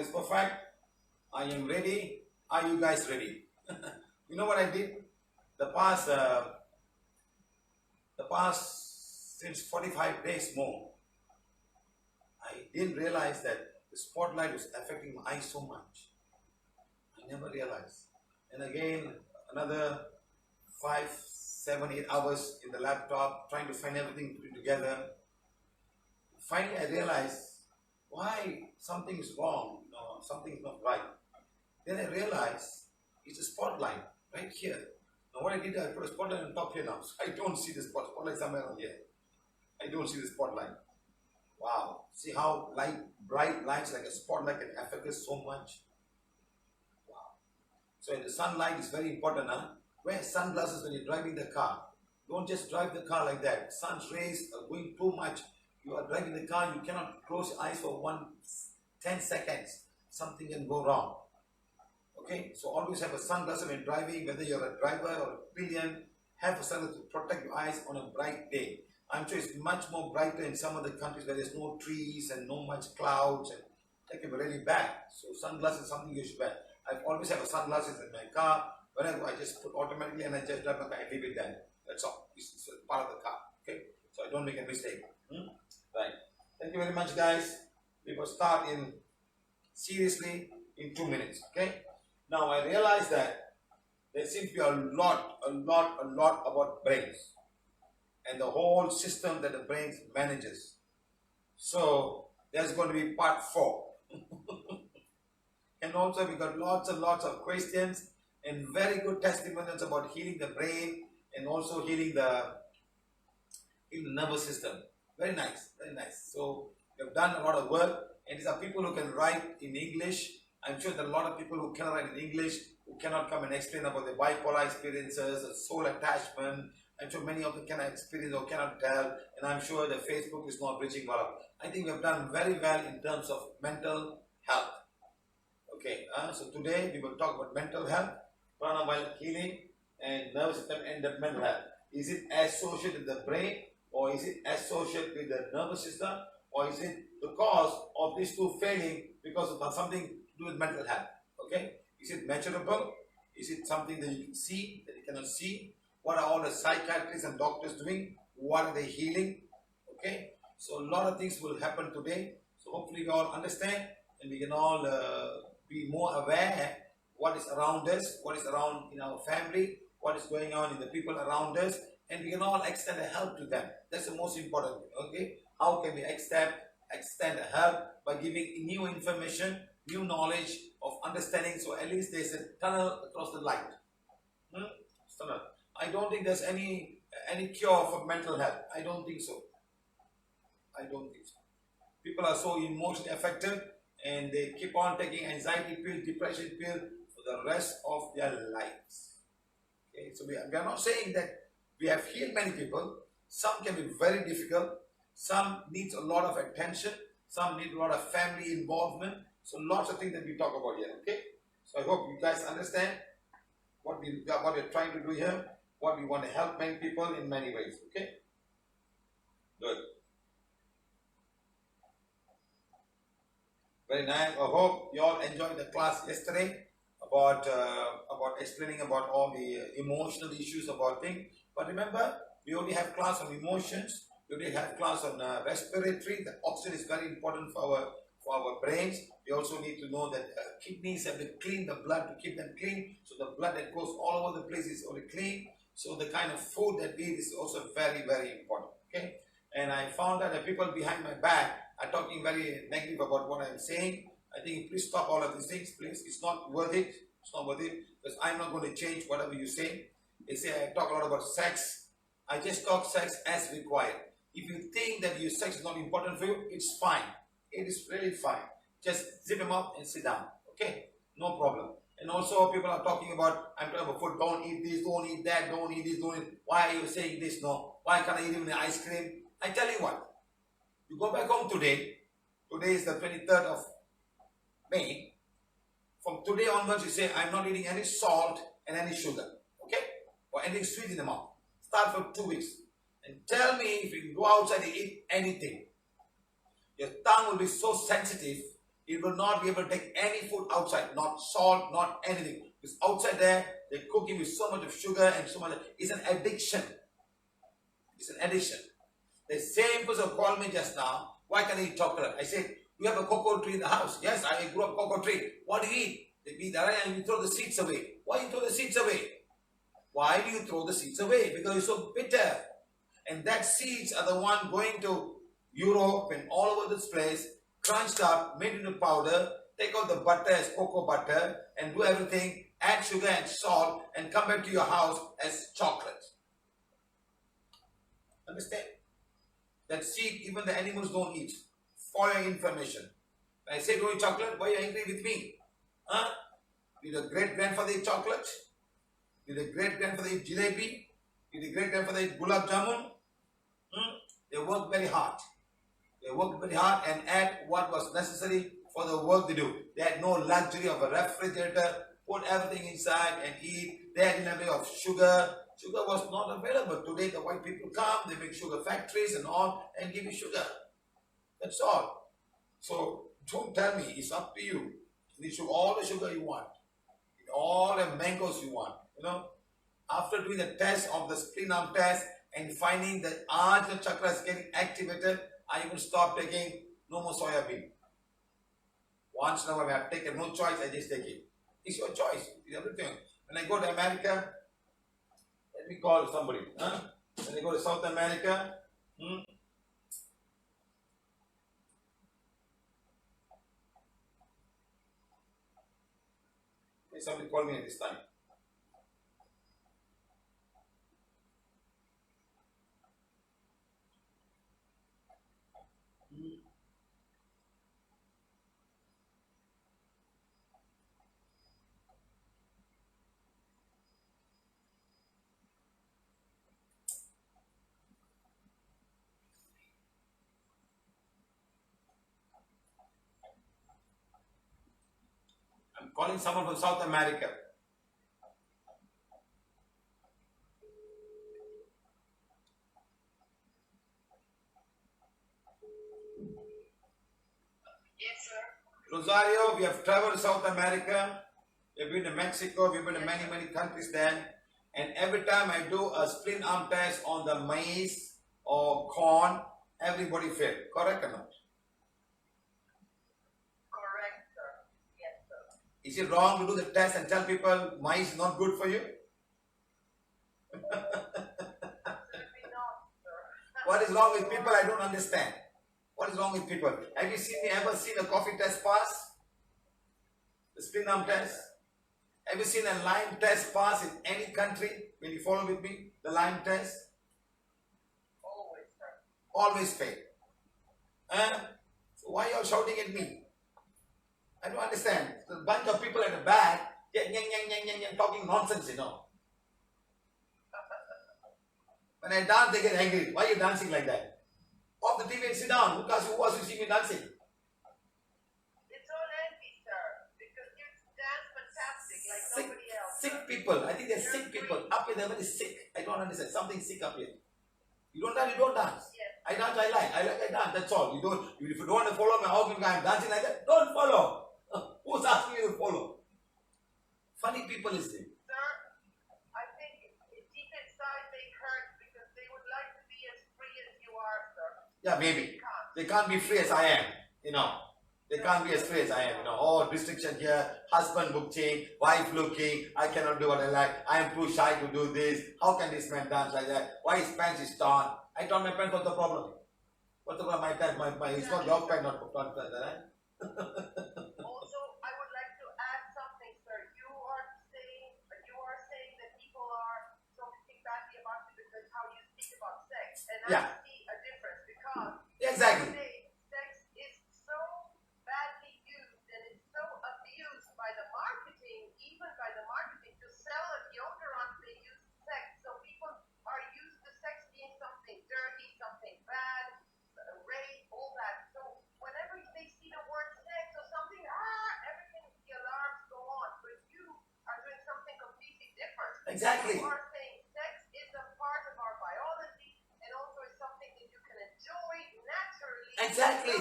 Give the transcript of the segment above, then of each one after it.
is perfect. I am ready. Are you guys ready? You know what I did? The past since 45 days more, I didn't realize that the spotlight was affecting my eyes so much. I never realized. And again, another 5, 7, 8 hours in the laptop trying to find everything put together. Finally, I realized why something is wrong, something is not right. Then I realized it's a spotlight right here. Now what I did, I put a spotlight on top here now. So I don't see the spotlight somewhere on here. I don't see the spotlight. Wow. See how bright lights like a spotlight can affect us so much? Wow. So the sunlight is very important, huh? Wear sunglasses when you're driving the car. Don't just drive the car like that. Sun's rays are going too much. You are driving the car, you cannot close your eyes for 10 seconds. Something can go wrong. Okay, so always have a sunglasses when driving, whether you're a driver or a pillion, have a sunglasses to protect your eyes on a bright day. I'm sure it's much more brighter in some other countries where there's no trees and no much clouds, and that can be really bad. So sunglasses is something you should wear. I always have a sunglasses in my car. Whenever I just put automatically and I just drive my car and leave it there. That's all. It's part of the car. Okay, so I don't make a mistake. Right. Thank you very much, guys. We will start in seriously in 2 minutes. Okay. Now I realize that there seems to be a lot about brains and the whole system that the brain manages. So there's going to be part 4. And also we got lots and lots of questions and very good testimonials about healing the brain and also healing the nervous system. Very nice, very nice. So we have done a lot of work, and these are people who can write in English. I'm sure there are a lot of people who cannot write in English, who cannot come and explain about the bipolar experiences, the soul attachment. I'm sure many of them cannot experience or cannot tell, and I'm sure the Facebook is not reaching well. I think we have done very well in terms of mental health. Okay, so today we will talk about mental health, Prana while healing, and nervous system and the mental health. Is it associated with the brain, or is it associated with the nervous system, or is it the cause of these two failing because of something to do with mental health? Okay, is it measurable? Is it something that you can see, that you cannot see? What are all the psychiatrists and doctors doing? What are they healing? Okay, so a lot of things will happen today. So hopefully we all understand and we can all be more aware what is around us, what is around in our family, what is going on in the people around us, and we can all extend a help to them. That's the most important thing. Okay, how can we extend a help? By giving new information, new knowledge of understanding, so at least there's a tunnel across the light. Tunnel. I don't think there's any cure for mental health. I don't think so. I don't think so. People are so emotionally affected and they keep on taking anxiety pill, depression pill for the rest of their lives. Okay, so we are not saying that we have healed many people. Some can be very difficult. Some needs a lot of attention. Some need a lot of family involvement. So lots of things that we talk about here. Okay. So I hope you guys understand what we're trying to do here. What we want to help many people in many ways. Okay. Good. Very nice. I hope you all enjoyed the class yesterday about explaining about all the emotional issues about things. But remember, we only have class on emotions. We only have class on respiratory. The oxygen is very important for our brains. We also need to know that kidneys have to clean the blood to keep them clean. So the blood that goes all over the place is only clean. So the kind of food that we eat is also very, very important. Okay. And I found out that people behind my back are talking very negative about what I'm saying. I think please stop all of these things, please. It's not worth it. It's not worth it because I'm not going to change whatever you say. They say I talk a lot about sex. I just talk sex as required. If you think that your sex is not important for you, it's fine. It is really fine. Just zip them up and sit down. Okay? No problem. And also people are talking about, I'm talking about food, don't eat this, don't eat that, don't eat this, don't eat. Why are you saying this? No. Why can't I eat even the ice cream? I tell you what. You go back home today. Today is the 23rd of May. From today onwards, you say, I'm not eating any salt and any sugar. Okay? Or anything sweet in the mouth. Start for 2 weeks. And tell me if you go outside and eat anything. Your tongue will be so sensitive. It will not be able to take any food outside, not salt, not anything. It's outside there, they're cooking with so much of sugar and so much. It's an addiction. It's an addiction. The same person called me just now, why can't I eat chocolate? I said, you have a cocoa tree in the house. Yes, I grew up cocoa tree. What do you eat? They eat that and you throw the seeds away. Why you throw the seeds away? Why do you throw the seeds away? Because you're so bitter. And that seeds are the one going to Europe and all over this place, crunched up, made into powder, take out the butter as cocoa butter and do everything, add sugar and salt and come back to your house as chocolate. Understand? That seed, even the animals don't eat. For your information. When I say don't eat chocolate, why are you angry with me? Huh? Did your great-grandfather eat chocolate? Did your great-grandfather eat jalebi? Did your great-grandfather eat gulab jamun? They worked very hard. They worked very hard and add what was necessary for the work they do. They had no luxury of a refrigerator, put everything inside and eat. They had nothing of sugar. Sugar was not available. Today the white people come, they make sugar factories and all and give you sugar. That's all. So don't tell me, it's up to you. You need all the sugar you want. All the mangoes you want. You know, after doing the test of the spleen arm test and finding that Ajna chakra is getting activated, I even stop taking no more soya bean. Once in a while I have taken no choice, I just take it. It's your choice. It's everything. When I go to America, let me call somebody. When I go to South America, somebody call me at this time. I'm calling someone from South America. Yes, sir. Rosario, we have traveled to South America. We've been to Mexico. We've been to many, many countries there. And every time I do a spleen arm test on the maize or corn, everybody failed. Correct or not? Correct, sir. Yes, sir. Is it wrong to do the test and tell people maize is not good for you? Absolutely not, sir. What is wrong with people? I don't understand. What is wrong with people? Have you ever seen a coffee test pass? The spleen arm test? Have you seen a Lyme test pass in any country? Will you follow with me? The Lyme test? Always, sir. Always fail. So why are you shouting at me? I don't understand. There's a bunch of people at the back talking nonsense, you know. When I dance, they get angry. Why are you dancing like that? Off the TV and sit down. Because who wants to see me dancing? It's all empty, sir. Because you dance fantastic like Sick, nobody else. sick Sir. people. I think they're sick people. Up here, they're very sick. I don't understand. Something sick up here. You don't dance, you don't dance. Yes. I dance, I dance. That's all. You don't. If you don't want to follow me, how come I'm dancing like that? Don't follow. Who's asking you to follow? Funny people is there. Sir, I think deep inside they hurt because they would like to be as free as you are, sir. Yeah, maybe. They can't be free as I am. You know. They can't be as free as I am. You know. Oh, restriction here. Husband looking, wife looking. I cannot do what I like. I am too shy to do this. How can this man dance like that? Why his pants is torn? I torn my pants. What's the problem? What's the problem? My pants. It's not your pants, not torn pants, right? Also, I would like to add something, sir. You are saying that people are talking badly about you because how you speak about sex, and Yeah. I see a difference because Exactly. nowadays sex is so badly used and it's so abused by the marketing, even by the marketing to sell a deodorant. They use sex, so people are used to sex being something dirty, something bad, rape, all that. So whenever they see the word sex or something, everything, the alarms go on. But you are doing something completely different. Exactly. You are saying sex is a part of our biology and also is something that you can enjoy naturally. Exactly.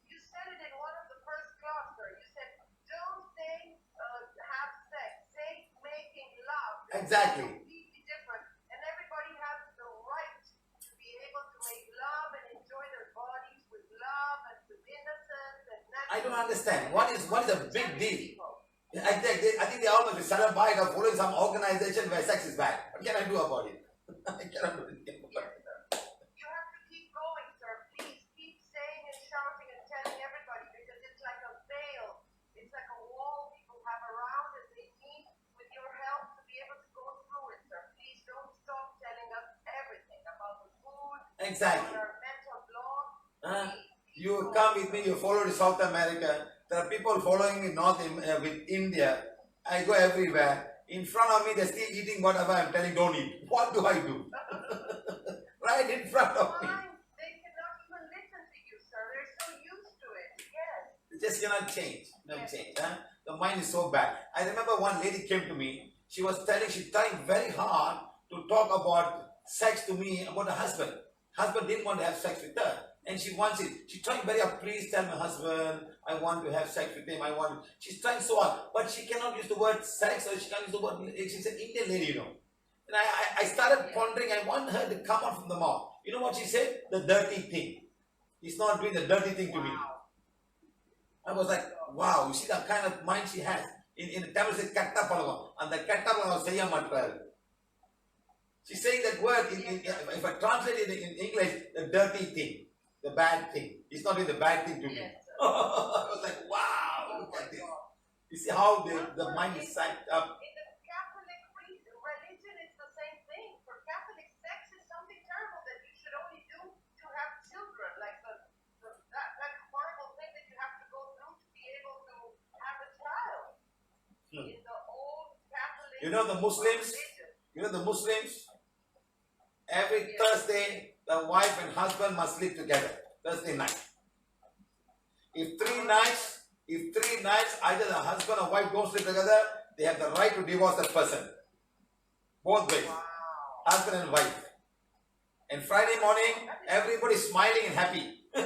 You said it in one of the first class, Exactly. Completely different. And everybody has the right to be able to make love and enjoy their bodies with love and with innocence and I don't natural. understand. What is a big deal? I think they almost celebrate or following some organization where sex is bad. What can I do about it? I cannot do anything about it. You have to keep going, sir. Please keep saying and shouting and telling everybody because it's like a veil. It's like a wall people have around and they need, with your help, to be able to go through it, sir. Please don't stop telling us everything about the food, Exactly. about our mental block. You come with me, you follow to South America. There are people following me with India. I go everywhere. In front of me, they're still eating whatever I'm telling don't eat. What do I do? Right in front of me. They cannot even listen to you, sir. They're so used to it. Yes. It just cannot change. Change. Huh? The mind is so bad. I remember one lady came to me. She was she's trying very hard to talk about sex to me about her husband. Husband didn't want to have sex with her. And she wants it. She's trying very hard. Please tell my husband I want to have sex with him. She's trying so hard. But she cannot use the word sex or she can't use the word. She's an Indian lady, you know. And I started pondering. I want her to come out from the mouth. You know what she said? The dirty thing. He's not doing the dirty thing to me. I was like, wow. You see the kind of mind she has. In Tamil, say katta palagam. And the katta palagam seiya matral. She's saying that word. If I translate it in English, the dirty thing. The bad thing. He's not doing the bad thing to me. I was like, wow, look at this. You see how the mind is psyched up. In the Catholic religion, it's the same thing. For Catholics, sex is something terrible that you should only do to have children. Like that horrible thing that you have to go through to be able to have a child. In the old Catholic the Muslims, every Thursday, the wife and husband must sleep together. Thursday night. If three nights, either the husband or wife don't sleep together, they have the right to divorce that person. Both ways. Wow. Husband and wife. And Friday morning, everybody's smiling and happy. I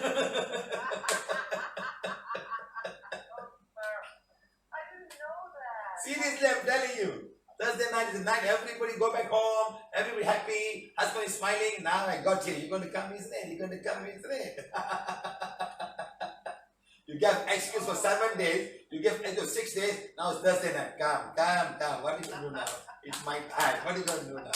didn't know that. Seriously, I'm telling you. Thursday night is the night, everybody go back home, everybody happy, husband is smiling, now I got you, you're going to come Israel, You get excuse for 7 days, you give excuse 6 days, now it's Thursday night, come, what are you going to do now? It's my time, what are you going to do now?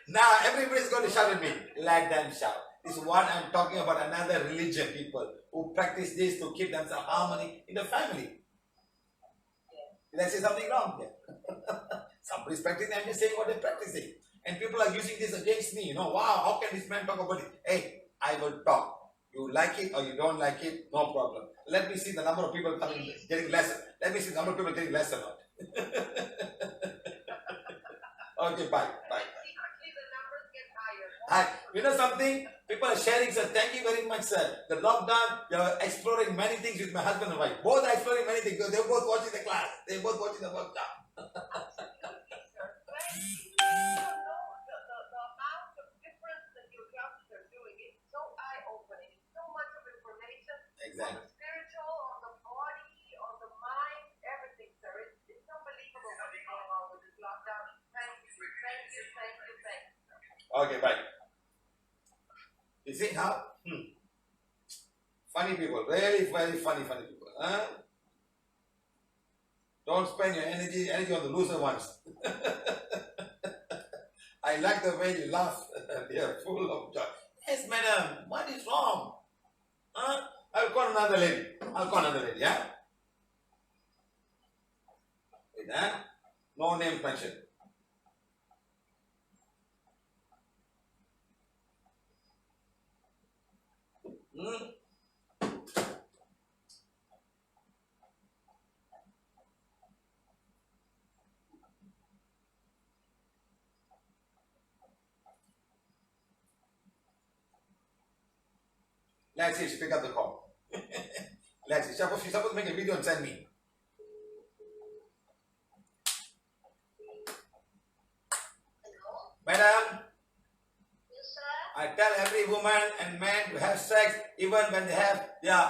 Now everybody's going to shout at me, let them shout. This is what I'm talking about, another religion, people who practice this to keep themselves harmony in the family. Did I say something wrong here? Somebody's practicing, I'm just saying what they're practicing. And people are using this against me. You know, wow, how can this man talk about it? Hey, I will talk. You like it or you don't like it, no problem. Let me see the number of people coming, getting lesser. Let me see the number of people getting less or not. Okay, bye. Secretly, the numbers get higher. You know something? People are sharing, sir. Thank you very much, sir. The lockdown, you're exploring many things with my husband and wife. Both are exploring many things. They're both watching the class. They're both watching the workshop. Absolutely, sir. You don't know the amount of difference that your classes are doing. It's so eye-opening. It's so much of information. Exactly. On the spiritual, on the body, on the mind, everything, sir. It's unbelievable what's going on with this lockdown. Thank you. Okay, bye. You see how? Funny people, really very funny people. Huh? Don't spend your energy on the loser ones. I like the way you laugh. They are full of joy. Yes, madam, what is wrong? Huh? I'll call another lady, yeah? Wait, huh? No name mentioned. Let's see, she pick up the call. Let's see. She's supposed to make a video and send me. Hello? Madam, Yes, sir? I tell every woman and man to have sex even when they have their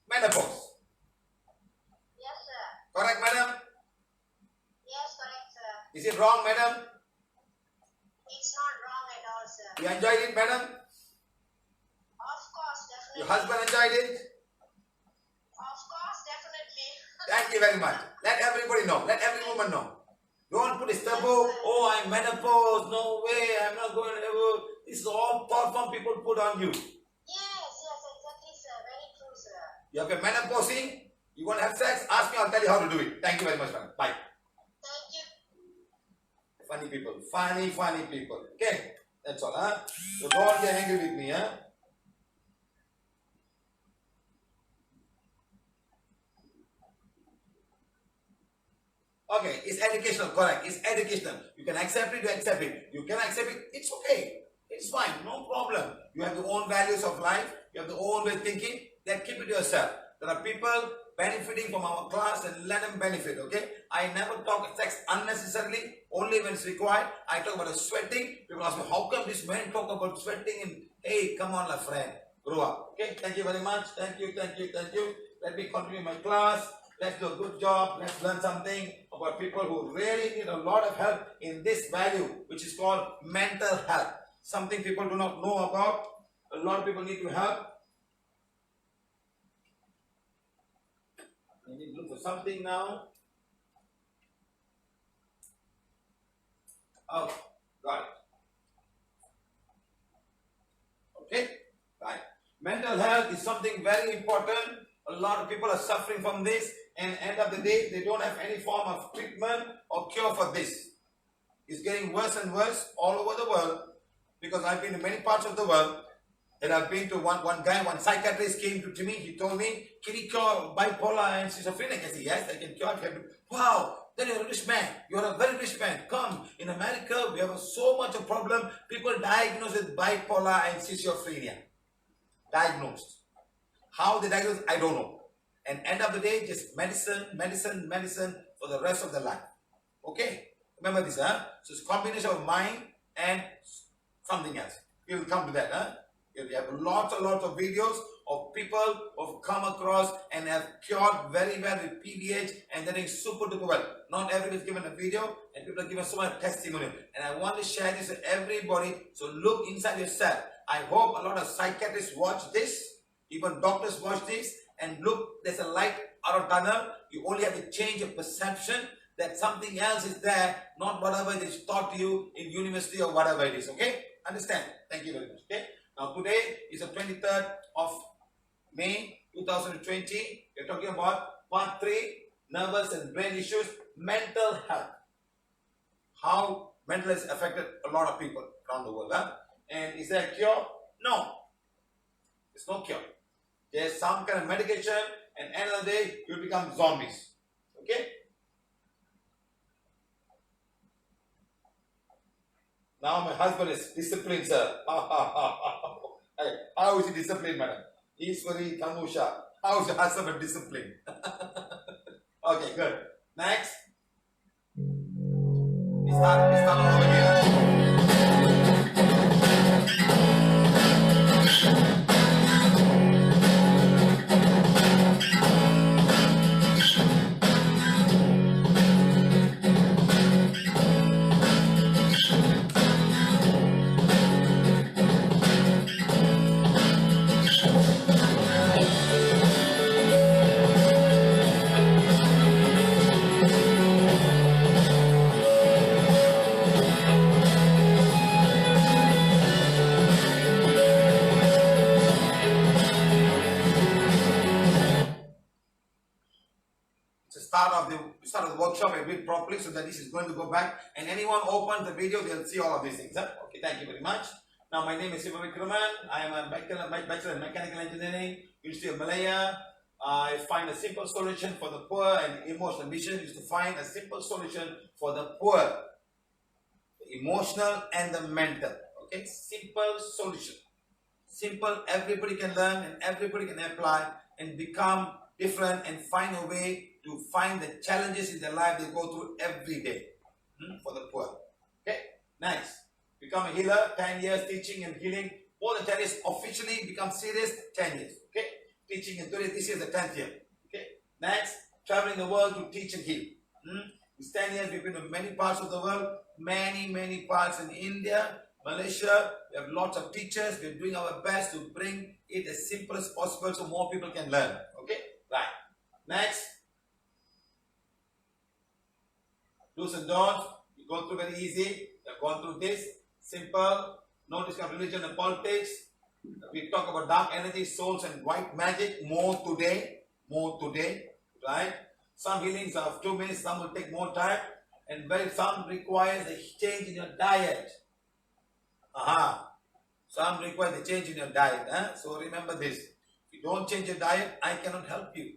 menopause. Yes, sir. Correct, madam? Is it wrong, madam? It's not wrong at all, sir. You enjoyed it, madam? Of course, definitely. Your husband enjoyed it? Of course, definitely. Thank you very much. Let everybody know. Let every woman know. Don't put a taboo. Oh, I'm menopause. No way. I'm not going to ever. This is all thought from people put on you. Yes, exactly, sir. Very true, sir. You have a menopausing. You want to have sex? Ask me. I'll tell you how to do it. Thank you very much, madam. Bye. Thank you. Funny people. Funny people. Okay. That's all, huh? So don't get angry with me, huh? Okay, it's educational, correct. It's educational. You can accept it, you accept it. You can accept it, it's okay. It's fine, no problem. You have your own values of life, you have your own way of thinking, then keep it to yourself. There are people benefiting from our class and let them benefit, okay? I never talk sex unnecessarily, only when it's required. I talk about the sweating. People ask me, how come this man talk about sweating? And hey, come on, my friend, grow up. Okay, thank you very much. Thank you. Let me continue my class. Let's do a good job. Let's learn something about people who really need a lot of help in this value, which is called mental health. Something people do not know about. A lot of people need to help. I need to look for something now. Oh, got it. Okay, right. Mental health is something very important. A lot of people are suffering from this, and end of the day, they don't have any form of treatment or cure for this. It's getting worse and worse all over the world, because I've been to many parts of the world, and I've been to one psychiatrist came to me, he told me, can you cure bipolar and schizophrenia? I said, yes, I can cure it. Wow, then you're a rich man. You're a very rich man. Come, in America, we have so much of problem. People diagnosed with bipolar and schizophrenia. Diagnosed. How they diagnose, I don't know. And end of the day, just medicine for the rest of their life. Okay? Remember this, huh? So it's a combination of mind and something else. We will come to that, huh? We have lots of videos of people who have come across and have cured very well with PVH and they're doing super duper well. Not everybody is given a video and people are given so much testimonial. And I want to share this with everybody. So look inside yourself. I hope a lot of psychiatrists watch this. Even doctors watch this and look, there's a light out of tunnel. You only have to change your perception that something else is there, not whatever it is taught to you in university or whatever it is. Okay? Understand? Thank you very much. Okay? Now today is the 23rd of May 2020. We're talking about part 3, nervous and brain issues, mental health. How mental has affected a lot of people around the world. Huh? And is there a cure? No. There's no cure. There's some kind of medication and end of the day, you become zombies. Okay? Now my husband is disciplined, sir. Hey, how is he disciplined, madam? Iswari Tamusha. How is your husband disciplined? Okay, good. Next. We start all over again. Start of the workshop, I read properly so that this is going to go back and anyone opens the video, they'll see all of these things. Huh? Okay, thank you very much. Now my name is Siva.P. I am a bachelor in mechanical engineering, University of Malaya. I find a simple solution for the poor, and emotional mission is to find a simple solution for the poor, the emotional and the mental. Okay, simple solution. Simple, everybody can learn and everybody can apply and become different and find a way to find the challenges in their life they go through every day for the poor. Okay, next. Become a healer, 10 years teaching and healing. More than 10 years, officially become serious, 10 years. Okay, teaching and doing this year is the 10th year. Okay, next. Traveling the world to teach and heal. These 10 years we've been to many parts of the world, many parts in India, Malaysia. We have lots of teachers. We're doing our best to bring it as simple as possible so more people can learn. Okay? Right. Next. Do's and don'ts. We've gone through very easy. We've gone through this. Simple. No discuss religion and politics. We talk about dark energy, souls and white magic more today. Right? Some healings are 2 minutes, some will take more time. And some requires a change in your diet. Some require the change in your diet. So remember this. If you don't change your diet, I cannot help you.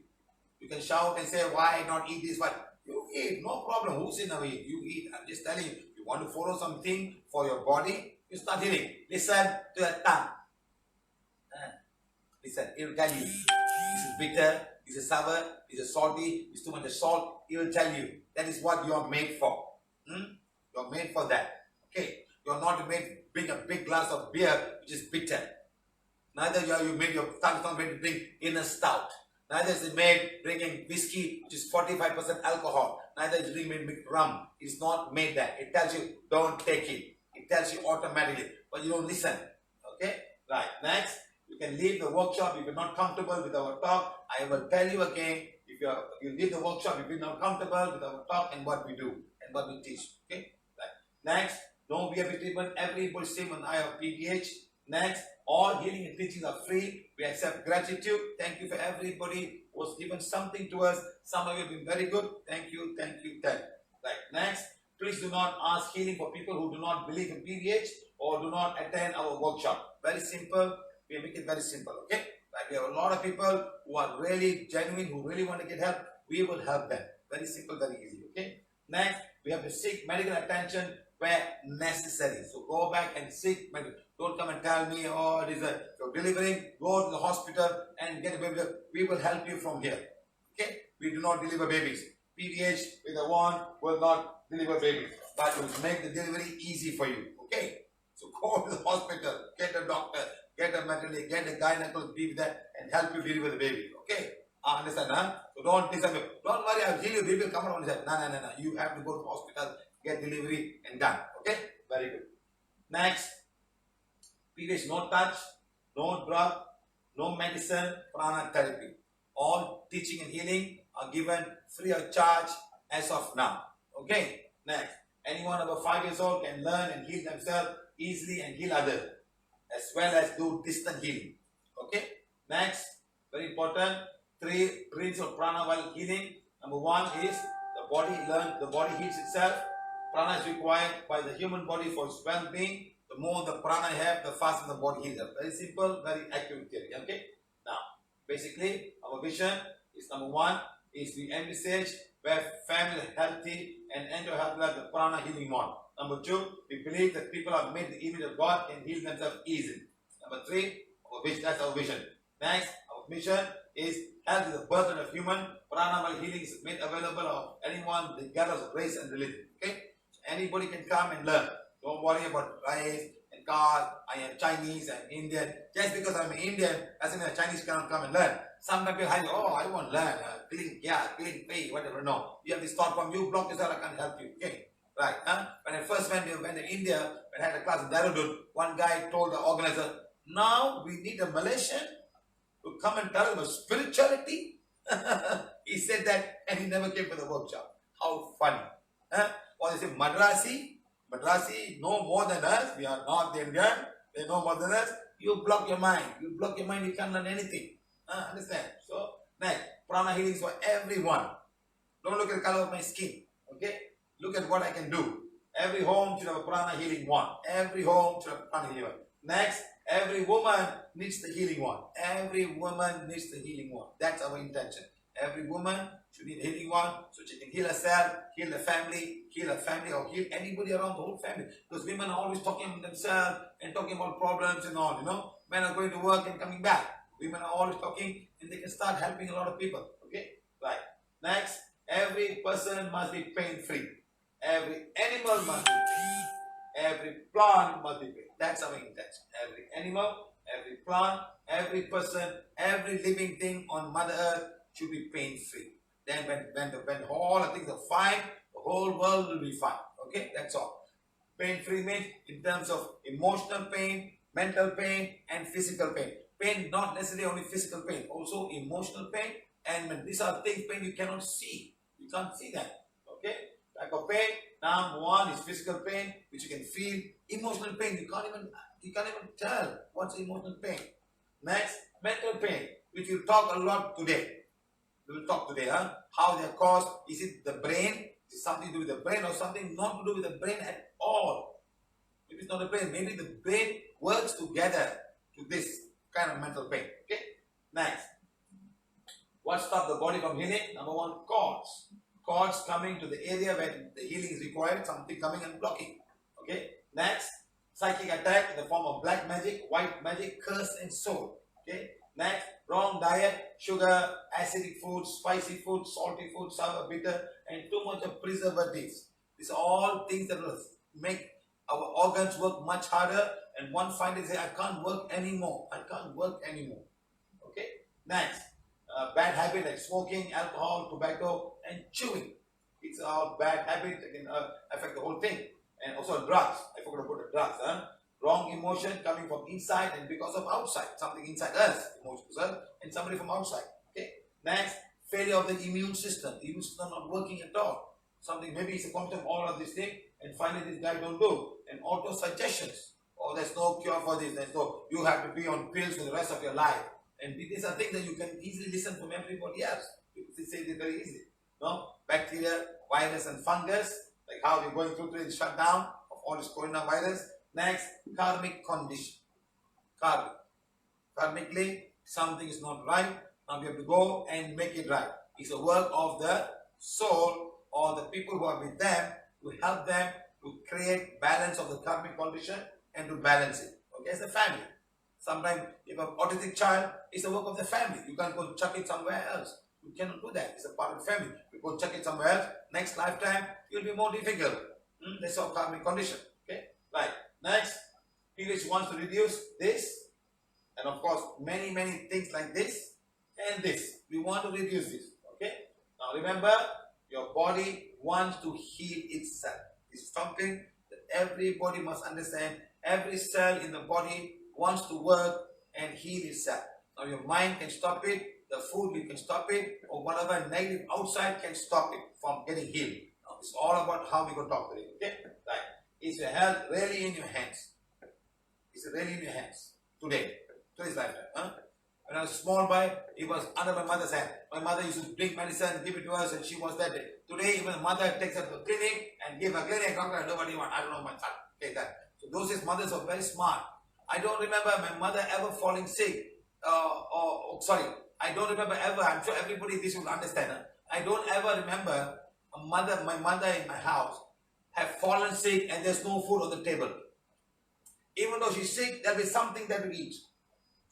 You can shout and say, why not eat this? But you eat, no problem. Who's in a way? You eat. I'm just telling you, you want to follow something for your body, you start eating. Listen to your tongue. Listen, it will tell you, this is bitter, this is sour, this is salty, this is too much salt. It will tell you. That is what you are made for. You are made for that. Okay. You are not made to drink a big glass of beer which is bitter. Neither you made your tongue is not made to drink in a stout. Neither is it made drinking whiskey which is 45% alcohol. Neither is it made with rum. It's not made that. It tells you don't take it. It tells you automatically. But you don't listen. Okay? Right. Next. You can leave the workshop if you're not comfortable with our talk. I will tell you again, if you leave the workshop if you're not comfortable with our talk and what we do and what we teach. Okay? Right. Next, no VIP treatment. Every Muslim and I have PVH. Next, all healing and teachings are free. We accept gratitude. Thank you for everybody who has given something to us. Some of you have been very good. Thank you. Right. Next, please do not ask healing for people who do not believe in PVH or do not attend our workshop. Very simple. We make it very simple, okay? Like we have a lot of people who are really genuine, who really want to get help. We will help them. Very simple, very easy, okay? Next, we have to seek medical attention where necessary. So go back and seek medical. Don't come and tell me, oh, it is you're delivering. Go to the hospital and get a baby. We will help you from here, okay? We do not deliver babies. PVH with a wand will not deliver babies, but will make the delivery easy for you, okay? So go to the hospital, get a doctor, get a maternity, get a gynecology, be there and help you deliver the baby. Okay? Understand, huh? So don't disappear. Don't worry, I'll heal you, baby will come around and say, no. You have to go to the hospital, get delivery and done. Okay? Very good. Next. PVH, no touch, no drug, no medicine, prana therapy. All teaching and healing are given free of charge as of now. Okay? Next. Anyone over 5 years old can learn and heal themselves easily and heal others, as well as do distant healing. Okay? Next, very important, 3 principles of prana while healing. Number 1 is the body heals itself. Prana is required by the human body for its well-being. The more the prana you have, the faster the body heals. Very simple, very accurate theory. Okay? Now, basically, our vision is number 1 is we envisage where family is healthy and enjoy health life, the prana healing one. Number 2, we believe that people are made in the image of God and heal themselves easily. Number 3, that's our vision. Next, our mission is health is the burden of human. Prana while healing is made available of anyone regardless of race and religion. Okay? So anybody can come and learn. Don't worry about race and caste. I am Chinese, I am Indian. Just because I am Indian doesn't mean a Chinese cannot come and learn. Sometimes people say, oh, I won't learn. Clean pay, whatever. No. You have this thought from you, block yourself, I can't help you. Okay? Right. When I first went to India, when I had a class in Dehradun, one guy told the organizer, now we need a Malaysian to come and tell about spirituality. He said that and he never came for the workshop. How funny. Or they say Madrasi know more than us. We are North Indian. They know more than us. You block your mind. You can't learn anything. Understand? So, next, prana healing is for everyone. Don't look at the color of my skin. Okay? Look at what I can do. Every home should have a prana healing one. Every home should have a prana healing one. Next, every woman needs the healing one. Every woman needs the healing one. That's our intention. Every woman should need a healing one so she can heal herself, heal the family, or heal anybody around the whole family. Because women are always talking about themselves and talking about problems and all, you know. Men are going to work and coming back. Women are always talking and they can start helping a lot of people. Okay? Right. Next, every person must be pain-free. Every animal must be pain. Every plant must be pain. That's our intention. Every animal, every plant, every person, every living thing on Mother Earth should be pain-free. Then when all the things are fine, the whole world will be fine. Okay, that's all. Pain-free means in terms of emotional pain, mental pain, and physical pain. Pain, not necessarily only physical pain, also emotional pain, and these are things pain you cannot see. You can't see that. Okay, type of pain. Number one is physical pain, which you can feel. Emotional pain, you can't even tell what's emotional pain. Next, mental pain, which we'll talk a lot today. We will talk today, how they are caused. Is it the brain? Is it something to do with the brain or something not to do with the brain at all? Maybe it's not the brain. Maybe the brain works together to this kind of mental pain. Okay. Next, what stops the body from healing? Number one, cords. Cords coming to the area where the healing is required. Something coming and blocking. Okay. Next, psychic attack in the form of black magic, white magic, curse and soul. Okay. Next, wrong diet, sugar, acidic food, spicy food, salty food, sour, bitter, and too much of preservatives. These are all things that will make our organs work much harder, and one finally say, I can't work anymore. I can't work anymore. Okay. Next, bad habit like smoking, alcohol, tobacco, and chewing. It's all bad habits that can affect the whole thing. And also drugs. I forgot to put the drugs. Wrong emotion coming from inside and because of outside. Something inside us, emotions, and somebody from outside. Okay. Next, failure of the immune system. The immune system not working at all. Something, maybe it's a concept of all of these things, and finally this guy don't do. And auto suggestions. Oh, there's no cure for this. There's no, you have to be on pills for the rest of your life. And these are things that you can easily listen from everybody else. They say it very easy. No? Bacteria, virus, and fungus. Like how we're going through the shutdown of all this coronavirus. Next, karmic condition. Karmic. Karmically, something is not right. Now we have to go and make it right. It's a work of the soul or the people who are with them to help them to create balance of the karmic condition and to balance it. Okay, as a family. Sometimes if an autistic child, it's a work of the family. You can't go chuck it somewhere else. You cannot do that. It's a part of the family. You go chuck it somewhere else, next lifetime, it will be more difficult. That's our karmic condition. Okay? Right. Next, PVH wants to reduce this, and of course, many things like this and this. We want to reduce this. Okay? Now remember, your body wants to heal itself. It's something that everybody must understand. Every cell in the body wants to work and heal itself. Now your mind can stop it, the food you can stop it, or whatever negative outside can stop it from getting healed. Now it's all about how we go talk to it. Okay? Right. Is your health really in your hands? Is it really in your hands? Today's lifetime. When I was a small boy, it was under my mother's hand. My mother used to drink medicine, give it to us, and she was that day. Today, even the mother takes her to the clinic and give her clinic, doctor, nobody wants. I don't know my son. Take that. So those days, mothers were very smart. I don't remember my mother ever falling sick. I don't remember ever. I'm sure everybody this will understand. I don't ever remember my mother in my house have fallen sick and there's no food on the table. Even though she's sick, there'll be something that we eat.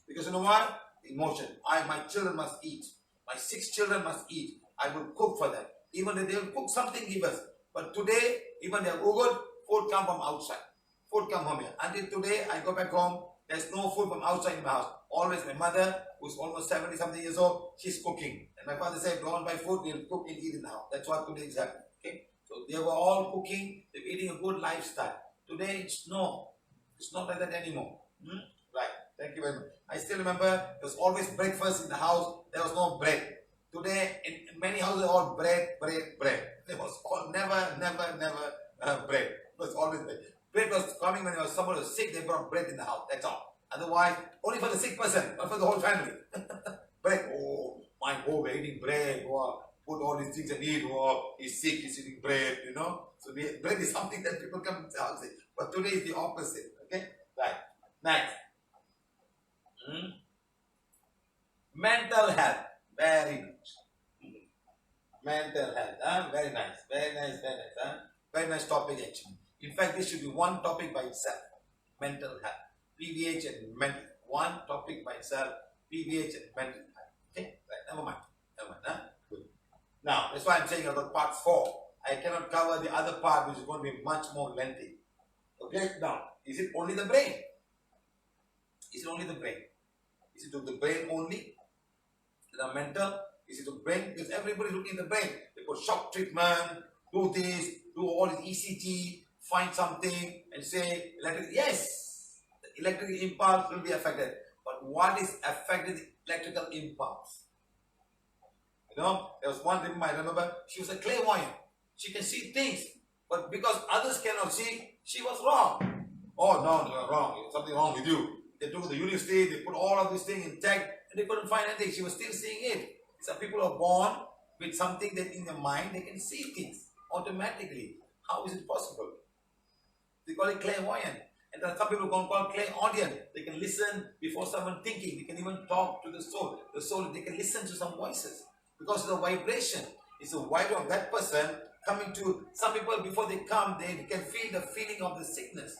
Because you know what? Emotion. My children must eat. My 6 children must eat. I will cook for them. Even if they will cook something, give us. But today, even they are good, food come from outside. Food come from here. Until today, I go back home, there's no food from outside in my house. Always my mother, who's almost 70 something years old, she's cooking. And my father said, don't buy food, we'll cook and eat in the house. That's what today is happening. Okay? So they were all cooking, they're eating a good lifestyle. Today, it's not like that anymore. Right. Thank you very much. I still remember there was always breakfast in the house. There was no bread. Today, in many houses, all bread. There was never bread. It was always bread. Bread was coming when someone was sick. They brought bread in the house. That's all. Otherwise, only for the sick person, not for the whole family. Bread. Oh, we're eating bread. Oh, put all these things and eat. Oh, he's sick. He's eating bread. So bread is something that people come to the house. But today is the opposite. Okay. Right. Next. Mental health. Very good. Mental health. Very nice. Very nice topic actually. In fact, this should be one topic by itself. Mental health. PVH and mental health. One topic by itself. PVH and mental health. Okay? Right. Never mind. Good. Now, that's why I'm saying about part 4. I cannot cover the other part which is going to be much more lengthy. Okay? Now, is it only the brain? Is it only the brain? Is it to the brain only? The mental? Is it to the brain? Because everybody looking at the brain. They put shock treatment, do this, do all this ECG, find something and say electric. Yes, the electrical impulse will be affected. But what is affecting the electrical impulse? You know, there was one woman I remember, she was a clairvoyant. She can see things, but because others cannot see, she was wrong. Oh no, you're wrong. There's something wrong with you. They took the university, they put all of these things in tech, and they couldn't find anything. She was still seeing it. Some people are born with something that in their mind they can see things automatically. How is it possible? They call it clairvoyant. And there are some people who call clairaudient. They can listen before someone thinking. They can even talk to the soul. The soul, they can listen to some voices. Because it's a vibration. It's a vibration of that person coming to some people before they come, they can feel the feeling of the sickness.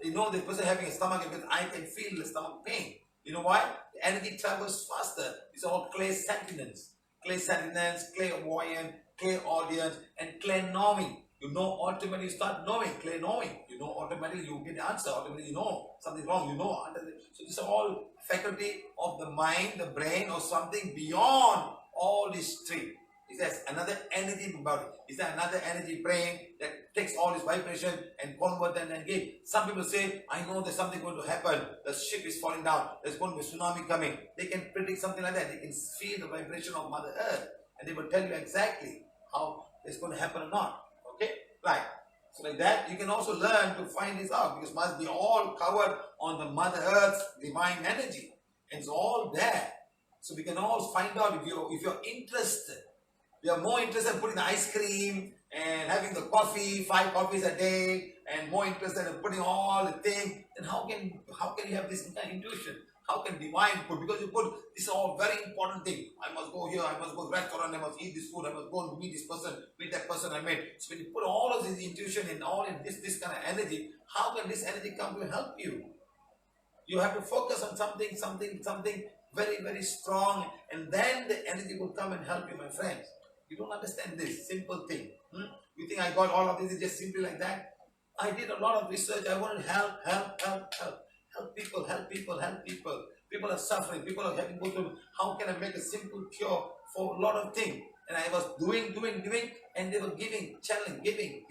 They know the person having a stomach because I can feel the stomach pain. You know why? The energy travels faster. It's all clairsentience. Clairsentience, clairvoyant, clairaudient, and clairknowing. You know automatically, you start knowing, clairknowing. You know automatically, you get the answer. Automatically, you know something wrong. You know. So these are all faculty of the mind, the brain, or something beyond all these three. Is there another energy about it? Is there another energy brain that takes all this vibration and convert them and give? Some people say, I know there's something going to happen. The ship is falling down. There's going to be a tsunami coming. They can predict something like that. They can feel the vibration of Mother Earth. And they will tell you exactly how it's going to happen or not. Okay? Right. So like that, you can also learn to find this out. Because must be all covered on the Mother Earth's divine energy. And it's all there. So we can all find out if you're interested. We are more interested in putting the ice cream and having the coffee, 5 coffees a day, and more interested in putting all the things. Then how can you have this kind of intuition? How can divine put? Because you put this is all very important thing. I must go here, I must go to the restaurant, I must eat this food, I must go and meet this person, meet that person I met. So when you put all of this intuition in all in this kind of energy, how can this energy come to help you? You have to focus on something very, very strong, and then the energy will come and help you, my friends. You don't understand this simple thing. You think I got all of this just simply like that? I did a lot of research. I want to help people. People are suffering. People are having to go through. How can I make a simple cure for a lot of things? And I was doing, and they were giving, channeling, giving,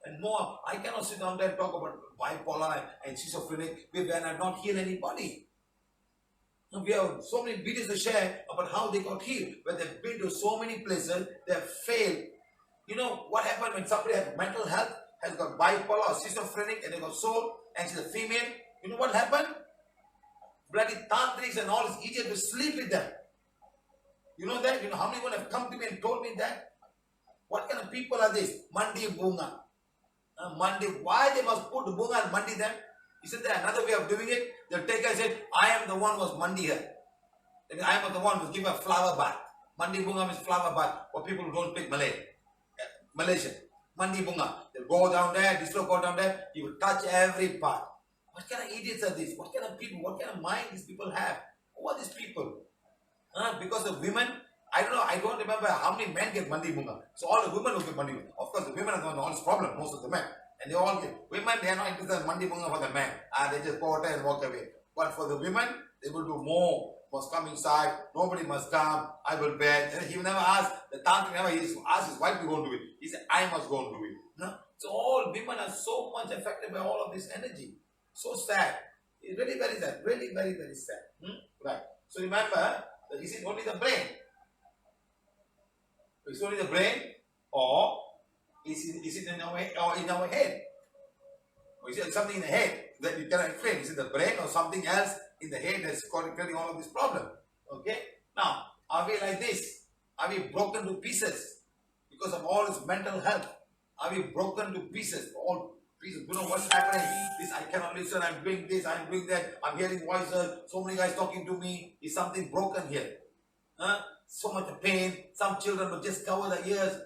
and more. I cannot sit down there and talk about bipolar and schizophrenic when I not heal anybody. We have so many videos to share about how they got healed. When they've been to so many places, they have failed. You know what happened when somebody has mental health, has got bipolar or schizophrenic, and they got soul, and she's a female? You know what happened? Bloody tantrics and all, it's easier to sleep with them. You know that? You know how many people have come to me and told me that? What kind of people are these? Mandi Bunga. Mandi, why they must put Bunga and Mandi them? Isn't there another way of doing it? The taker said, I am the one who was mandi here. I am the one who was given a flower bath. Mandi bunga means flower bath for people who don't speak Malaysian. Mandi bunga. They'll go down there, this will go down there. You will touch every part. What kind of idiots are these? What kind of people, what kind of mind these people have? Who are these people? Because the women, I don't remember how many men get mandi bunga. So all the women will get mandi bunga. Of course, the women are the one who have problem, most of the men. And they all get, women, they are not interested in mandi bunga for the men. They just go out there and walk away. But for the women, they will do more. Must come inside. Nobody must come. I will beg. And he will never ask. The tantric never asked his wife to go and do it. He said, I must go and do it. No? So all women are so much affected by all of this energy. So sad. It's really very sad. Really very, very sad. Right. So remember, that is it only the brain? Is it only the brain? Or is it in our head? Or is it something in the head that you cannot explain? Is it the brain or something else in the head that's creating all of this problem? Okay? Now, are we like this? Are we broken to pieces because of all this mental health? Are we broken to pieces? All pieces. You know what's happening? This I cannot listen. I'm doing this. I'm doing that. I'm hearing voices. So many guys talking to me. Is something broken here? So much pain. Some children will just cover their ears.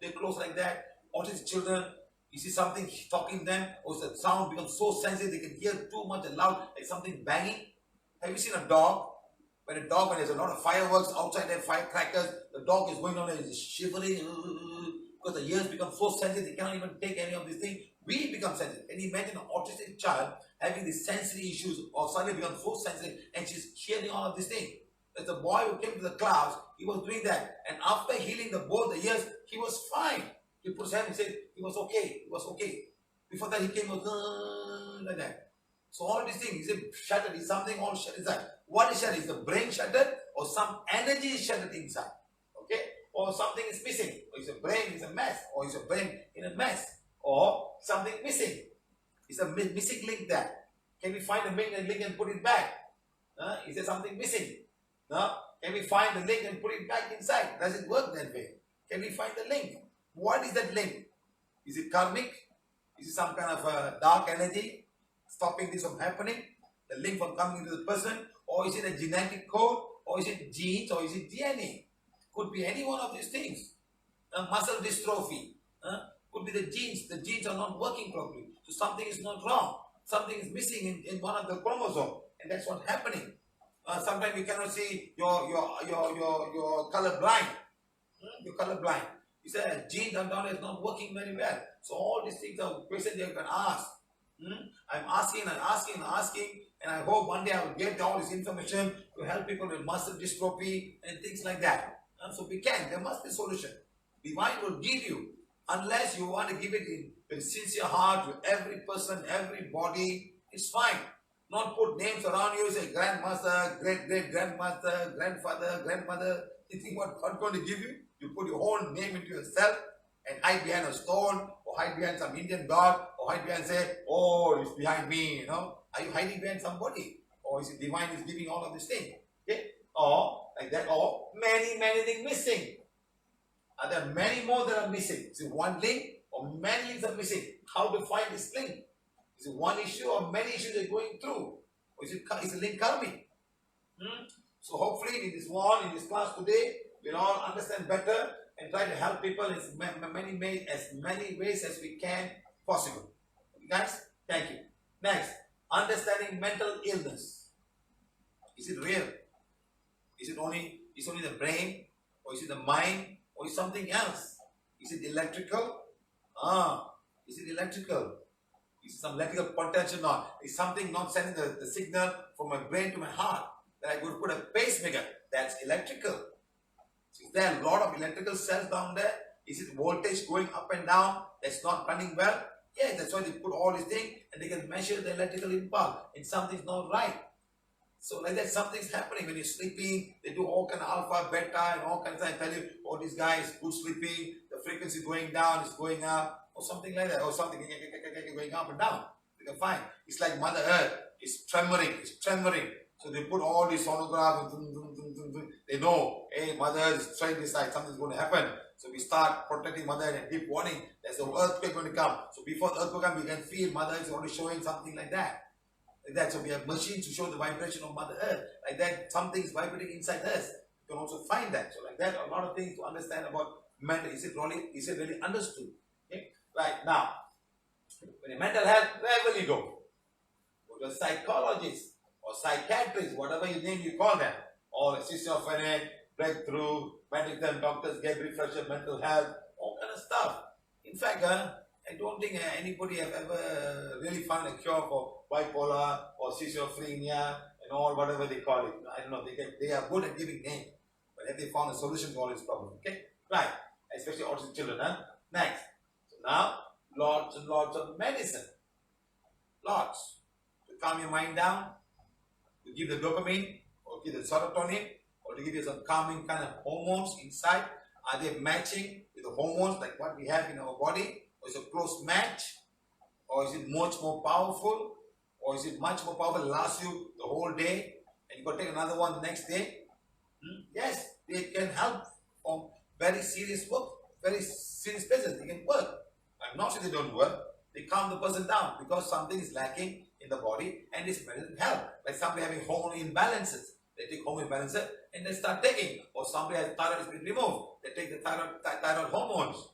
They close like that. Autistic children, you see something talking to them, or the sound becomes so sensitive they can hear too much and loud, like something banging. Have you seen a dog? When there's a lot of fireworks outside there, firecrackers, the dog is going on and is shivering because the ears become so sensitive they cannot even take any of these things. We become sensitive. Can you imagine an autistic child having these sensory issues or suddenly become so sensitive and she's hearing all of these things? As the boy who came to the clouds, he was doing that. And after healing both the ears, he was fine. He put his hand and said, he was okay. He was okay. Before that, he came like that. So all these things, is it shattered? Is something all shattered inside? What is shattered? Is the brain shattered? Or some energy is shattered inside? Okay? Or something is missing? Or is the brain is a mess? Or is the brain in a mess? Or something missing? Is a missing link there? Can we find the link and put it back? Is there something missing? Can we find the link and put it back inside? Does it work that way? Can we find the link? What is that link? Is it karmic? Is it some kind of a dark energy stopping this from happening? The link from coming into the person? Or is it a genetic code? Or is it genes? Or is it DNA? Could be any one of these things. Muscle dystrophy. Could be the genes. The genes are not working properly. So something is not wrong. Something is missing in one of the chromosomes. And that's what's happening. Sometimes you cannot see your color blind. You're color blind. You say gene down is not working very well. So all these things are questions you can ask. I'm asking, and I hope one day I will get all this information to help people with muscle dystrophy and things like that. So we can. There must be a solution. Divine will give you, unless you want to give it in sincere heart to every person, every body. It's fine. Not put names around you, say grandmaster, great-great-grandmaster, grandfather, grandmother. You think what God's going to give you? You put your own name into yourself and hide behind a stone or hide behind some Indian god or hide behind say, oh, it's behind me, Are you hiding behind somebody? Or is it divine is giving all of these things? Okay? Or like that, or many things missing. Are there many more that are missing? Is it one link or many links are missing? How to find this link? Is it one issue or many issues they're going through? Or is it link karmic? So hopefully in this class today, we'll all understand better and try to help people in as many ways as we can possible. Okay, guys? Thank you. Next, understanding mental illness. Is it real? Is it only the brain? Or is it the mind? Or is it something else? Is it electrical? Is it electrical? Is it some electrical potential not? Is something not sending the signal from my brain to my heart? That I could put a pacemaker. That's electrical. So is there a lot of electrical cells down there? Is it voltage going up and down? That's not running well? Yeah, that's why they put all these things and they can measure the electrical impulse. And something's not right. So like that, something's happening when you're sleeping. They do all kind of alpha, beta, and all kinds of things. Tell you, oh, this guy is good sleeping. The frequency going down is going up, or something like that, or something going up and down. You can find. It's like Mother Earth. It's tremoring. So they put all these sonographs. They know, hey, Mother Earth is trying to decide something's going to happen. So we start protecting Mother Earth and keep warning. There's an earthquake going to come. So before the earthquake comes, we can feel Mother Earth is already showing something like that. So we have machines to show the vibration of Mother Earth. Like that, something is vibrating inside us. You can also find that. So like that, a lot of things to understand about mental. Is it really understood? Okay? Right, now, when in mental health, where will you go? Go to a psychologist or psychiatrist, whatever name you call them. Or a schizophrenic, breakthrough, medical doctors get refresher, mental health, all kind of stuff. In fact, I don't think anybody have ever really found a cure for bipolar or schizophrenia and all whatever they call it. I don't know. They are good at giving names, but have they found a solution to all these problems? Okay, right. Especially autistic children. Next. So now, lots and lots of medicine. Lots to calm your mind down, to give the dopamine or give the serotonin, or to give you some calming kind of hormones inside. Are they matching with the hormones like what we have in our body? Or is it a close match? Or is it much more powerful? Or is it much more powerful, lasts you the whole day and you got to take another one the next day? Yes, they can help from very serious work, very serious places. They can work. I'm not saying they don't work. They calm the person down because something is lacking in the body and this medicine help. Like somebody having hormone imbalances. They take hormone imbalances and they start taking. Or somebody has thyroid has been removed. They take the thyroid hormones.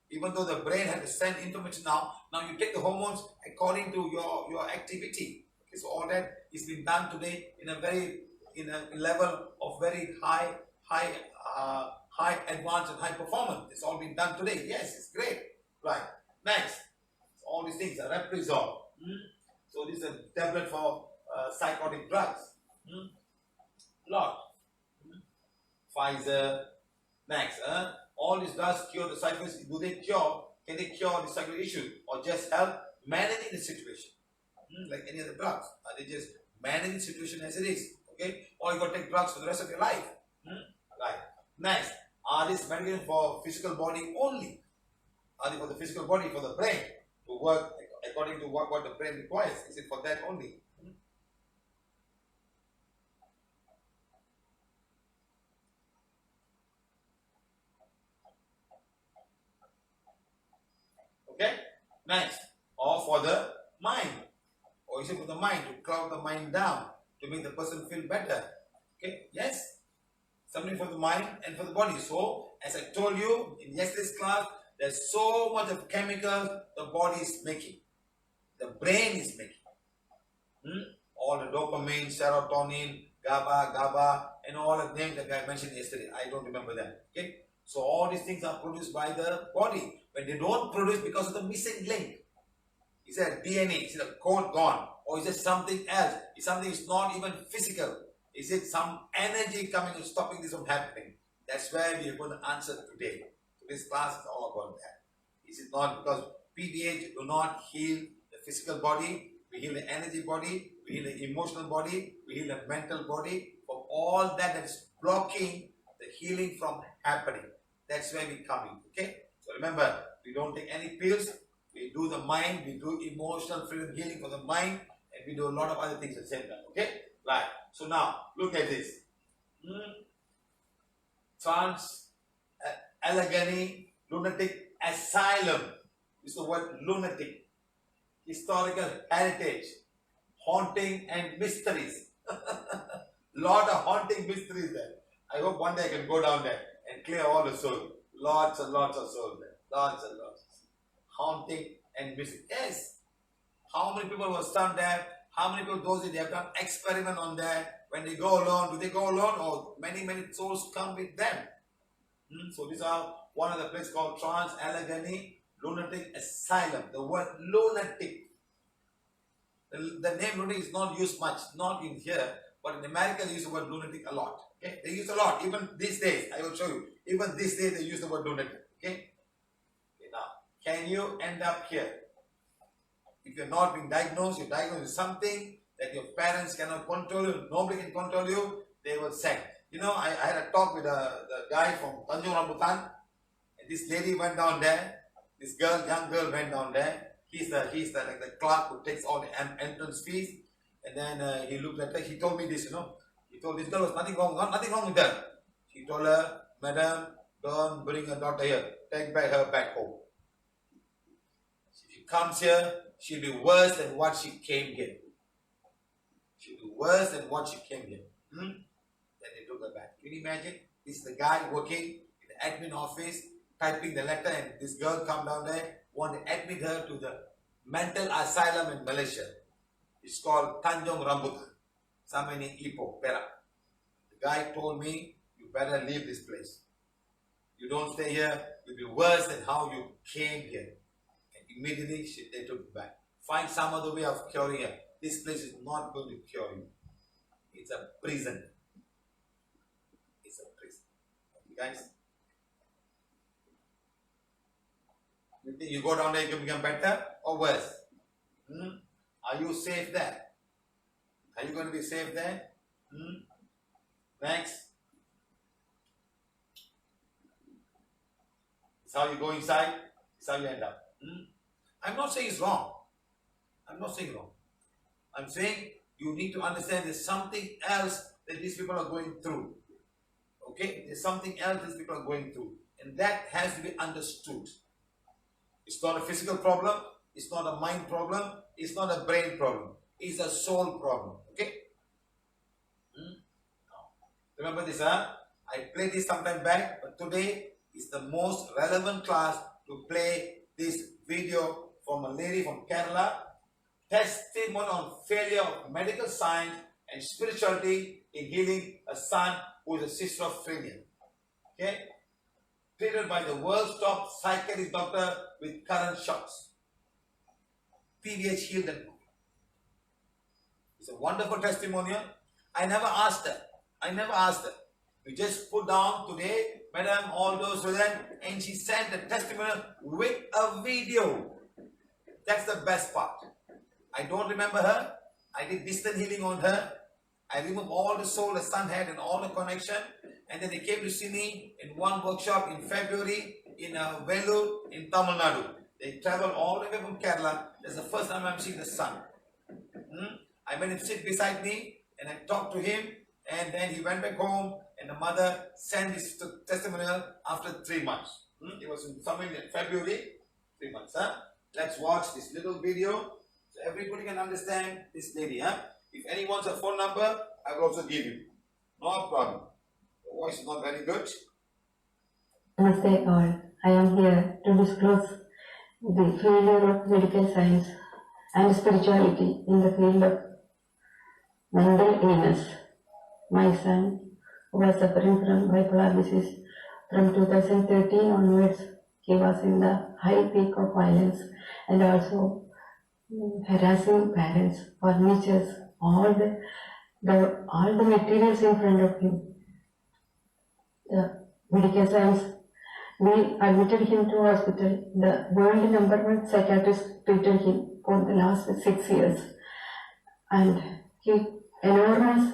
Even though the brain has to send information now you take the hormones according to your activity. Okay, so all that is being done today in a level of very high advance and high performance. It's all been done today. Yes, it's great. Right. Next. So all these things are Reprisol. So this is a tablet for psychotic drugs. Lot. Pfizer. Next, all these drugs cure the cycles. Do they cure? Can they cure the cycle issue or just help managing the situation? Like any other drugs, are they just managing the situation as it is? Okay, or you got to take drugs for the rest of your life. Right. Next, are these medication for physical body only? Are they for the physical body, for the brain to work according to what the brain requires? Is it for that only? Okay. Next, or for the mind, or is it for the mind to calm the mind down to make the person feel better? Okay. Yes. Something for the mind and for the body. So, as I told you in yesterday's class, there's so much of chemicals the body is making, the brain is making. All the dopamine, serotonin, GABA, and all the names that I mentioned yesterday. I don't remember them. Okay, so all these things are produced by the body. When they don't produce because of the missing link, is it DNA? Is it a code gone, or is it something else? Is something is not even physical? Is it some energy coming and stopping this from happening? That's where we are going to answer today. Today's class is all about that. Is it not because PVH do not heal the physical body? We heal the energy body, we heal the emotional body, we heal the mental body, from all that is blocking the healing from happening. That's where we come in. Okay? So remember, we don't take any pills, we do the mind, we do emotional freedom healing for the mind, and we do a lot of other things at the same time. Okay? Right. So now, look at this. Trans Allegheny Lunatic Asylum. This is the word lunatic. Historical heritage, haunting and mysteries. Lot of haunting mysteries there. I hope one day I can go down there and clear all the souls. Lots and lots of souls there. Lots and lots. Haunting and mysteries. Yes. How many people were stunned there? How many people, those they have done experiment on there? When they go alone, do they go alone or many souls come with them? So these are one of the places called Trans Allegheny Lunatic Asylum. The word lunatic. The name lunatic is not used much, not in here, but in America they use the word lunatic a lot. Okay, they use a lot. Even these days, I will show you. Even these days they use the word lunatic. Okay. Now, can you end up here? If you're not being diagnosed, you're diagnosed with something that your parents cannot control you, nobody can control you, they will send. You know, I had a talk with the guy from Tanjung Rambutan, and this lady went down there. This girl, young girl, went down there. He's the like the clerk who takes all the entrance fees. And then he looked at her. He told me this, you know. He told this girl was nothing wrong with her. He told her, "Madam, don't bring her daughter here. Take her back home. If she comes here, she'll be worse than what she came here. She'll be worse than what she came here." Then they took her back. Can you imagine? This is the guy working in the admin office, typing the letter, and this girl come down there, want to admit her to the mental asylum in Malaysia. It's called Tanjung Rambutan, Samani Ipoh, Perak. The guy told me, you better leave this place. You don't stay here, you'll be worse than how you came here. And immediately they took it back. Find some other way of curing her. This place is not going to cure you. It's a prison. It's a prison. Okay, guys? You think you go down there, you can become better or worse? Are you safe there? Are you going to be safe there? Next. It's how you go inside. It's how you end up. I'm not saying it's wrong. I'm not saying wrong. I'm saying you need to understand there's something else that these people are going through. Okay? There's something else these people are going through. And that has to be understood. It's not a physical problem. It's not a mind problem. It's not a brain problem. It's a soul problem. Okay? Remember this, huh? I played this sometime back, but today is the most relevant class to play this video from a lady from Kerala. Testimony on failure of medical science and spirituality in healing a son who is a schizophrenia. Okay? Treated by the world's top psychiatrist doctor with current shocks. PVH healed them. It's a wonderful testimonial. I never asked her. We just put down today, Madam, all those with that, and she sent a testimonial with a video. That's the best part. I don't remember her. I did distant healing on her. I removed all the soul the son had and all the connection. And then they came to see me in one workshop in February in Vellore in Tamil Nadu. They traveled all the way from Kerala. That's the first time I'm seeing the son. I made him sit beside me and I talked to him. And then he went back home and the mother sent his testimonial after 3 months. It was in February, 3 months. Let's watch this little video so everybody can understand this lady. If anyone wants a phone number, I will also give you. No problem. The voice is not very good. Namaste all. I am here to disclose the failure of medical science and spirituality in the field of mental illness. My son, who was suffering from bipolar disease from 2013 onwards, he was in the high peak of violence and also harassing parents, furnitures, all the materials in front of him. The medical science, we admitted him to hospital. The world #1 psychiatrist treated him for the last 6 years, and he enormous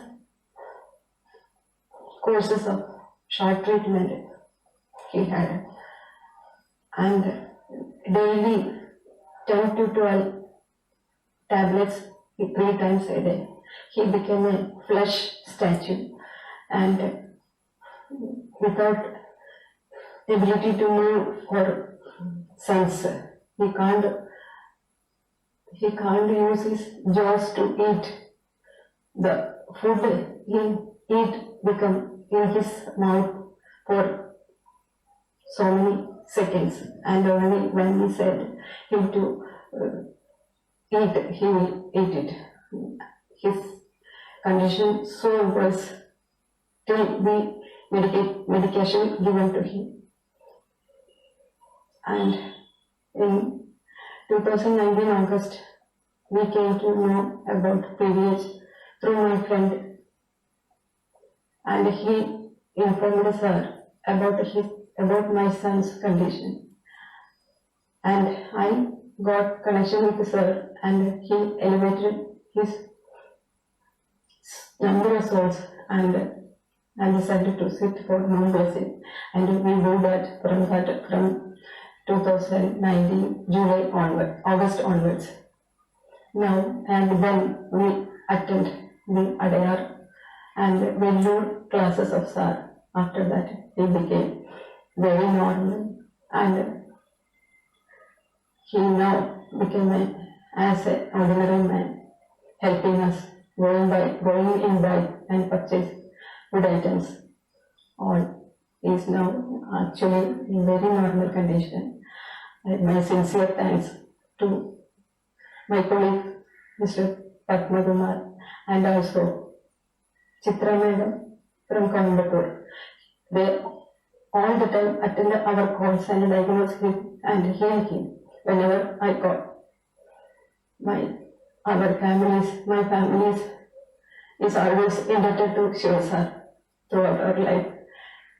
courses of short treatment he had, and daily 10 to 12 tablets 3 times a day. He became a flesh statue and without ability to move or sense. He can't use his jaws to eat. The food he eat become in his mouth for so many seconds, and only when we said him to eat, he will eat it. His condition so worse till the medication given to him. And in 2019 August, we came to know about PVH through my friend, and he informed her about my son's condition. And I got connection with sir, and he elevated his number of souls, and I decided to sit for one blessing, and we do that from 2019 July onward, August onwards. Now and then we attend the Adayar and Vellore classes of Sir. After that, he became very normal, and he now became as an ordinary man, helping us, going in bike and purchase food items. All is now actually in very normal condition. My sincere thanks to my colleague, Mr. Padma Kumar, and also Chitra Madam from Coimbatore. They all the time attend our calls and diagnose him and heal him whenever I call. My families is always indebted to Shiva Sir throughout our life.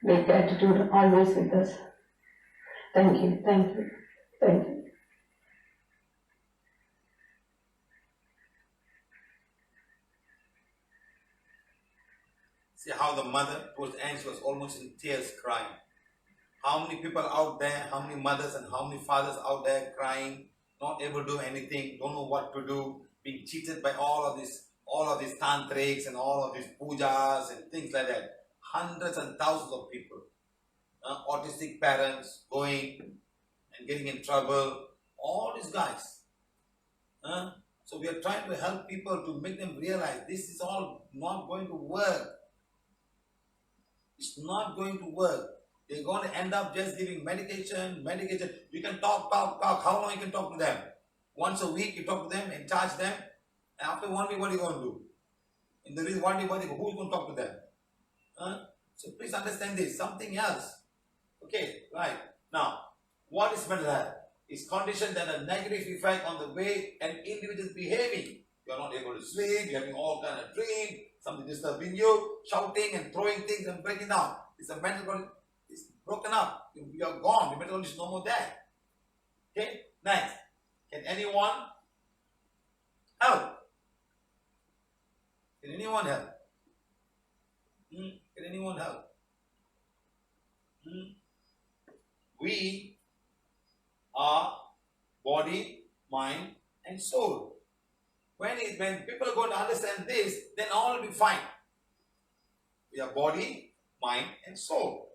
With gratitude always with us. Thank you, thank you, thank you. See how the mother, towards the end, she was almost in tears crying. How many people out there, how many mothers and how many fathers out there crying, not able to do anything, don't know what to do, being cheated by all of these tantrics and all of these pujas and things like that. Hundreds and thousands of people, autistic parents going and getting in trouble, all these guys. So we are trying to help people to make them realize this is all not going to work. It's not going to work. They're going to end up just giving medication. You can talk. How long you can talk to them? Once a week you talk to them and charge them. And after 1 week, what are you going to do? In the real 1 week, who's going to talk to them? So please understand this. Something else. Okay, right. Now, what is mental health? It's condition that a negative effect on the way an individual is behaving. You are not able to sleep, you're having all kind of dreams, something disturbing you, shouting and throwing things and breaking down. It's a mental body. It's broken up. You are gone. The mental body is no more there. Okay? Next. Can anyone help? Can anyone help? Can anyone help? We are body, mind, and soul. When people are going to understand this, then all will be fine. We are body, mind, and soul.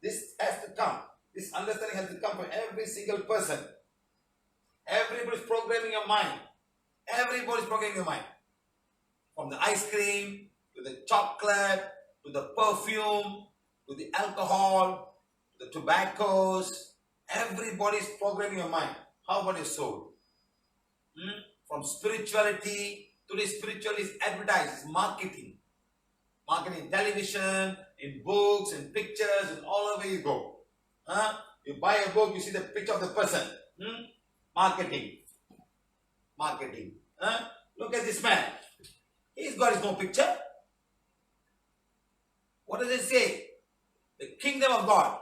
This has to come. This understanding has to come for every single person. Everybody's programming your mind. Everybody's programming your mind. From the ice cream, to the chocolate, to the perfume, to the alcohol, to the tobaccos. Everybody's programming your mind. How about your soul? From spirituality, today spirituality is advertised, it's marketing. Marketing in television, in books, in pictures, and all over you go. You buy a book, you see the picture of the person. Marketing. Marketing. Look at this man. He's got his own picture. What does it say? The kingdom of God.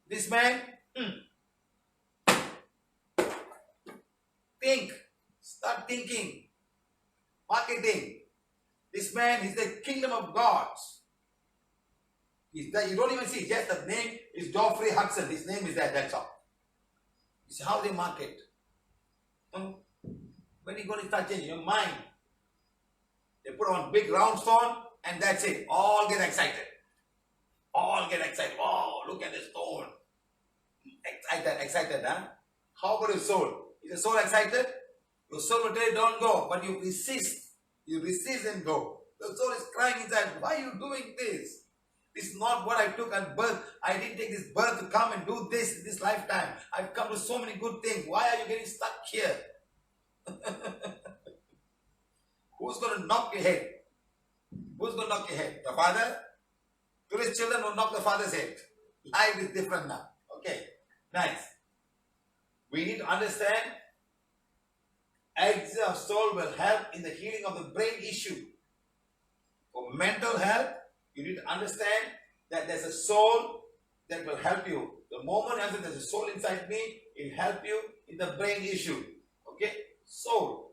This man, think. Start thinking. Marketing. This man is the kingdom of God. You don't even see. Just the name is Geoffrey Hudson. His name is there. That's all. It's how they market. When are you going to start changing your mind? They put on big round stone and that's it. All get excited. All get excited. Oh, look at the stone. Excited, huh? How about your soul? Is your soul excited? Your soul will tell you don't go, but you resist. You resist and go. The soul is crying inside. Why are you doing this? This is not what I took at birth. I didn't take this birth to come and do this in this lifetime. I've come to so many good things. Why are you getting stuck here? Who's going to knock your head? Who's going to knock your head? The father? Today's children will knock the father's head. Life is different now. Okay, nice. We need to understand exercise of soul will help in the healing of the brain issue. For mental health, you need to understand that there's a soul that will help you. The moment I say there's a soul inside me, it will help you in the brain issue. Okay? Soul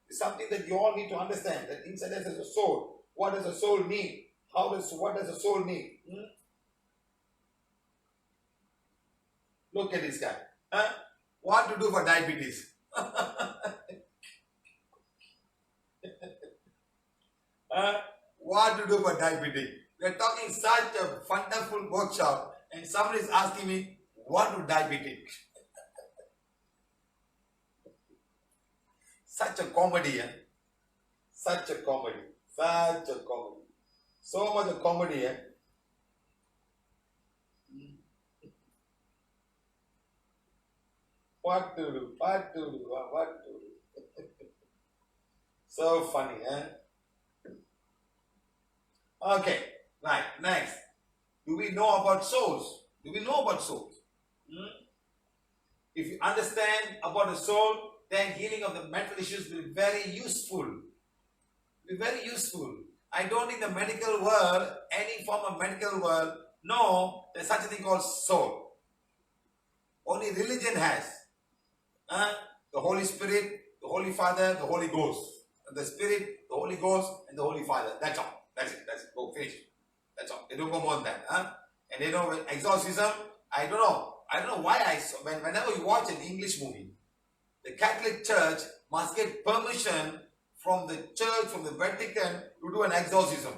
is something that you all need to understand. That inside there's a soul. What does a soul need? What does a soul need? Look at this guy. What to do for diabetes? What to do for diabetes? We are talking such a wonderful workshop and somebody is asking me, what to diabetic? Such a comedy, Such a comedy. Such a comedy. So much of comedy, What to do? What to do? What to do? So funny, Okay, right, next. Do we know about souls? Do we know about souls? If you understand about the soul, then healing of the mental issues will be very useful. Be very useful. I don't think the medical world, any form of medical world, know there's such a thing called soul. Only religion has. The Holy Spirit, the Holy Father, the Holy Ghost. The Spirit, the Holy Ghost, and the Holy Father. That's all. That's it. That's it. Go finish. That's all. They don't go more than that. And they know exorcism. I don't know. I don't know why whenever you watch an English movie, the Catholic Church must get permission from the church, from the Vatican, to do an exorcism.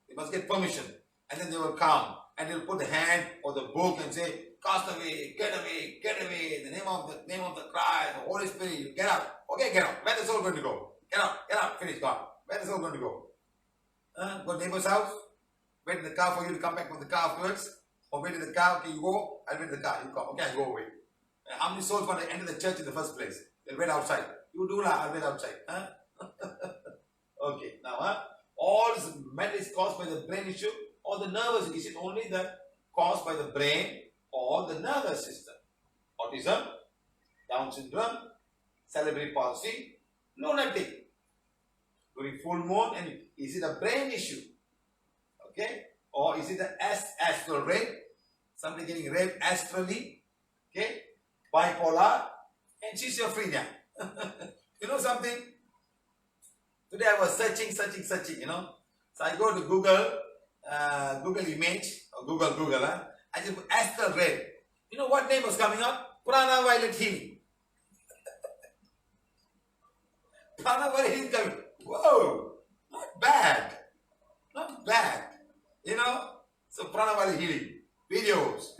They must get permission. And then they will come and they will put the hand or the book and say, cast away, get away, get away, in the name of the Christ, the Holy Spirit, you get out. Okay, get out. Where the soul going to go? Get out, finish, gone. Where the soul going to go? Go to neighbor's house, wait in the car for you to come back from the car afterwards, or wait in the car, okay, you go, I'll wait in the car, you come, okay, I go away. How many souls want to enter the church in the first place? They'll wait outside. You do lah, I'll wait outside. Okay, now, all this is caused by the brain issue or the nervous. Is it only the caused by the brain or the nervous system? Autism, Down syndrome, cerebral palsy, lunatic. during full moon, and is it a brain issue? Okay? Or is it an astral rape? Somebody getting raped astrally? Okay? Bipolar? And schizophrenia. You know something? Today I was searching, you know. So I go to Google image, or Google, I just put astral rape. You know what name was coming up? Prana violet healing. Prana violet healing coming. Whoa! Not bad. Not bad. You know? So Prana violet healing. Videos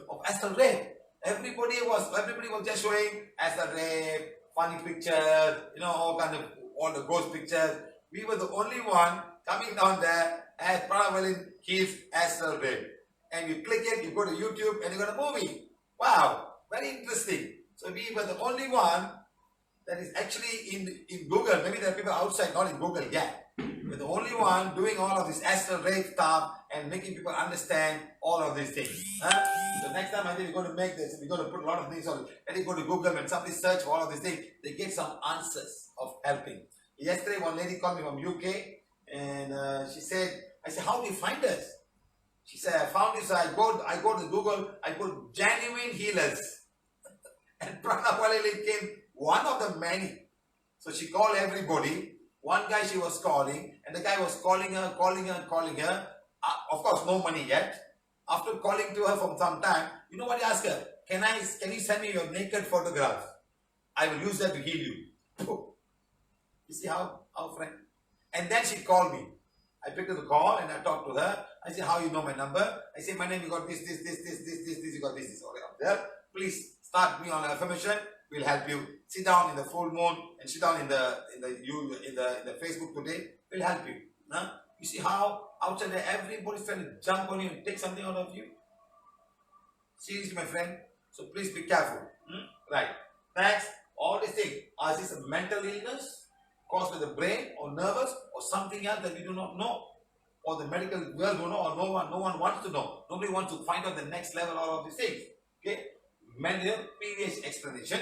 of astral rape. Everybody was just showing astral rape, funny pictures, you know, all the ghost pictures. We were the only one coming down there as Prana violet heals astral rape. And you click it, you go to YouTube, and you got a movie. Wow, very interesting. So we were the only one that is actually in Google. Maybe there are people outside, not in Google yet. We're the only one doing all of this astral rape stuff and making people understand all of these things. So next time I think we're going to make this, we're going to put a lot of things on it. Let it go to Google and somebody search for all of these things. They get some answers of helping. Yesterday, one lady called me from UK, and she said, I said, how do you find us? She said, I found this, I go to Google, I put genuine healers. And Prana violet came one of the many. So she called everybody. One guy she was calling, and the guy was calling her. Of course, no money yet. After calling to her for some time, you know what he asked her? Can you send me your naked photograph? I will use that to heal you. You see how friend? And then she called me. I picked up the call and I talked to her. I said, how you know my number? I said, my name, you got this, you got this. Okay, up there. Please start me on an affirmation. We'll help you. Sit down in the full moon and sit down in the Facebook today. We'll help you. Huh? You see how outside there everybody's trying to jump on you and take something out of you? Seriously, my friend. So please be careful. Right. Next, all these things. Is this a mental illness caused by the brain or nervous or something else that we do not know? Or the medical world don't know, or no one wants to know. Nobody wants to find out the next level of all of these things. Okay? Mental PVH explanation.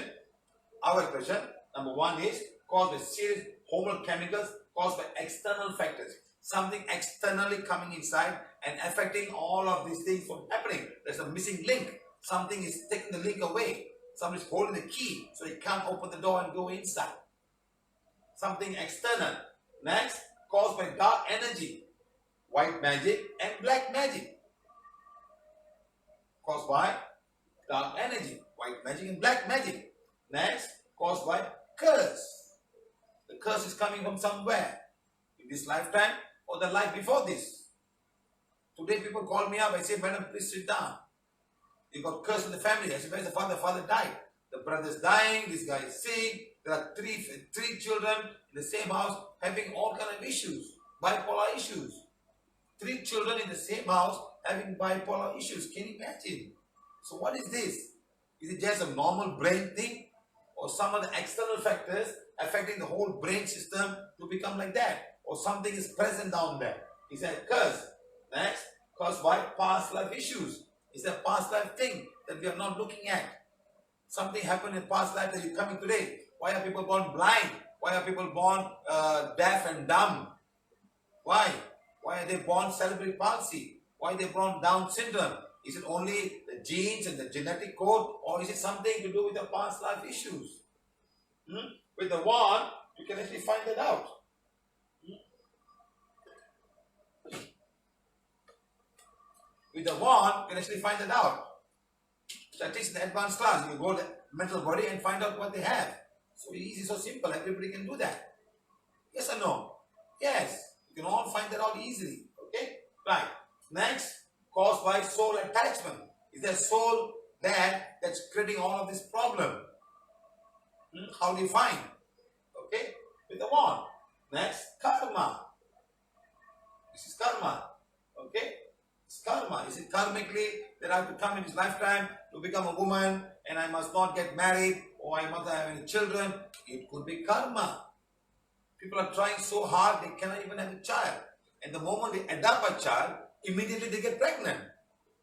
Our question, number one, is caused by serious hormonal chemicals caused by external factors. Something externally coming inside and affecting all of these things from happening. There's a missing link. Something is taking the link away. Somebody's holding the key so it can't open the door and go inside. Something external. Next, caused by dark energy. White magic and black magic. Caused by dark energy, white magic and black magic. Next, caused by curse. The curse is coming from somewhere. In this lifetime or the life before this. Today people call me up. I say, madam, please sit down. You got curse in the family. I said, where's the father? The father died. The brother's dying. This guy is sick. There are three children in the same house having all kind of issues. Bipolar issues. 3 children in the same house having bipolar issues. Can you imagine? So what is this? Is it just a normal brain thing? Or some of the external factors affecting the whole brain system to become like that? Or something is present down there? Is that a curse? Next, caused by past life issues. Is that past life thing that we are not looking at? Something happened in past life that you're coming today. Why are people born blind? Why are people born deaf and dumb? Why? Why are they born cerebral palsy? Why are they born Down syndrome? Is it only the genes and the genetic code, or is it something to do with the past life issues? With the wand, you can actually find that out. With the wand, you can actually find that out. So at least in the advanced class, you go to the mental body and find out what they have. So easy, so simple. Everybody can do that. Yes or no? Yes. You can all find that out easily. Okay? Right. Next, caused by soul attachment. Is there soul there that's creating all of this problem? How do you find? Okay? With the wand. Next, karma. This is karma. Okay? It's karma. Is it karmically that I have to come in this lifetime to become a woman and I must not get married or I must have any children? It could be karma. People are trying so hard they cannot even have a child. And the moment they adopt a child, immediately they get pregnant.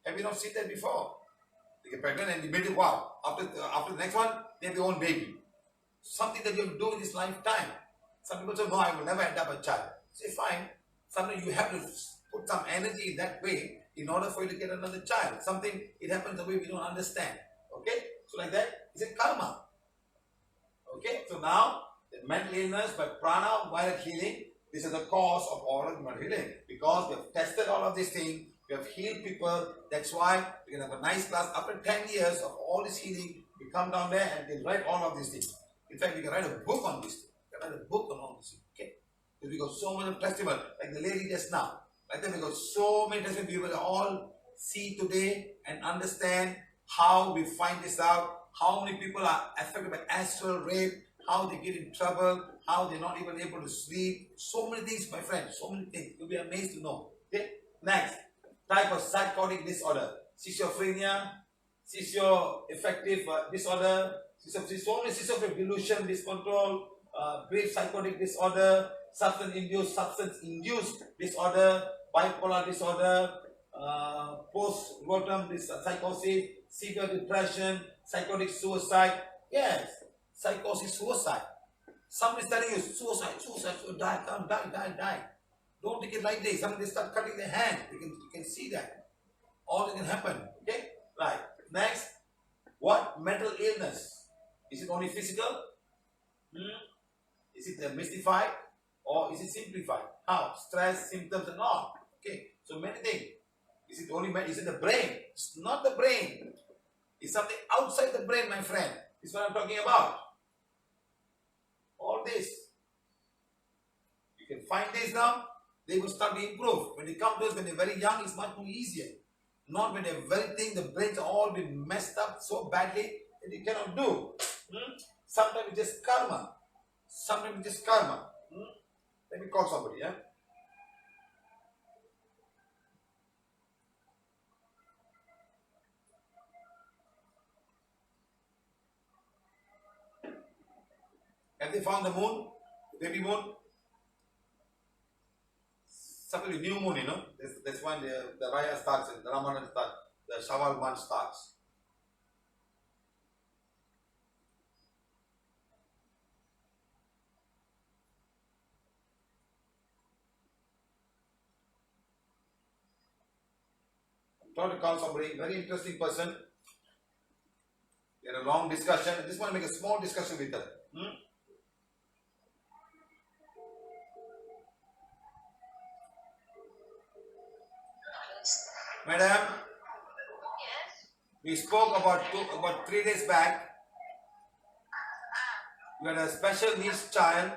Have you not seen that before? They get pregnant and immediately, wow, after the next one, they have their own baby. Something that you have to do in this lifetime. Some people say, no, I will never end up a child. Say, fine. Sometimes you have to put some energy in that way in order for you to get another child. Something, it happens the way we don't understand. Okay? So like that, it's a karma. Okay? So now, the mental illness by prana, violet healing, this is the cause of all of mental healing. Because we have tested all of these things, we have healed people. That's why we can have a nice class. After 10 years of all this healing, we come down there and we write all of these things. In fact, we can write a book on this thing. We can write a book on all this thing. Okay? Because we got so many testimonies, like the lady just now. Like that, we got so many testimonies. We will all see today and understand how we find this out, how many people are affected by astral rape, how they get in trouble, how they're not even able to sleep. So many things, my friend, so many things. You'll be amazed to know. Okay? Next, type of psychotic disorder. Schizophrenia, schizoaffective disorder, schizophrenic delusion, discontrol, brief psychotic disorder, substance-induced disorder, bipolar disorder, post-mortem psychosis, severe depression, psychotic suicide. Yes, psychosis, suicide. Somebody's telling you, suicide, die. Don't take it lightly. Somebody start cutting their hand. You can see that. All that can happen. Okay? Right. Next, what mental illness? Is it only physical? Is it mystified? Or is it simplified? How? Stress, symptoms and all. Okay. So many things. Is it the brain? It's not the brain. It's something outside the brain, my friend. This is what I'm talking about. All this. You can find this now. They will start to improve. When they come to us when they're very young, it's much more easier. Not when they're very thin, the brains are all been messed up so badly that they cannot do. Sometimes it's just karma. Sometimes it's just karma. Let me call somebody, yeah? Have they found the moon? The baby moon? Something new moon, you know. That's when the Raya starts and the Ramadan starts. The Shawwal month starts. I'm trying to call somebody, very interesting person. We had a long discussion. I just want to make a small discussion with her. Madam, Yes. we spoke about 3 days back. You had a special needs child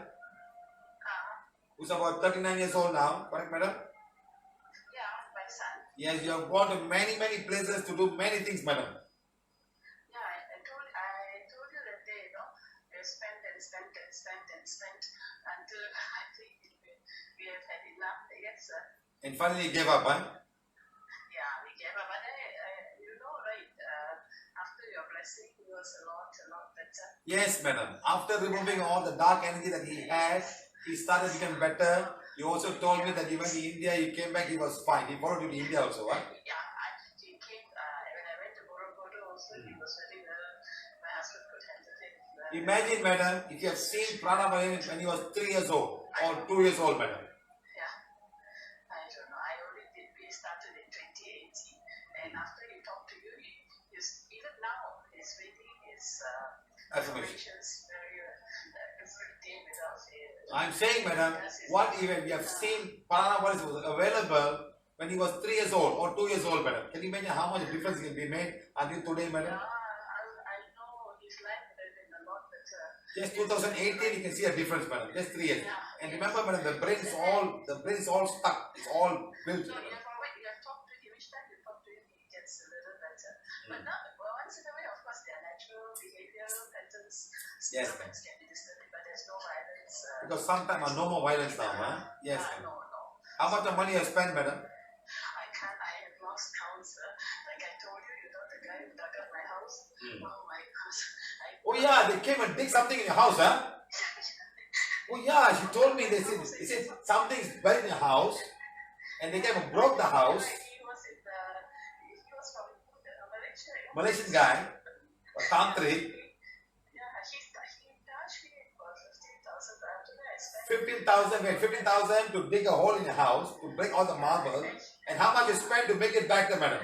who's about 39 years old now. Correct, madam? Yeah, my son. Yes, you have gone to many places to do many things, madam. Yeah, I told you that day, I spent until I think we have had enough. Yes, sir. And finally you gave up, huh? Yeah, we gave up. But right, after your blessing, it was a lot better. Yes, madam. After removing all the dark energy that he had, he started to become better. You also told me that you went to India, you came back, he was fine. He followed you to India also, huh? Yeah, he came, when I went to Borobudur also, he was very well. My husband could handle it. Imagine, madam, if you have seen Prana when he was 3 years old or 2 years old, madam. Yeah, I don't know. We started in 2018. And after he talked to you, even now, he's reading his Affirmations very every day without fail. I'm saying, madam, what even we have seen Prana was available when he was 3 years old or 2 years old, madam. Can you imagine how much difference can be made until today, madam? Yeah, I know his life would have been a lot better. Just 2018, you can see a difference, madam. Just 3 years. Yeah. And remember, madam, the brain is all stuck. It's all built. So you have talked to him. Each time you talk to him, he gets a little better. But now, once in a way, of course, there are natural behavioral patterns. Yes. Sometimes can be disturbing, but there's no violence. Because sometimes no more violence now, huh? Yes. No. How much of money you have spent, madam? I have lost counts. Like I told you, the guy who dug up my house. Oh my gosh. Oh yeah, they came and dig something in your house, huh? Oh yeah, she told me, they said something's buried in your house and they came and broke the house. He was from Malaysia. Malaysian guy, a tantric. Yeah, he charged me for 15,000. After that, I spent 15,000 to dig a hole in your house, to break all the marble, and how much you spend to make it back there, madam?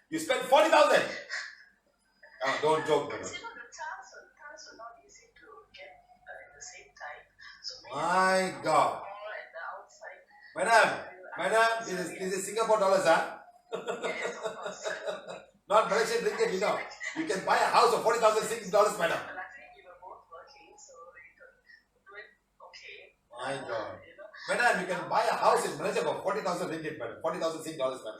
You spent 40,000. Oh, don't joke, madam. My God. Madam, this is Singapore dollars, huh? Not Malaysian ringgit, you know. You can buy a house of 40,000 Sing dollars, madam. My God. Madam, you can buy a house in Malaysia for 40,000 ringgit, madam. 40,000 Sing dollars, madam.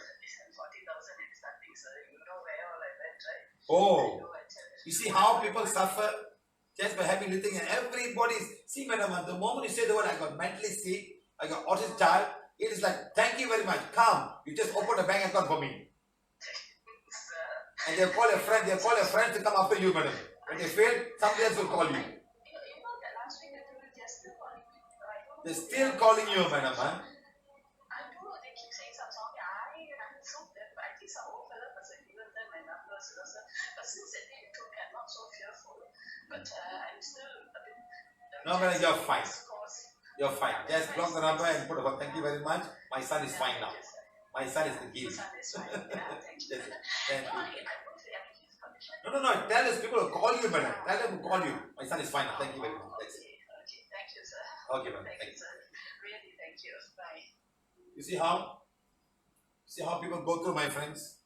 Oh, you see how people suffer just by having little and everybody's. See, madam, at the moment you say the word, I got mentally sick, I got autistic child, it is like, thank you very much, come, you just open a bank account for me. And they'll call your friend to come after you, madam. When they fail, somebody else will call you. They're still calling you, madam, huh? No, madam, you're fine. You're fine. Just block the number and put a thank you very much. My son is fine now. My son is the gift. Thank you. No. Tell us people will call you, madam. Tell them to call you. My son is fine now. Thank you very much. That's it. Okay, thank you, sir. Okay, madam. Thank you, sir. Really, thank you. Bye. You see how people go through, my friends?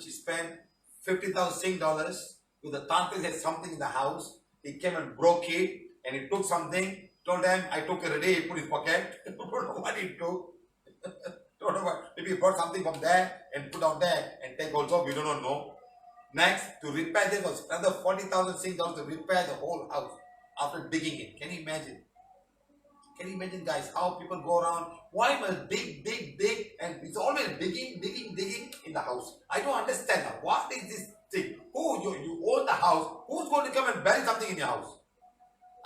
She spent 50,000 Sing dollars to the tantric had something in the house. He came and broke it and he took something. Told them, I took it already. He put in his pocket. Don't know what he took. Don't know what. Maybe he brought something from there and put down there and take also. We do not know. Next, to repair this was another 40,000 Sing dollars to repair the whole house after digging it. Can you imagine? Can you imagine, guys, how people go around? Why must dig, and it's always digging in the house? I don't understand now. What is this thing? Who you own the house? Who's going to come and bury something in your house?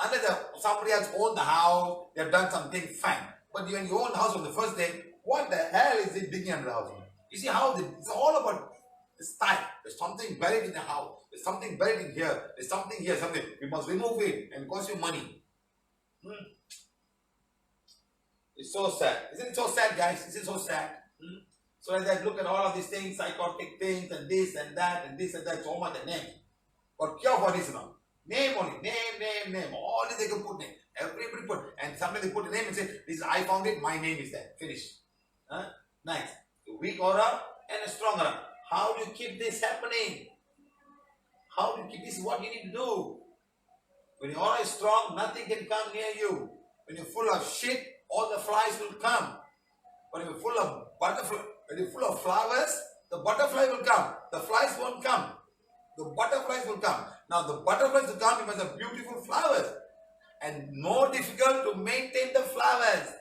Unless somebody else owned the house, they've done something, fine. But when you own the house on the first day, what the hell is it digging under the house? You see how it's all about the style. There's something buried in the house. There's something buried in here. There's something here, something. We must remove it and it costs you money. It's so sad. Isn't it so sad, guys? Isn't it so sad? So as I look at all of these things, psychotic things and this and that and this and that, so much the name. But cure for this now. Name only. Name. All this they can put name. Everybody put. And somebody they put a name and say, this I found it, my name is there. Finish. Next. A weak aura and a strong aura. How do you keep this happening? How do you keep this? Is what you need to do. When your aura is strong, nothing can come near you. When you're full of shit, all the flies will come. When you're full of when you're full of flowers, the butterfly will come. The flies won't come. The butterflies will come. Now the butterflies will come, you must have beautiful flowers. And more difficult to maintain the flowers.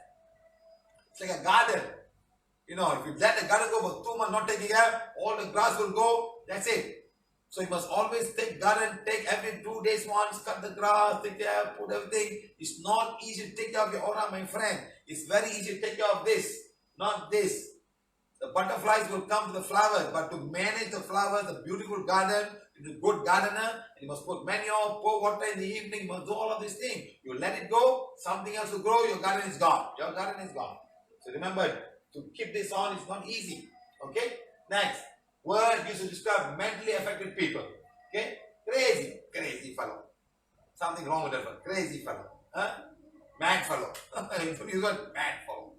It's like a garden. You know, if you let the garden go for 2 months not taking care, all the grass will go, that's it. So you must always take garden, take every 2 days once, cut the grass, take care, put everything. It's not easy to take care of your aura, my friend. It's very easy to take care of this, not this. The butterflies will come to the flowers, but to manage the flowers, the beautiful garden, you're a good gardener, and you must put manure, pour water in the evening, you must do all of these things. You let it go, something else will grow, your garden is gone. Your garden is gone. So remember, to keep this on is not easy. Okay? Next. Word used to describe mentally affected people. Okay? Crazy fellow. Something wrong with that fellow. Crazy fellow. Mad fellow. He's got mad fellow.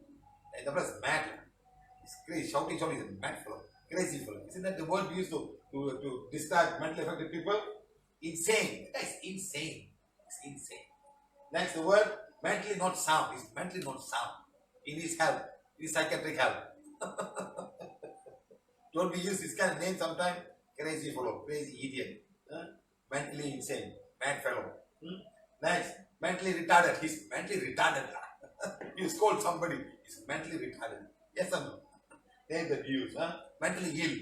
And the first mad. He's crazy. Shouting is a mad fellow. Crazy fellow. Isn't that the word we used to describe mentally affected people? Insane. That's insane. It's insane. Next, the word mentally not sound. He's mentally not sound. He needs help. He needs psychiatric help. Don't we use this kind of name sometimes? Crazy fellow, crazy idiot, mentally insane, mad fellow. Next, mentally retarded. He's mentally retarded. You scold somebody, he's mentally retarded. Yes or no? Name that we use. Mentally ill.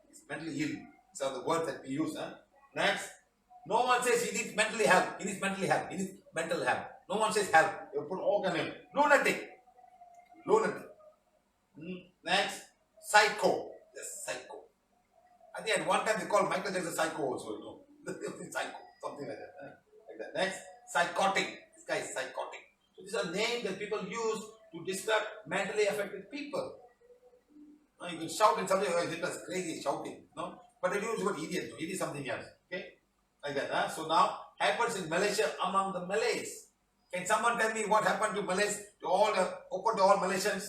He's mentally ill. These are the words that we use. Next, no one says he needs mentally help. He needs mentally help. He needs mental help. No one says help. You put organ in. Lunatic. Next, psycho. Yes, psycho. I think at one time they called Michael Jackson psycho also, you know. Psycho, something like that. Like that. Next, Psychotic. This guy is psychotic. So these are names that people use to describe mentally affected people. No, you can shout at somebody, oh, it was crazy shouting. No? But they use the word idiot. No? It is something else. Okay? Like that. Huh? So now, happens in Malaysia among the Malays. Can someone tell me what happened to Malays? To all open to all Malaysians?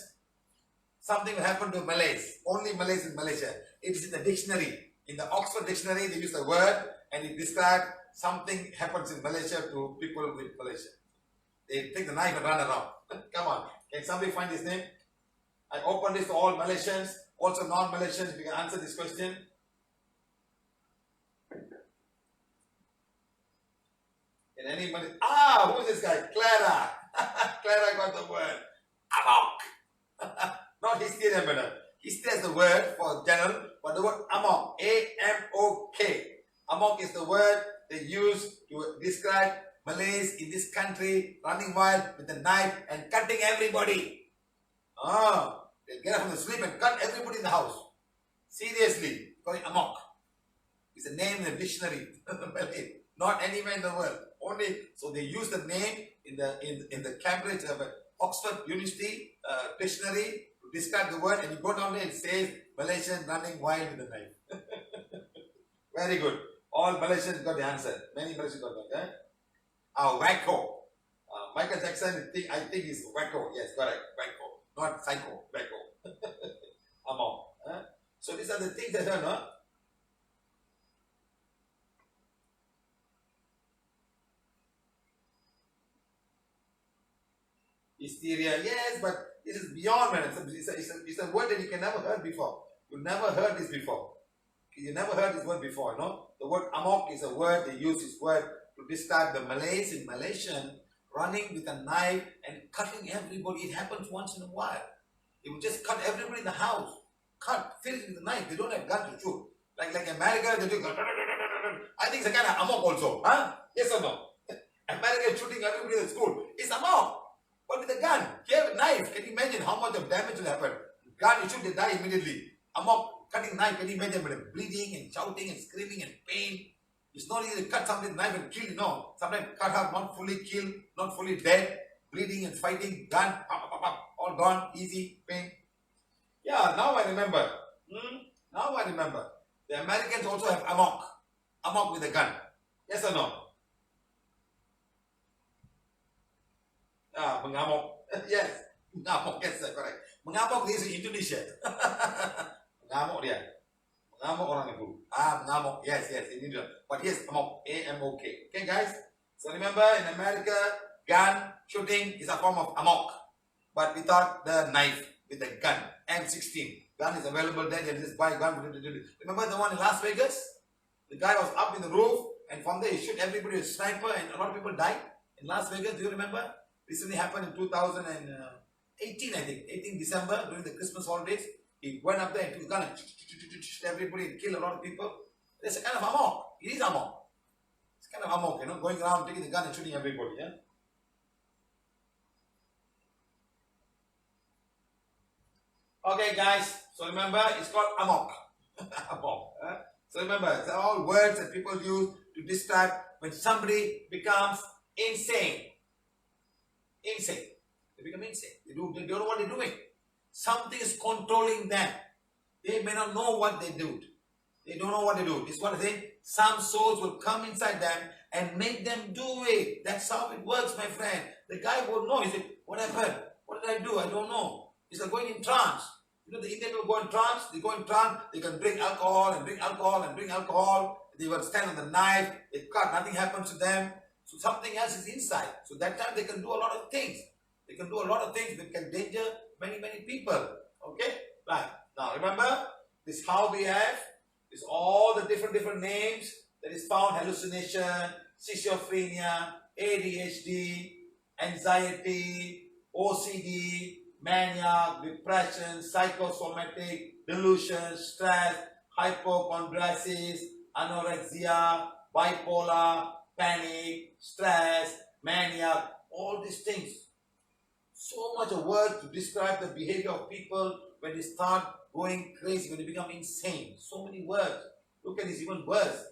Something will happen to Malays. Only Malays in Malaysia. It is in the dictionary. In the Oxford dictionary, they use the word and it describes something happens in Malaysia to people with Malaysia. They take the knife and run around. Come on. Can somebody find his name? I open this to all Malaysians, also non-Malaysians. If you can answer this question. Can anybody? Ah, who is this guy? Clara. Clara got the word. Amok. Not hysteria, madam. Hysteria is the word for general, but the word amok. A-M-O-K. Amok is the word they use to describe Malays in this country running wild with a knife and cutting everybody. Ah, they get up from the sleep and cut everybody in the house. Seriously, call it amok. It's a name in the dictionary. Not anywhere in the world. Only so they use the name in the Cambridge Oxford University dictionary to describe the word, and you go down there and it says Malaysian running wild with a knife. Very good. All Malaysians got the answer. Many Malaysians got that. Wacko. Michael Jackson, I think is wacko. Yes, correct. Wacko. Not psycho. Wacko. Among. So these are the things that are not. Hysteria, yes, but this is beyond, man. It's a word that you can never heard before. You never heard this before. You never heard this word before, no? The word amok is a word, they use this word to describe the Malays in Malaysian running with a knife and cutting everybody. It happens once in a while. They would just cut everybody in the house. Cut, fill it with a knife. They don't have guns to shoot. Like America, they do. I think it's a kind of amok also. Huh? Yes or no? America is shooting everybody in the school. It's amok. But with a gun, you have a knife. Can you imagine how much of damage will happen? Gun, you shoot, they die immediately. Amok, cutting knife, can you imagine? Bleeding and shouting and screaming and pain. It's not easy to cut something with a knife and kill, no. Sometimes cut up, not fully killed, not fully dead, bleeding and fighting, gun, all gone, easy, pain. Yeah, now I remember. Now I remember. The Americans also have amok. Amok with a gun. Yes or no? Mengamuk. Yes. Mengamuk, yes, correct. Mengamuk is in Indonesia. Mengamuk dia. Mengamuk orang itu. Mengamuk. Yes, in India. But yes, amok. A-M-O-K. Okay, guys? So remember, in America, gun shooting is a form of amok. But without the knife, with the gun. M16. Gun is available there. You just buy a gun. Remember the one in Las Vegas? The guy was up in the roof, and from there he shoot everybody with a sniper, and a lot of people died in Las Vegas. Do you remember? Recently happened in 2018, I think. 18 December, during the Christmas holidays. He went up there and took a gun and shot everybody and killed a lot of people. It's a kind of amok. It is amok. It's kind of amok, going around taking the gun and shooting everybody. Yeah? Okay, guys. So remember, it's called amok. Amok. So remember, it's all words that people use to describe when somebody becomes insane. Insane. They become insane. They don't know what they're doing. Something is controlling them. They may not know what they do. They don't know what they do. This is what I think. Some souls will come inside them and make them do it. That's how it works, my friend. The guy will know. He said, what happened? What did I do? I don't know. It's like going in trance. You know, the Indian will go in trance. They go in trance. They can drink alcohol and drink alcohol and drink alcohol. They will stand on the knife. They cut. Nothing happens to them. So something else is inside. So that time they can do a lot of things. They can do a lot of things that can danger many people. Okay? Right. Now remember, this how we have is all the different names that is found: hallucination, schizophrenia, ADHD, anxiety, OCD, mania, depression, psychosomatic, delusion, stress, hypochondriasis, anorexia, bipolar, panic, stress, mania, all these things. So much of words to describe the behavior of people when they start going crazy, when they become insane. So many words. Look at this, even worse.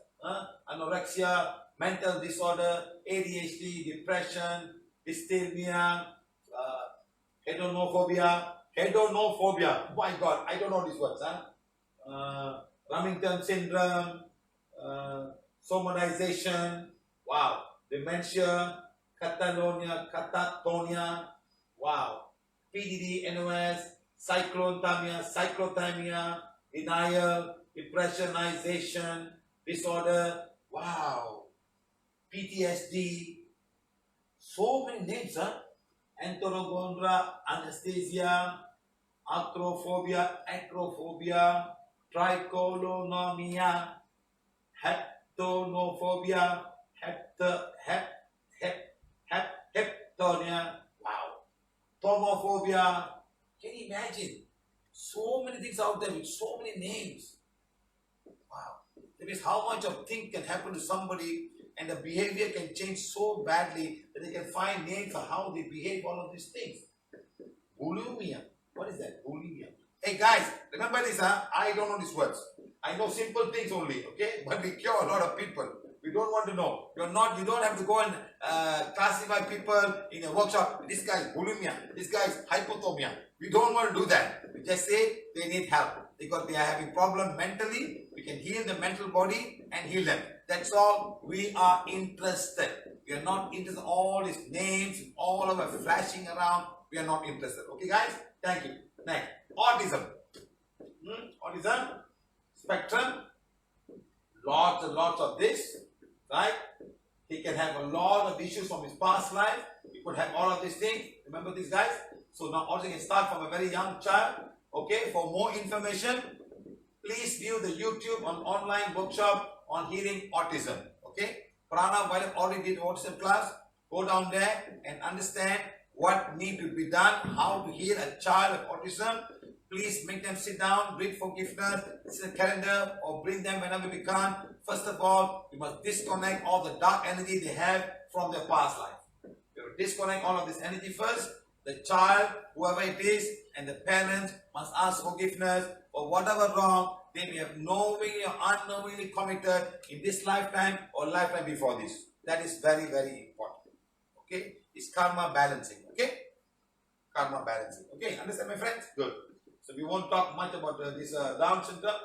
Anorexia, mental disorder, ADHD, depression, dysthymia, hedonophobia. My God, I don't know these words. Remington syndrome, somatization, wow, dementia, catatonia, wow, PDD, NOS, cyclothymia, denial, depressionization, disorder, wow, PTSD, so many names, huh? Enterogondra, anesthesia, acrophobia, tricholonomia, heptonophobia, heptonia, wow, tomophobia. Can you imagine? So many things out there with so many names. Wow. That means how much of thing can happen to somebody and the behavior can change so badly that they can find names for how they behave, all of these things. Bulimia. What is that? Bulimia. Hey guys, remember this, huh? I don't know these words. I know simple things only, okay? But we cure a lot of people. We don't want to know. You don't have to go and classify people in a workshop. This guy is bulimia. This guy is hypothermia. We don't want to do that. We just say they need help because they are having problem mentally. We can heal the mental body and heal them. That's all we are interested. We are not interested in all these names, all of us flashing around. We are not interested. Okay, guys? Thank you. Next, autism. Autism, spectrum, lots and lots of this, right? He can have a lot of issues from his past life. He could have all of these things. Remember these guys? So now autism can start from a very young child. Okay, for more information, please view the YouTube on online workshop on healing autism. Okay, Prana already did autism class. Go down there and understand what needs to be done, how to heal a child of autism. Please make them sit down, read forgiveness, set a calendar, or bring them whenever we can. First of all, we must disconnect all the dark energy they have from their past life. We will disconnect all of this energy first. The child, whoever it is, and the parents must ask forgiveness for whatever wrong they may have knowingly or unknowingly committed in this lifetime or lifetime before this. That is very, very important. Okay? It's karma balancing. Okay? Karma balancing. Okay? Understand, my friends? Good. So we won't talk much about this Down syndrome,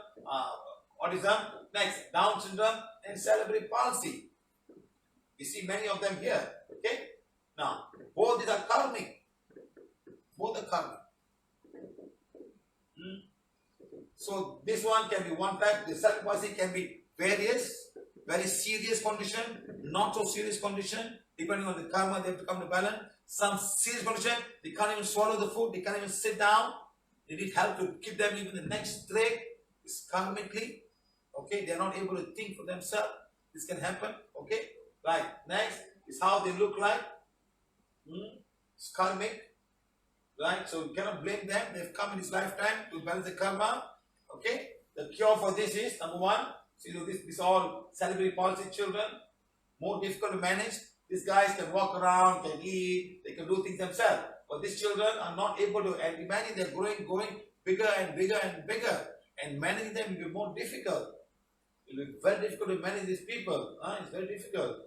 autism. Next, Down syndrome and cerebral palsy. We see many of them here. Okay? Now, both these are karmic. Both are karmic. So this one can be one type. The cerebral palsy can be various, very serious condition, not so serious condition. Depending on the karma, they have to come to balance. Some serious condition, they can't even swallow the food, they can't even sit down. They need help to keep them even the next straight. It's karmically. Okay, they're not able to think for themselves. This can happen. Okay, right. Next is how they look like. It's karmic. Right, so you cannot blame them. They've come in this lifetime to balance the karma. Okay, the cure for this is number one. See, this all cerebral palsy children, more difficult to manage. These guys can walk around, can eat, they can do things themselves. But these children are not able to, and imagine they're going bigger and bigger and bigger. And managing them will be more difficult. It will be very difficult to manage these people. It's very difficult.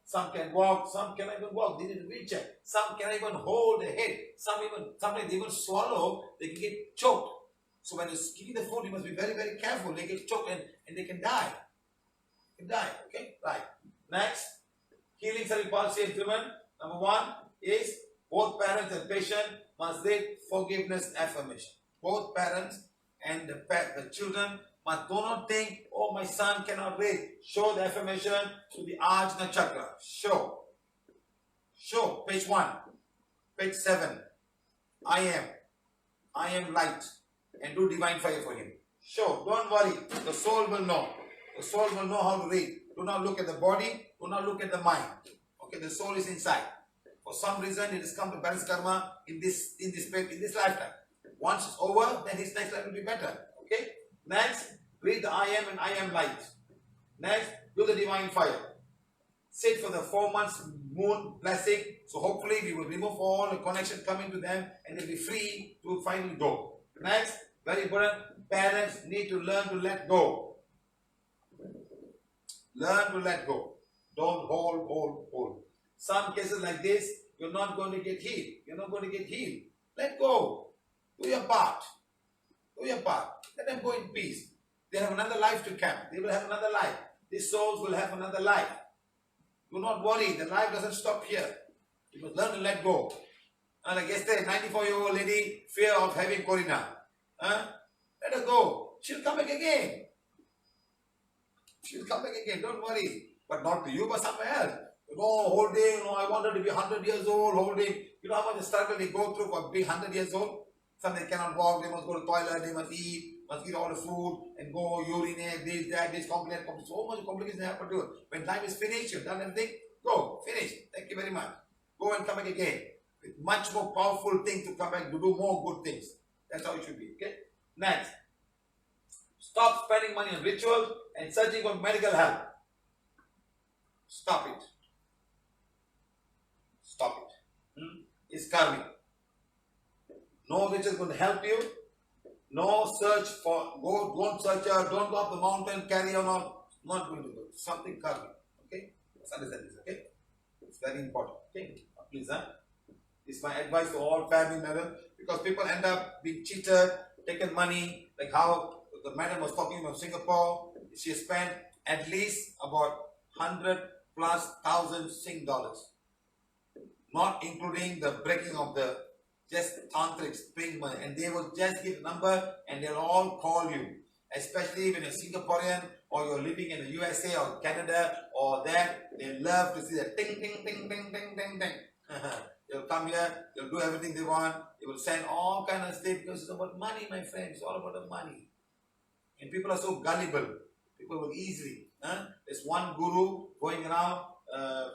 Some can walk, some cannot even walk. They need a wheelchair. Some cannot even hold their head. Sometimes they even swallow, they can get choked. So when you're giving the food, you must be very, very careful. They get choked and they can die. They can die. Okay? Right. Next, healing cerebral palsy in children. Number one is both parents and patient must read forgiveness affirmation. Both parents and the children must do not think, oh, my son cannot read. Show the affirmation to the Ajna chakra. Show. Page 1. Page 7. I am light. And do divine fire for him. Show. Don't worry. The soul will know. The soul will know how to read. Do not look at the body. Do not look at the mind. Okay, the soul is inside. For some reason, it has come to balance karma in this lifetime. Once it's over, then his next life will be better. Okay? Next, read the I am and I am light. Next, do the divine fire. Sit for the 4 months moon blessing. So hopefully we will remove all the connection coming to them and they'll be free to finally go. Next, very important, parents need to learn to let go. Learn to let go. Don't hold. Some cases like this, you're not going to get healed. You're not going to get healed. Let go. Do your part. Do your part. Let them go in peace. They have another life to come. They will have another life. These souls will have another life. Do not worry. The life doesn't stop here. You must learn to let go. Like yesterday, 94-year-old lady, fear of having corona. Let her go. She'll come back again. She'll come back again. Don't worry. But not to you, but somewhere else. Holding, I wanted to be 100 years old, holding. You know how much struggle they go through for being 100 years old? Some they cannot walk, they must go to the toilet, they must eat all the food, and go urinate, this, complicated, so much complications happen to it. When time is finished, you've done everything, go, finish. Thank you very much. Go and come back again. With much more powerful thing to come back to do more good things. That's how it should be, okay? Next. Stop spending money on rituals and searching for medical help. Stop it. Stop it. It's karmic. No ritual is going to help you. No search for, don't search out, don't go up the mountain, carry on, not going to do. Something karmic. Okay? Let's understand this, okay? It's very important. Okay? Please, this is my advice to all family members, because people end up being cheated, taken money, like how the madam was talking about Singapore. She spent at least about 100,000+ Sing dollars, not including the breaking of the just tantrics paying money, and they will just give a number and they'll all call you, especially when you're Singaporean or you're living in the USA or Canada or there. They love to see that ting ting ting ting ting ting ting. They'll come here, they'll do everything they want, they will send all kind of stuff, because it's about money, my friends. It's all about the money. And people are so gullible. People will easily. There's one guru going around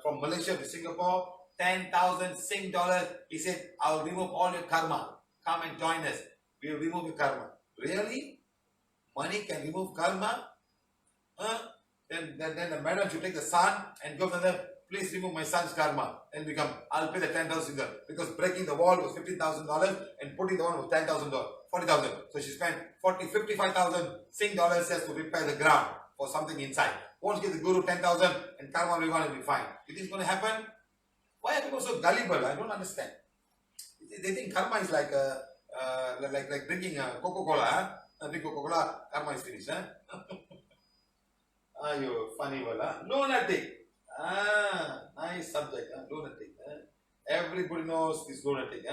from Malaysia to Singapore, 10,000 Sing dollars. He said, I'll remove all your karma. Come and join us. We'll remove your karma. Really? Money can remove karma? Then the madam should take the son and go to them, please remove my son's karma. And become, I'll pay the 10,000 dollars. Because breaking the wall was $15,000 and putting the one was $10,000, 40,000. So she spent 55,000 Sing dollars just to repair the ground for something inside. Once give the guru 10,000 and karma will be fine. You think it's going to happen? Why are people so gullible? I don't understand. They think karma is like drinking Coca-Cola. Drink Coca-Cola, karma is finished. You funny one. Lunatic. Nice subject. Lunatic. Everybody knows this lunatic.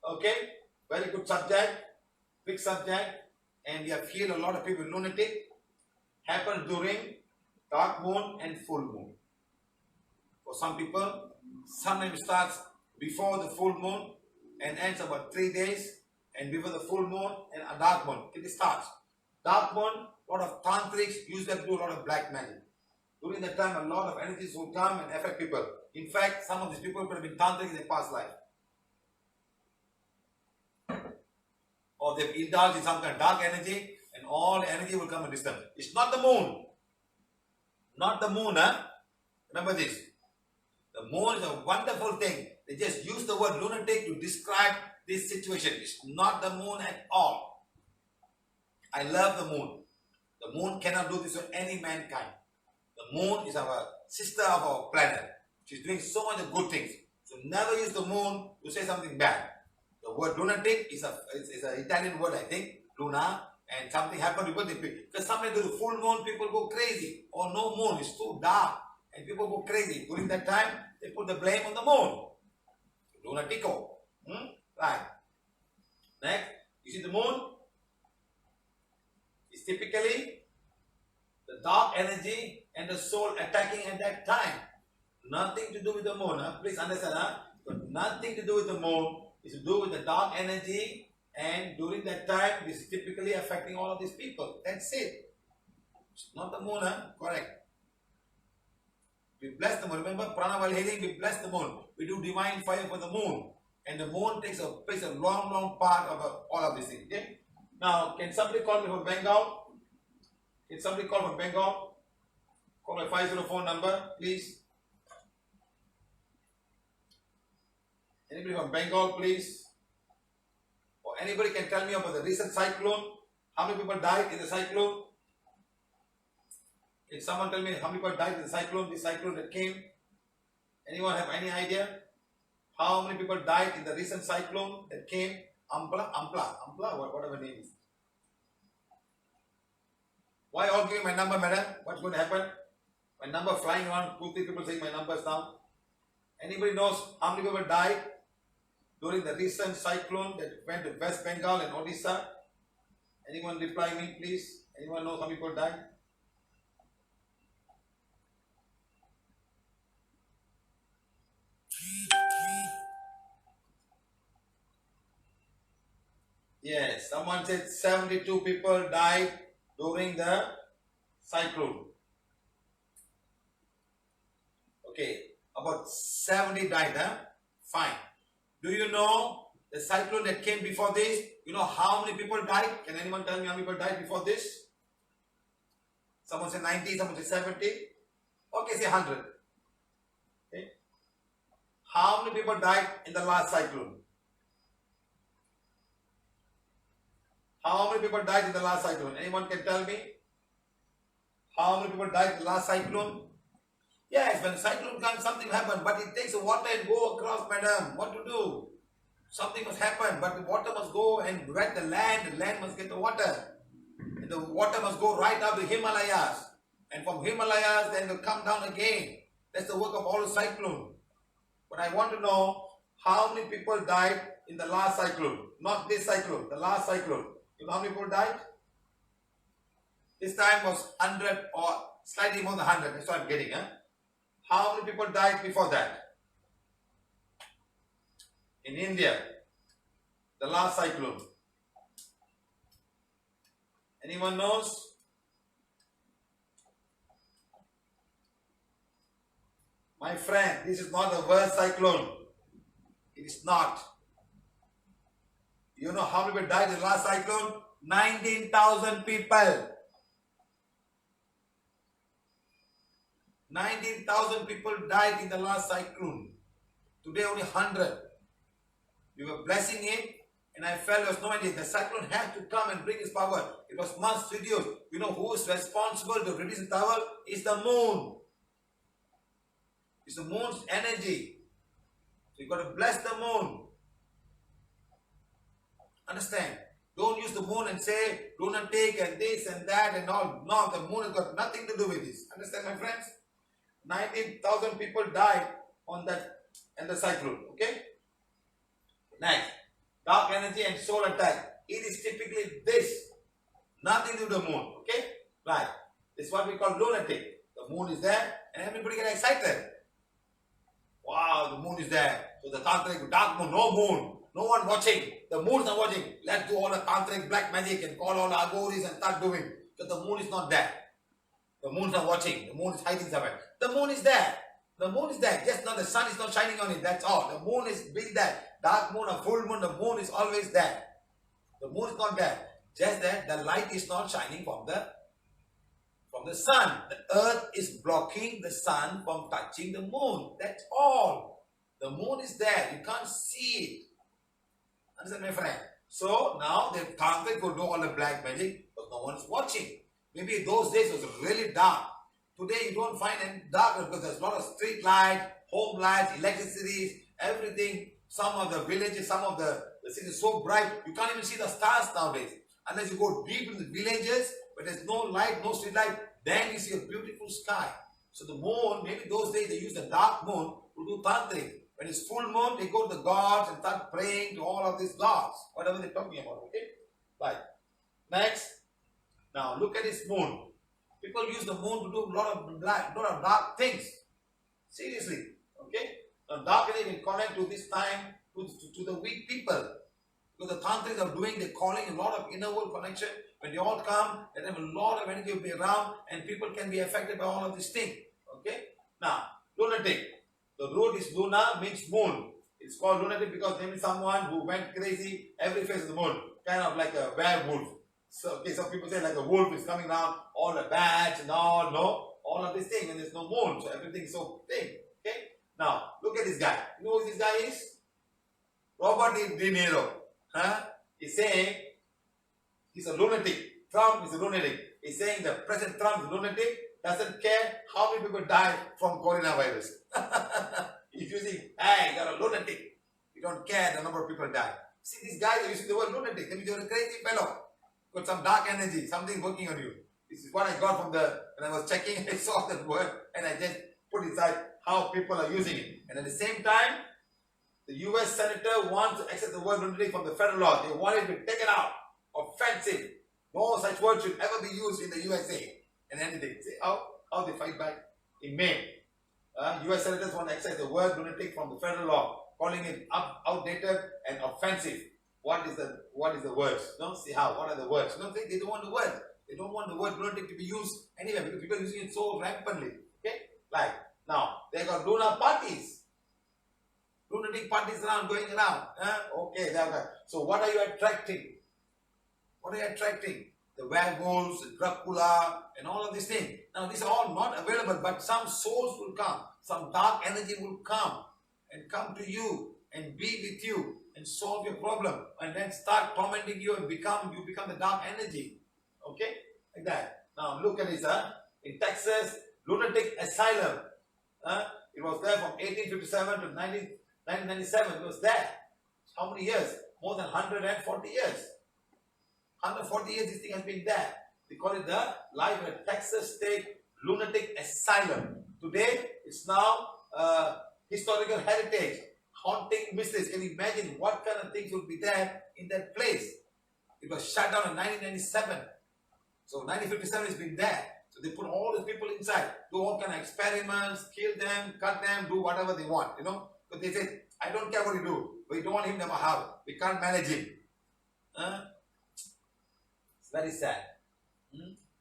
Okay, very good subject. Big subject, and we have healed a lot of people. Lunatic happens during dark moon and full moon. For some people, sometimes starts before the full moon and ends about 3 days, and before the full moon and a dark moon. It starts. Dark moon, a lot of tantrics use that to do a lot of black magic. During that time, a lot of energies will come and affect people. In fact, some of these people could have been tantric in their past life. Or they've indulged in some kind of dark energy, and all the energy will come and disturb. It's not the moon. Not the moon, Remember this. The moon is a wonderful thing. They just use the word lunatic to describe this situation. It's not the moon at all. I love the moon. The moon cannot do this to any mankind. The moon is our sister of our planet. She's doing so much of good things. So never use the moon to say something bad. The word lunatic is an Italian word, I think, luna, and something happened because sometimes during the full moon people go crazy, or no moon, it's too dark, and people go crazy. During that time, they put the blame on the moon. Lunatico. Right. Next, you see the moon? It's typically the dark energy and the soul attacking at that time. Nothing to do with the moon. Please understand. But nothing to do with the moon. It's to do with the dark energy, and during that time, this is typically affecting all of these people. That's it. It's not the moon, correct. We bless the moon. Remember, Prana while healing, we bless the moon. We do divine fire for the moon. And the moon plays a long part of all of these things. Okay? Now, can somebody call me from Bengal? Can somebody call from Bengal? Call my 504 number, please. Anybody from Bengal, please? anybody can tell me about the recent cyclone? How many people died in the cyclone? If someone tell me how many people died in the cyclone, this cyclone that came? Anyone have any idea? How many people died in the recent cyclone that came? Ampla, whatever name is. Why all giving my number, madam? What's going to happen? My number flying around, 2-3 people saying my numbers now. Anybody knows how many people died during the recent cyclone that went to West Bengal and Odisha? Anyone reply me, please? Anyone knows how many people died? Yes, someone said 72 people died during the cyclone. Okay, about 70 died, huh? Fine. Do you know the cyclone that came before this? You know how many people died? Can anyone tell me how many people died before this? Someone said 90, someone said 70. Okay, say 100. Okay. How many people died in the last cyclone? How many people died in the last cyclone? Anyone can tell me? How many people died in the last cyclone? Yes, when cyclone comes, something happens, but it takes water and go across, madam. What to do? Something must happen, but the water must go and wet the land must get the water. And the water must go right up the Himalayas. And from Himalayas, then they'll come down again. That's the work of all the cyclone. But I want to know how many people died in the last cyclone. Not this cyclone, the last cyclone. You know how many people died? This time was 100 or slightly more than 100. That's what I'm getting. Huh? How many people died before that? In India, the last cyclone. Anyone knows? My friend, this is not the worst cyclone. It is not. You know how many people died in the last cyclone? 19,000 people. 19,000 people died in the last cyclone. Today only 100. We were blessing it, and I felt there was no idea. The cyclone had to come and bring its power. It was much reduced. You know who is responsible to reduce the power? It's the moon. It's the moon's energy. So you got to bless the moon. Understand? Don't use the moon and say lunatic and this and that and all. No, the moon has got nothing to do with this. Understand, my friends? 19,000 people died on that and the cyclone. Okay? Next, dark energy and soul attack. It is typically this. Nothing to do with the moon. Okay? Right. This is what we call lunatic. The moon is there and everybody get excited. Wow, the moon is there. So the tantric dark moon, no moon. No one watching. The moon is not watching. Let's do all the tantric black magic and call all the agoris and start doing. Because the moon is not there. The moon is not watching. The moon is hiding somewhere. The moon is there. The moon is there. Just not the sun is not shining on it. That's all. The moon is being there. Dark moon or full moon, the moon is always there. The moon is not there. Just that the light is not shining from the sun. The earth is blocking the sun from touching the moon. That's all. The moon is there. You can't see it. Understand, my friend? So now the tantric will do all the black magic, but no one is watching. Maybe those days it was really dark. Today you don't find any dark because there's a lot of street lights, home lights, electricity, everything. Some of the villages, some of the cities are so bright, you can't even see the stars nowadays. Unless you go deep in the villages, where there's no light, no street light, then you see a beautiful sky. So the moon, maybe those days they use the dark moon to do tantric. When it's full moon, they go to the gods and start praying to all of these gods, whatever they're talking about, okay? Right. Next. Now, look at this moon. People use the moon to do a lot of dark things. Seriously, okay? Now, dark energy will connect to this time to the weak people. Because the tantrics are doing, they're calling a lot of inner world connection. When they all come, they have a lot of energy will be around and people can be affected by all of these things, okay? Now, lunatic. The root is luna, means moon. It's called lunatic because maybe someone who went crazy every face of the moon, kind of like a werewolf. So, okay, some people say like a wolf is coming down, all the bats and all, no, all of these things, and there's no moon, so everything is so big. Okay? Now, look at this guy. You know who this guy is? Robert De Niro. Huh? He's saying he's a lunatic. Trump is a lunatic. He's saying the President Trump is a lunatic, doesn't care how many people die from coronavirus. He's using, hey, you're a lunatic. You don't care the number of people die. See, these guys are using the word lunatic. They mean you're a crazy fellow. Got some dark energy, something working on you. This is what I got from when I was checking, I saw that word and I just put inside how people are using it. And at the same time, the US Senator wants to accept the word lunatic from the federal law. They want it to be taken out. Offensive. No such word should ever be used in the USA. And then they say, how they fight back in May. US Senators want to accept the word lunatic from the federal law, calling it outdated and offensive. What is the words? Don't see how. What are the words? Don't think they don't want the word. They don't want the word lunatic to be used anywhere because people are using it so rampantly. Okay? Like now, they got lunar parties. Lunatic parties around, going around. Okay, so what are you attracting? What are you attracting? The werewolves, the Dracula, and all of these things. Now, these are all not available, but some souls will come. Some dark energy will come and come to you and be with you and solve your problem. And then start tormenting you and become the dark energy. Okay? Like that. Now, look at this. In Texas, lunatic asylum. It was there from 1857 to 1997. It was there. How many years? More than 140 years. 140 years this thing has been there. They call it the life in a Texas State Lunatic Asylum. Today, it's now historical heritage, haunting mysteries. Can you imagine what kind of things would be there in that place? It was shut down in 1997. So 1957 has been there. So they put all these people inside, do all kind of experiments, kill them, cut them, do whatever they want, you know. But they say, I don't care what you do. We don't want him in our house. We can't manage him. It's very sad.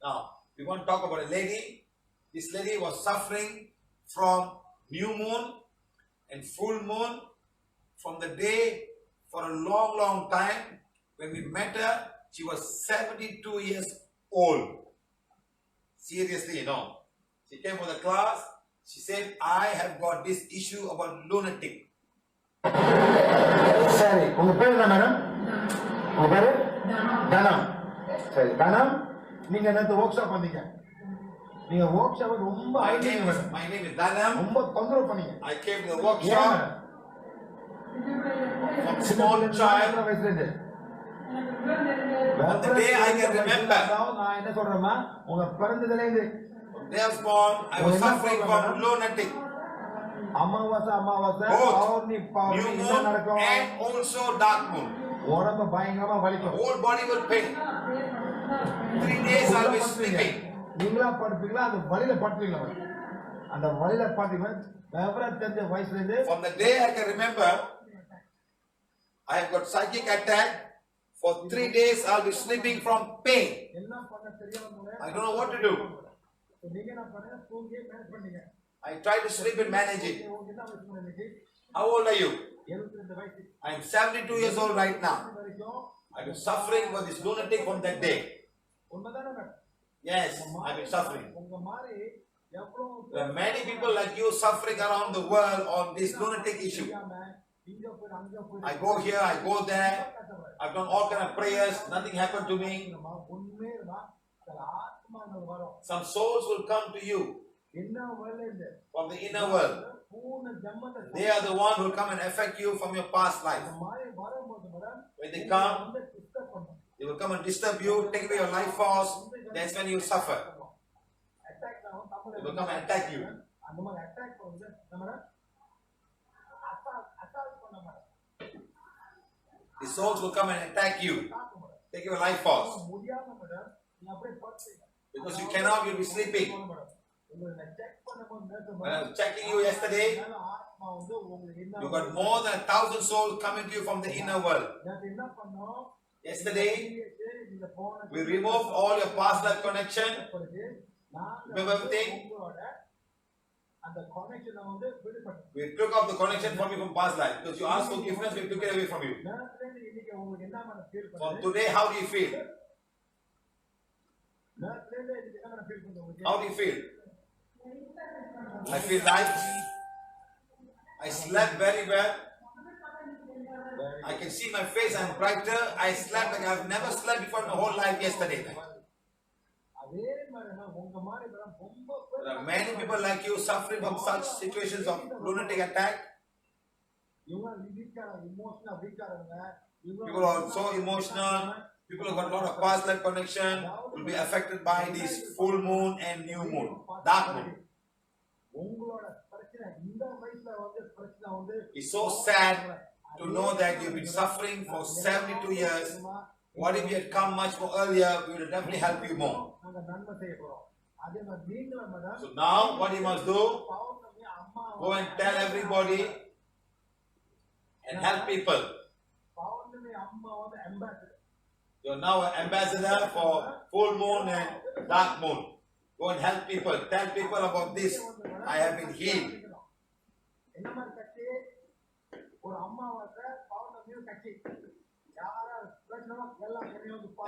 Now, we want to talk about a lady. This lady was suffering from new moon and full moon from the day for a long, long time. When we met her, she was 72 years old. Seriously, you know. She came for the class. She said, I have got this issue about lunatic. Sorry, உங்க பேர் என்ன madam? உங்க பேரு? தனம். சரி, தனம். நீங்க நேத்து வொர்க் ஷாப் வந்தீங்க. நீங்க வொர்க் ஷாப் ரொம்ப idea madam. My name is Dhanam. ரொம்ப தொந்தரவு பண்ணீங்க. I came to the workshop from small child. On the day I can remember. நான் என்ன சொல்றேன்னா, உங்க பிறந்ததுல இருந்து They was born, I was suffering from lunatic. அமாவாசை பௌர்ணமி New moon and also dark moon. உடம்பு பயங்கரமா வலிக்கும். Whole body will pain. 3 days I was sleeping. நீங்களா படுப்பீங்களா அந்த வலியில படுப்பீங்களா? அந்த வலியில படுப்பீங்க. விவரம் தெரிஞ்ச வயசுல இருந்து From the day I can remember, I have got psychic attack. For 3 days I'll be sleeping from pain. என்ன பண்ண தெரியாம I don't know what to do. நீங்க என்ன பண்ண தூங்கி மேனேஜ் பண்ணீங்க. I try to sleep and manage it. How old are you? I am 72 years old right now. I've been suffering for this lunatic from that day. Yes, I've been suffering. There are many people like you suffering around the world on this lunatic issue. I go here, I go there. I've done all kind of prayers. Nothing happened to me. Some souls will come to you from the inner world. They are the one who will come and affect you from your past life. When they come, they will come and disturb you, take away your life force. That's when you suffer. They will come and attack you. The souls will come and attack you, take your life force. Because you cannot, you'll be sleeping. When I was checking you yesterday, you got more than 1,000 souls coming to you from the inner world. Yesterday, we removed all your past life connection. Remember everything? We took off the connection from you from past life. Because you asked forgiveness, we took it away from you. From today, how do you feel? How do you feel? I feel light. I slept very well. I can see my face, I'm brighter. I slept like I've never slept before in my whole life yesterday. There are many people like you suffering from such situations of lunatic attack. People are so emotional. People who got a lot of past life connection will be affected by this full moon and new moon, dark moon. It's so sad to know that you've been suffering for 72 years. What if you had come much more earlier? We would have definitely helped you more. So now what you must do, go and tell everybody and help people. You're now an ambassador for full moon and dark moon. Go and help people. Tell people about this. I have been healed.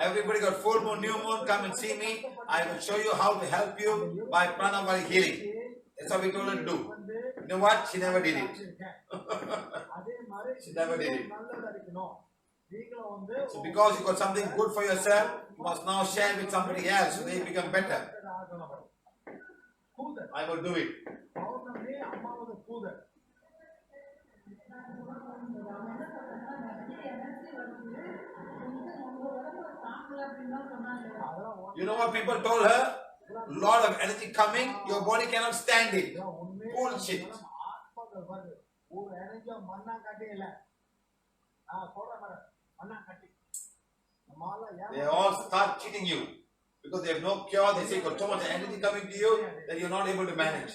Everybody got full moon, new moon, come and see me. I will show you how to help you by Prana by healing. That's what we told her to do. You know what? She never did it. She never did it. So because you got something good for yourself, you must now share with somebody else so they become better. I will do it. You know what people told her? Lot of energy coming, your body cannot stand it. Bullshit. They all start cheating you because they have no cure. They say you got so much energy coming to you that you're not able to manage.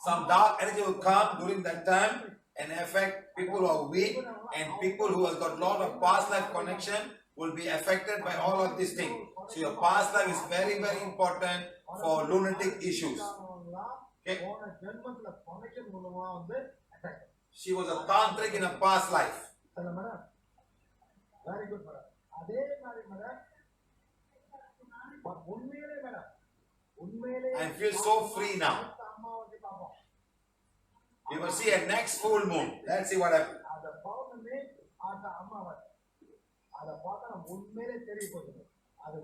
Some dark energy will come during that time and affect people who are weak, and people who have got a lot of past life connection will be affected by all of these things. So your past life is very, very important for lunatic issues. Okay? She was a tantric in a past life. Very good, I feel so free now. You will see a next full moon. Let's see what happens.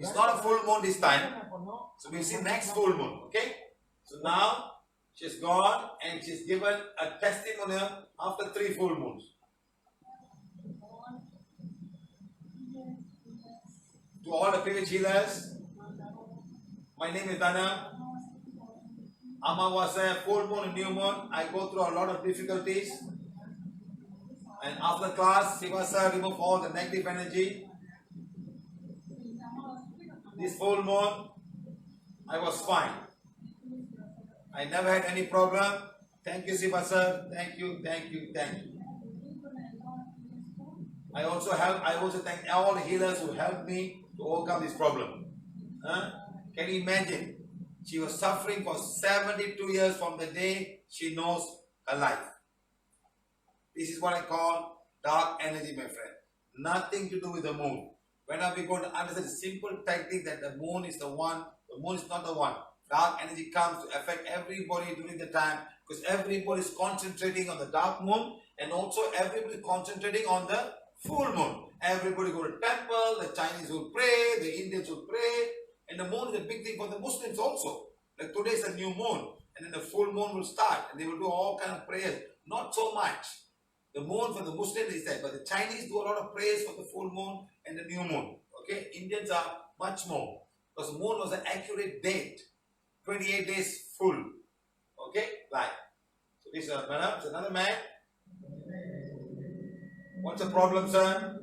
It's not a full moon this time. So we'll see next full moon. Okay? So now she's gone and she's given a testimonial after 3 full moons. To all the PVH healers, my name is Dana. Amavasya, full moon and new moon, I go through a lot of difficulties. And after class, Siva sir remove all the negative energy. This full moon, I was fine. I never had any problem. Thank you, Siva sir. Thank you, thank you, thank you. I also thank all the healers who helped me to overcome this problem. Can you imagine? She was suffering for 72 years from the day she knows her life. This is what I call dark energy, my friend. Nothing to do with the moon. When are we going to understand the simple technique that the moon is the one, the moon is not the one. Dark energy comes to affect everybody during the time because everybody is concentrating on the dark moon and also everybody is concentrating on the full moon. Everybody go to temple, the Chinese will pray, the Indians will pray. And the moon is a big thing for the Muslims also. Like today is a new moon. And then the full moon will start. And they will do all kind of prayers. Not so much. The moon for the Muslims is that. But the Chinese do a lot of prayers for the full moon and the new moon. Okay? Indians are much more. Because the moon was an accurate date. 28 days full. Okay? Right. So this is another man. What's the problem, sir?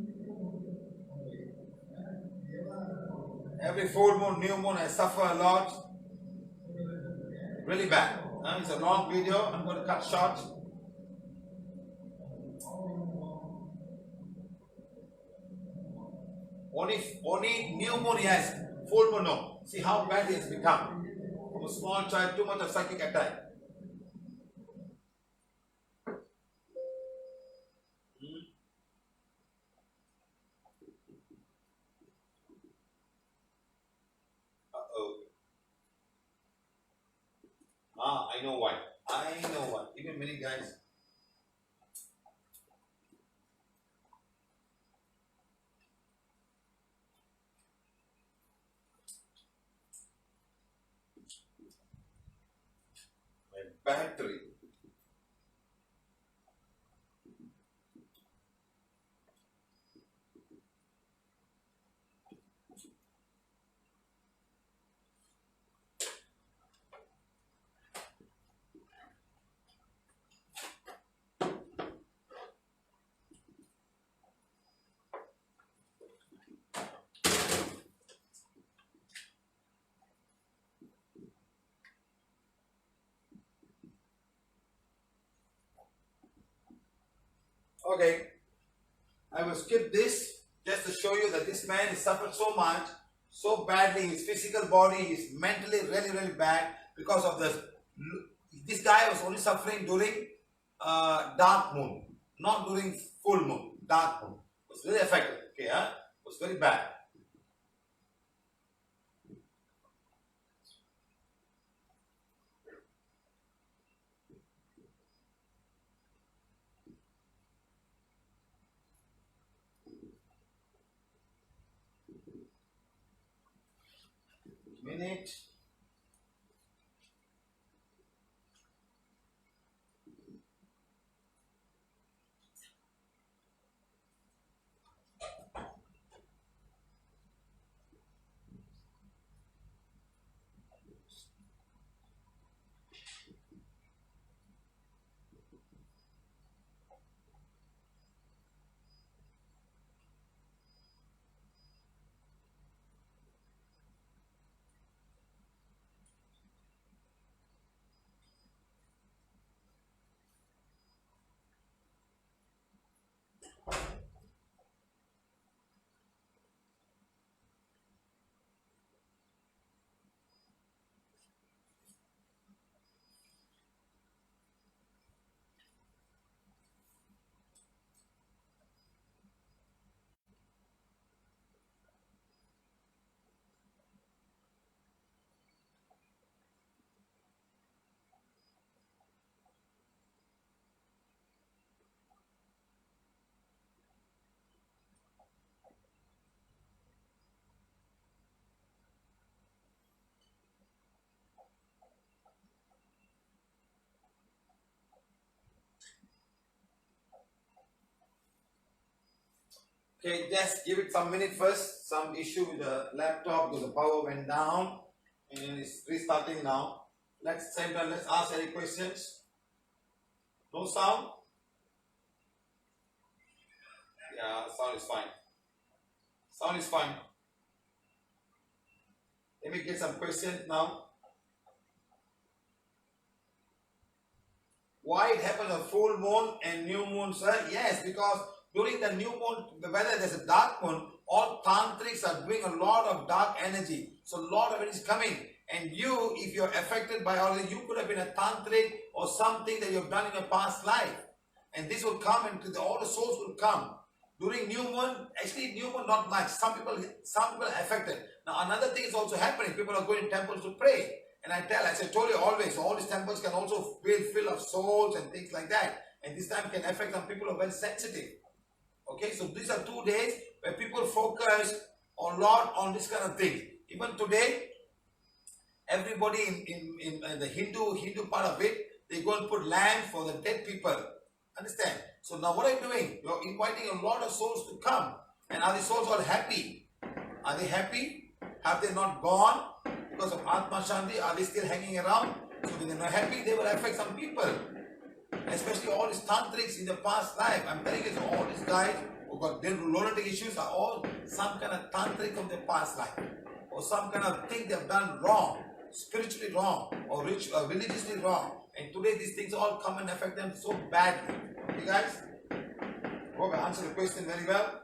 Every full moon, new moon, I suffer a lot. Really bad. It's a long video. I'm going to cut short. Only new moon yes. Full moon no. See how bad it has become. From a small child, too much of psychic attack. I know why. I know why. Even many guys. My battery. Okay, I will skip this just to show you that this man has suffered so much, so badly. His physical body is mentally really, really bad because of this. This guy was only suffering during dark moon, not during full moon. Dark moon it was really affected. Okay, huh? It was very bad. Minute. Okay, just give it some minute first. Some issue with the laptop because the power went down and it's restarting now. Let's ask any questions. No sound? Yeah, sound is fine. Sound is fine. Let me get some questions now. Why it happens on full moon and new moon, sir? Yes, because during the new moon, whether there's a dark moon, all tantrics are doing a lot of dark energy. So a lot of it is coming. And you, if you're affected by all this, you could have been a tantric or something that you've done in your past life. And this will come and all the souls will come. During new moon, actually new moon not much. Some people are affected. Now another thing is also happening. People are going to temples to pray. And as I told you always, all these temples can also be full of souls and things like that. And this time can affect some people who are very sensitive. Okay, so these are 2 days where people focus a lot on this kind of thing. Even today, everybody in the Hindu part of it, they go and put lamb for the dead people. Understand? So now what are you doing? You're inviting a lot of souls to come. And are the souls all happy? Are they happy? Have they not gone because of Atma Shanti? Are they still hanging around? So when they're not happy, they will affect some people. Especially all these tantrics in the past life. I'm telling you, all these guys who got lunatic issues are all some kind of tantric from their past life. Or some kind of thing they've done wrong, spiritually wrong, or religiously wrong. And today these things all come and affect them so badly. Okay guys? Hope I answered the question very well.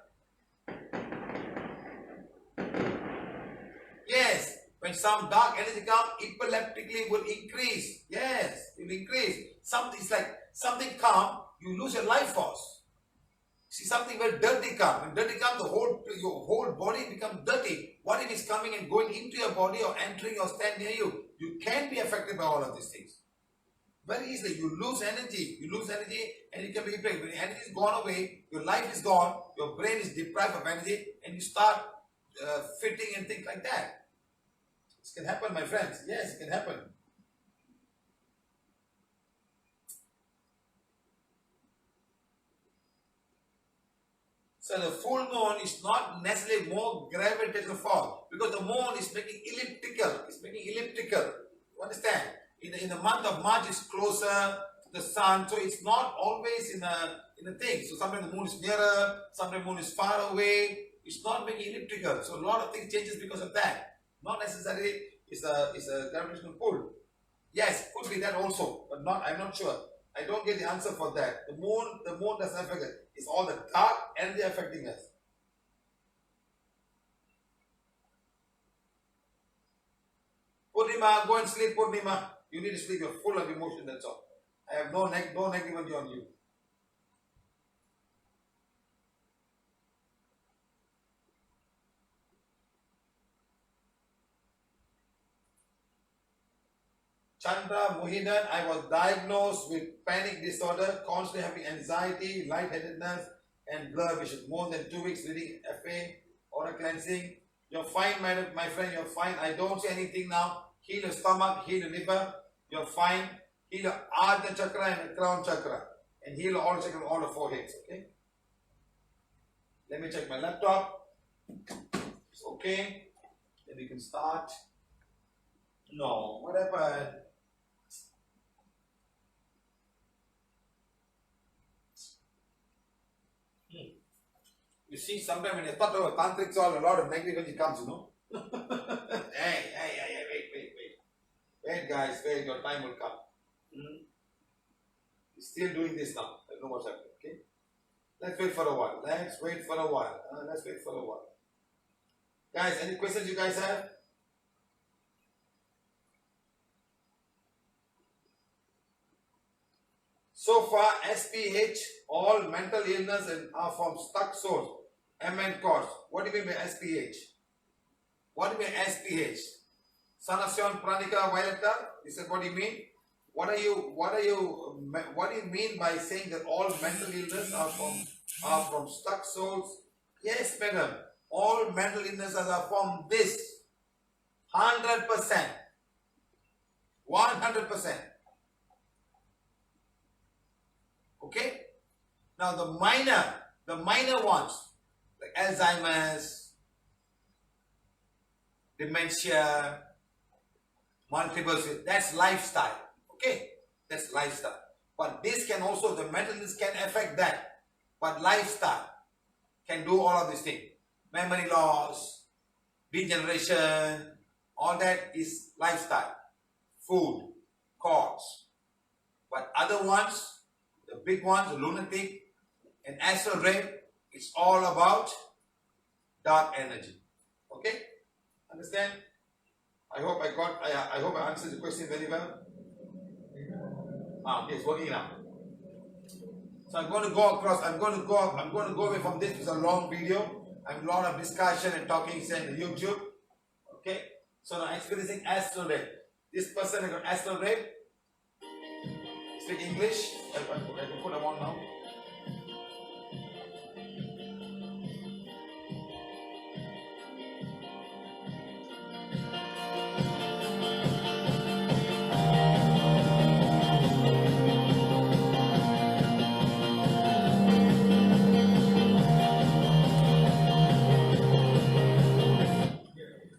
Yes, when some dark energy comes, epileptically will increase. Yes, it will increase. It's like something come, you lose your life force. See, something very dirty come. When dirty comes, your whole body becomes dirty. What if it's coming and going into your body or entering or stand near you? You can be affected by all of these things. Very easily. You lose energy. You lose energy and you can be depressed. When energy is gone away, your life is gone, your brain is deprived of energy, and you start fitting and things like that. This can happen, my friends. Yes, it can happen. So the full moon is not necessarily more gravitational force because the moon is making elliptical. It's making elliptical. You understand? In the month of March, it's closer to the sun, so it's not always in a thing. So sometimes the moon is nearer, sometimes the moon is far away. It's not making elliptical. So a lot of things changes because of that. Not necessarily it's a gravitational pull. Yes, could be that also, but I'm not sure. I don't get the answer for that. The moon doesn't affect it. It's all the dark energy affecting us. Purnima, go and sleep, Purnima. You need to sleep. You're full of emotion, that's all. I have no negativity on you. Chandra Mohinan, I was diagnosed with panic disorder, constantly having anxiety, lightheadedness, and blur vision. More than 2 weeks reading FA, oral cleansing. You're fine, my friend, you're fine. I don't see anything now. Heal your stomach, heal your liver. You're fine. Heal your Ajna chakra and the crown chakra. And heal all chakra, all the foreheads, okay? Let me check my laptop. It's okay. Then we can start. No, what happened? You see, sometimes when you start over tantrics, all a lot of negativity comes, you know. Hey, wait, guys, wait, your time will come. You're still doing this now. I don't know what's happening, okay? Let's wait for a while. Let's wait for a while. Guys, any questions you guys have? So far, SPH, all mental illness and are from stuck souls. MN cause. What do you mean by SPH? What do you mean SPH? Sanasyon Pranika Violeta? Is that what you mean? What do you mean by saying that all mental illness are from stuck souls? Yes, madam. All mental illnesses are from this. 100%. 100%. Okay? Now the minor ones, like Alzheimer's, dementia, multiple, that's lifestyle. Okay? That's lifestyle. But this can also, the mental illness can affect that. But lifestyle can do all of these things. Memory loss, degeneration, all that is lifestyle. Food, cause. But other ones, the big ones, the lunatic and astral rape, it's all about dark energy. Okay? Understand? I hope I answered the question very well. Okay, it's working now. So I'm going to go across, I'm going to go away from this. It's a long video. I'm a lot of discussion and talking saying YouTube. Okay? So now experiencing astral rape. This person has got astral rape. Speak English. I can put them on now.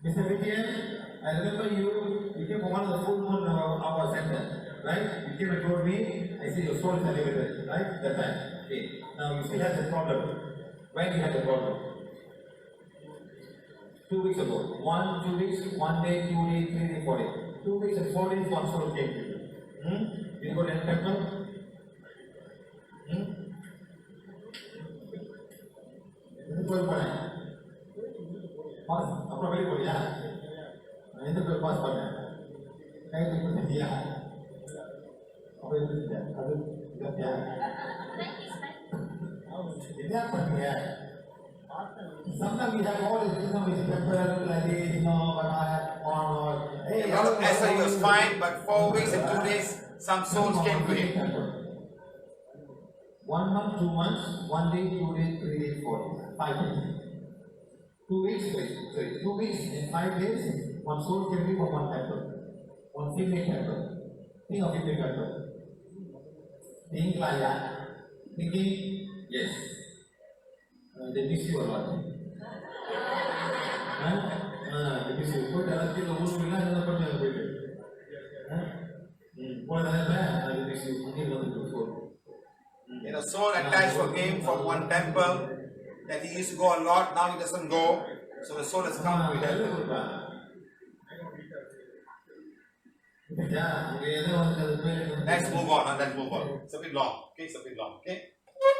Mr. Vivian, I remember you came for one of the full moon of our center, right? You came and told me, I see your soul is elevated, right? That time. Okay. Now you still have the problem. When you had the problem? 2 weeks ago. 2 weeks, 1 day, 2 days, 3 days, 4 days. 2 weeks and 4 days, one soul came to you. You got any temple? Pass. Apa balik boleh ya? Ini tu pass pada. Saya tu pun dia. Apa itu dia? Ada dia. Ini apa dia? Sometimes we have all this, temple like this, but I on. Hey, Esther, he was fine, but 4 weeks and 2 days some souls came to him. 1 month, 2 months, 1 day, 2 days, 3 days, 4 days, 5 days. 2 weeks, sorry, 2 weeks and 5 days, one soul can be from one temple, one female temple. Think of female temple. Think like that. Thinking, yes, they miss you a lot. They miss you. Put that in the wood, we not put that with it. Put that there, they miss you. Soul attached for him from one temple that he used to go a lot, now he doesn't go. So the soul has come to help. Let's move on. Let's move on. It's a bit long. Okay, it's a bit long. Okay.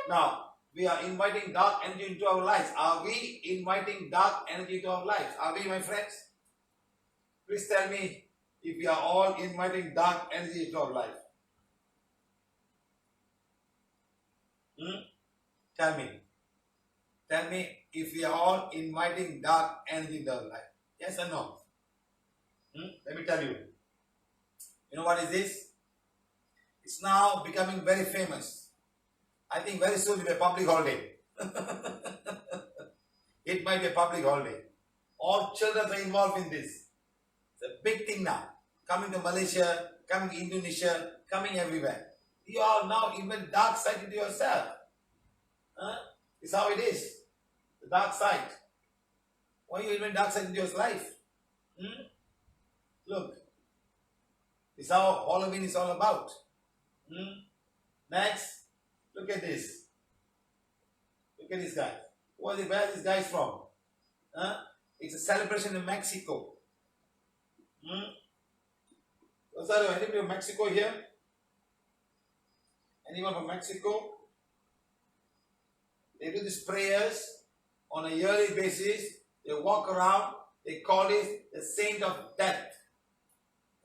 Now we are inviting dark energy into our lives. Are we inviting dark energy into our lives? Are we, my friends? Please tell me if we are all inviting dark energy into our life. Tell me. Tell me if we are all inviting dark energy into our life. Yes or no? Let me tell you. You know what is this? It's now becoming very famous. I think very soon it will be a public holiday. It might be a public holiday. All children are involved in this. It's a big thing now. Coming to Malaysia, coming to Indonesia, coming everywhere. You all now invent dark side into yourself. It's how it is. The dark side. Why you invent dark side into your life? Look. This is how Halloween is all about. Next, look at this. Look at this guy. Where are these guys from? It's a celebration in Mexico. Was there anybody from Mexico here? Anyone from Mexico? They do these prayers on a yearly basis. They walk around. They call it the Saint of Death.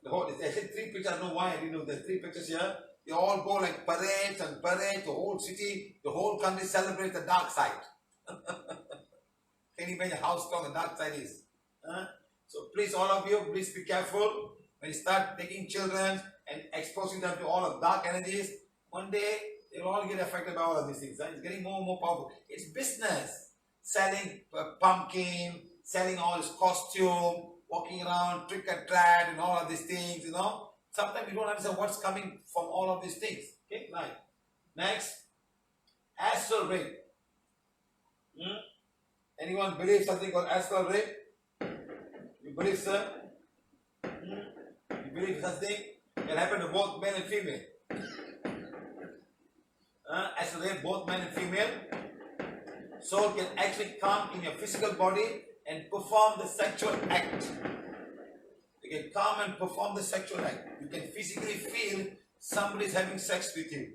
There's 3 pictures. I don't know why I didn't know. There's 3 pictures here. They all go like parades and parades. The whole city, the whole country celebrates the dark side. Can you imagine how strong the dark side is? So please, all of you, please be careful. When you start taking children and exposing them to all of dark energies, one day they'll all get affected by all of these things. It's getting more and more powerful. It's business. Selling pumpkin, selling all this costume, walking around, trick or treat, and all of these things, Sometimes you don't understand what's coming from all of these things. Okay, right. Next, astral rape. Anyone believe something called astral rape? You believe, sir? You believe such thing can happen to both male and female? Astral rape, both male and female. Soul can actually come in your physical body and perform the sexual act. You can come and perform the sexual act. You can physically feel somebody is having sex with you.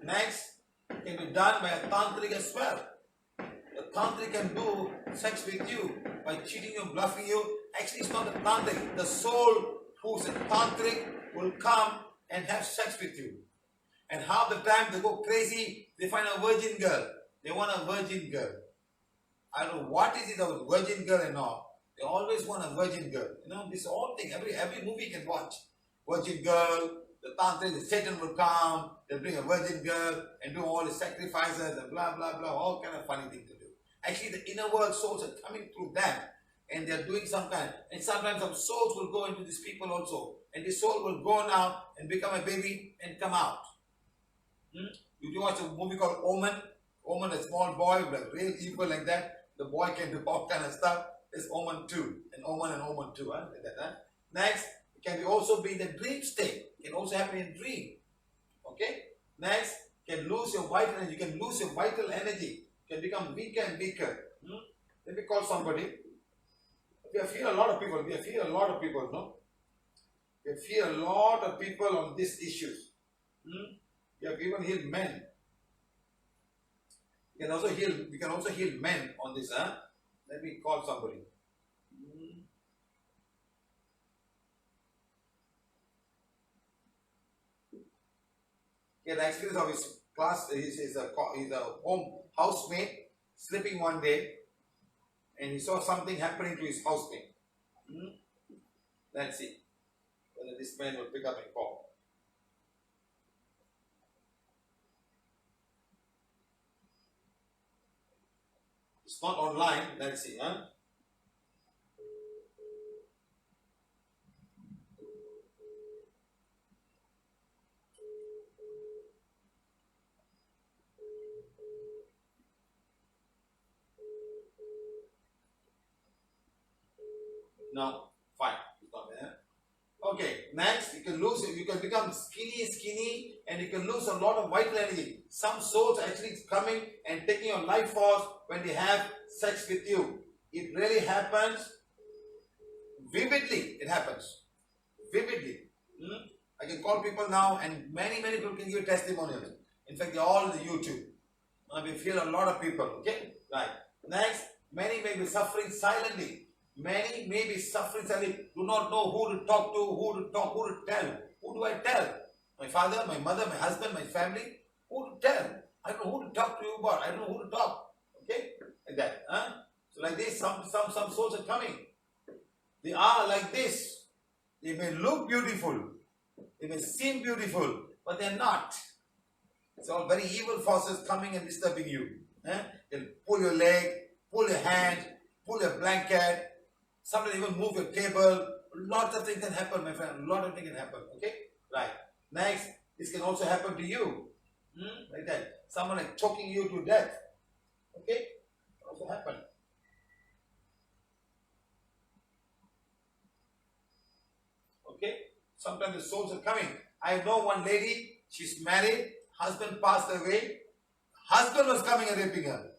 Next, it can be done by a tantric as well. The tantric can do sex with you by cheating you, bluffing you. Actually, it's not a tantric. The soul who's a tantric will come and have sex with you. And half the time they go crazy, they find a virgin girl. They want a virgin girl. I don't know what is it about virgin girl and all. They always want a virgin girl. This whole thing, every movie you can watch. Virgin girl, the tantric, the Satan will come, they'll bring a virgin girl and do all the sacrifices and blah, blah, blah, all kind of funny things to do. Actually, the inner world souls are coming through them and they're doing some kind. And sometimes some souls will go into these people also. And the soul will go now and become a baby and come out. You watch a movie called Omen? Omen, a small boy, like real evil like that. The boy can do all kind of stuff. There's Omen 2, and Omen 2. Like that, Next, it can also be in the dream state. It can also happen in dream. Okay? Next, you can lose your vital energy. You can lose your vital energy. You can become weaker and weaker. Let me call somebody. We have healed a lot of people. We have healed a lot of people, no? We have healed a lot of people on these issues. We have even healed men. We can also heal men on this, Let me call somebody. He had an experience of his class. He's a home housemate sleeping one day, and he saw something happening to his housemate. Let's see. whether this man will pick up and call. It's not online. Let's see, huh? No, fine. It's not there. Okay, next you can become skinny, and you can lose a lot of vital energy. Some souls actually coming and taking your life force when they have sex with you. It really happens vividly. It happens vividly. I can call people now, and many people can give testimonials. In fact, they're all on the YouTube. We feel a lot of people. Okay, right. Next, many may be suffering silently. Many may be suffering silently. Do not know who to talk to, who to tell. Who do I tell? My father, my mother, my husband, my family. Who to tell? I don't know who to talk to you about. I don't know who to talk. Okay, like that. So like this, some souls are coming. They are like this. They may look beautiful. They may seem beautiful, but they're not. It's all very evil forces coming and disturbing you. They'll pull your leg, pull your hand, pull your blanket. Sometimes even move your table. Lots of things can happen, my friend. A lot of things can happen. Okay? Right. Next, this can also happen to you. Like that. Someone like choking you to death. Okay? It also happen. Okay? Sometimes the souls are coming. I know one lady, she's married, husband passed away. Husband was coming and raping her.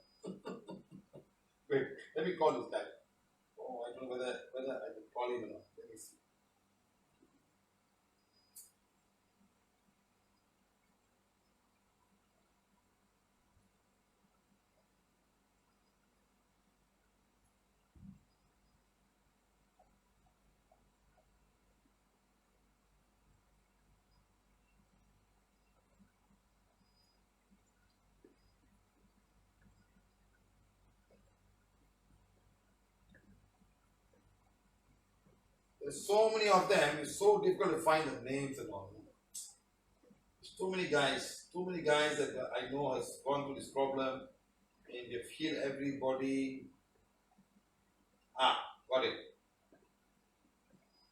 Wait, let me call this guy. Oh, I don't know whether I can call him or not. Let me see. There's so many of them, it's so difficult to find the names and all. There's too many guys that I know has gone through this problem and they've healed everybody. Got it.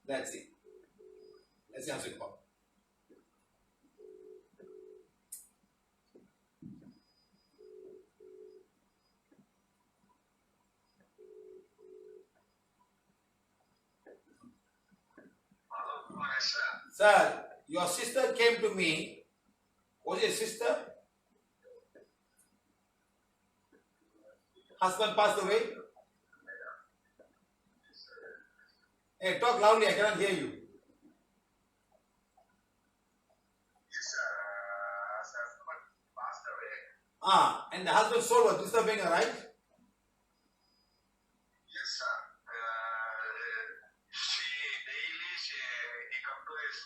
Let's see. Let's see how it goes. Sir, your sister came to me. Was your sister? Husband passed away? Hey, talk loudly, I cannot hear you. Yes, husband passed away. And the husband's soul was disturbing her, right? Yes, sir. He come to his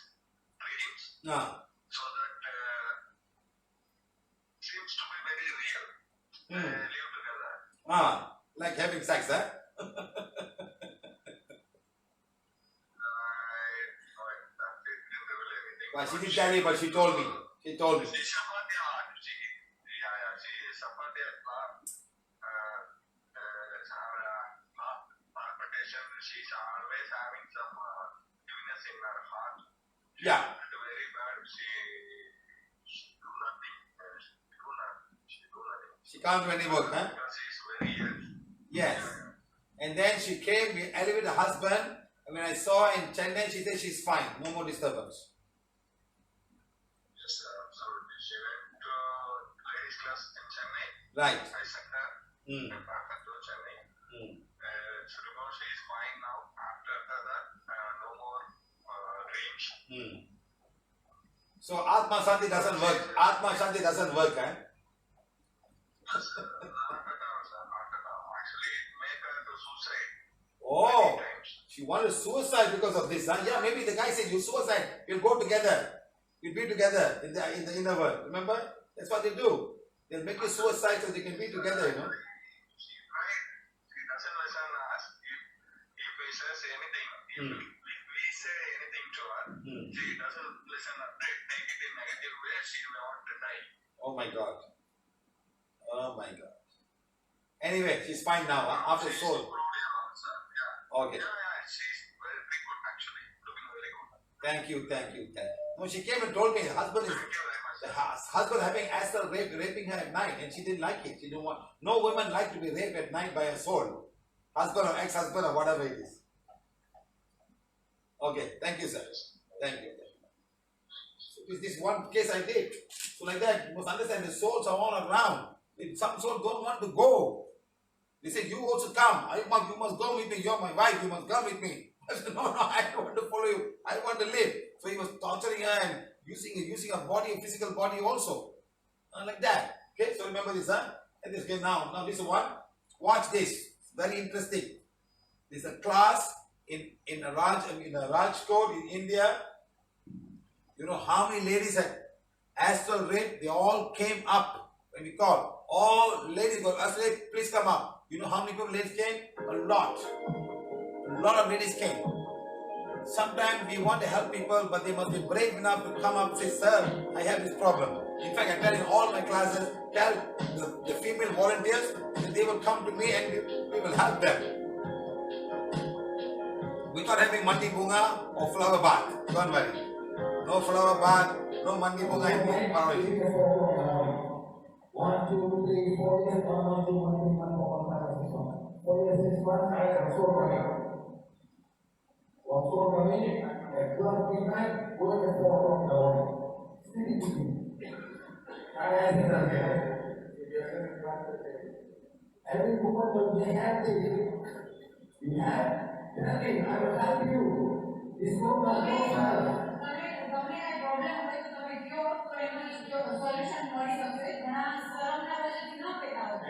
dreams. So that seems to be very real. Live together. Like having sex, huh? Well, she didn't tell me, but she told me. She told me. She suffered a lot. She suffered a lot. Palpitation. She's always having some heaviness in her heart. Yeah. Very bad. She do nothing. She do nothing. She can't do any work, huh? Because she's very young. Yes. And then she came, we elevated the husband, and when I saw her in Chennai, she said she's fine, no more disturbance. Yes, absolutely. She went to ladies' class in Chennai. Right. I sent her back to Chennai. She is fine now. After that, no more dreams. So Atma Shanti doesn't work. Atma Shanti doesn't work, eh? Not at all, sir. Not at all. Actually, it made her to suicide. Oh, Many times. she wanted suicide because of this, huh? Yeah, maybe the guy said, you suicide, we'll go together. We'll be together in the inner world. Remember? That's what they do. They'll make you suicide so they can be together, you know. She tried. She doesn't listen us. If we says anything, if we say anything to her, take it in negative way, she may want to die. Oh my God. Oh my God. Anyway, she's fine now, after She's soul. improved, yeah. Okay. Yeah, she's very good actually, looking very good. Thank you. No, she came and told me her husband is Thank you very much. the husband having astral raping her at night, and she didn't like it. She didn't want. No woman like to be raped at night by a soul, husband or ex-husband or whatever it is. Okay, thank you, sir. Thank you. So this one case I did. So like that, you must understand the souls are all around. If some souls don't want to go, they say, you also come. You must go with me. You're my wife. You must come with me. I said, no, I don't want to follow you. I want to live. So he was torturing her and using her body, physical body also. Like that. Okay, so remember this, huh? And this, okay, now this one. Watch this. It's very interesting. There's a class in a Raj code in India. You know how many ladies had astral rape? They all came up when we called. All ladies got astral rape, please come up. You know how many people ladies came? A lot. A lot of ladies came. Sometimes we want to help people, but they must be brave enough to come up and say, sir, I have this problem. In fact, I tell in all my classes, tell the female volunteers that they will come to me and we will help them. Without having mandi bunga or flower bath. Don't worry. No flower bath, no mandi bunga and no paroi. 1, 2, 3, 4 years, 1, 1, 2, 1, 3, 1, 4, 1, 5, 6, 1. 4 years, 6 months, I am so coming. Also coming at 12 midnight, going at 4 o'clock in the morning. Every woman will be happy. You have nothing, I will help you. This woman will help.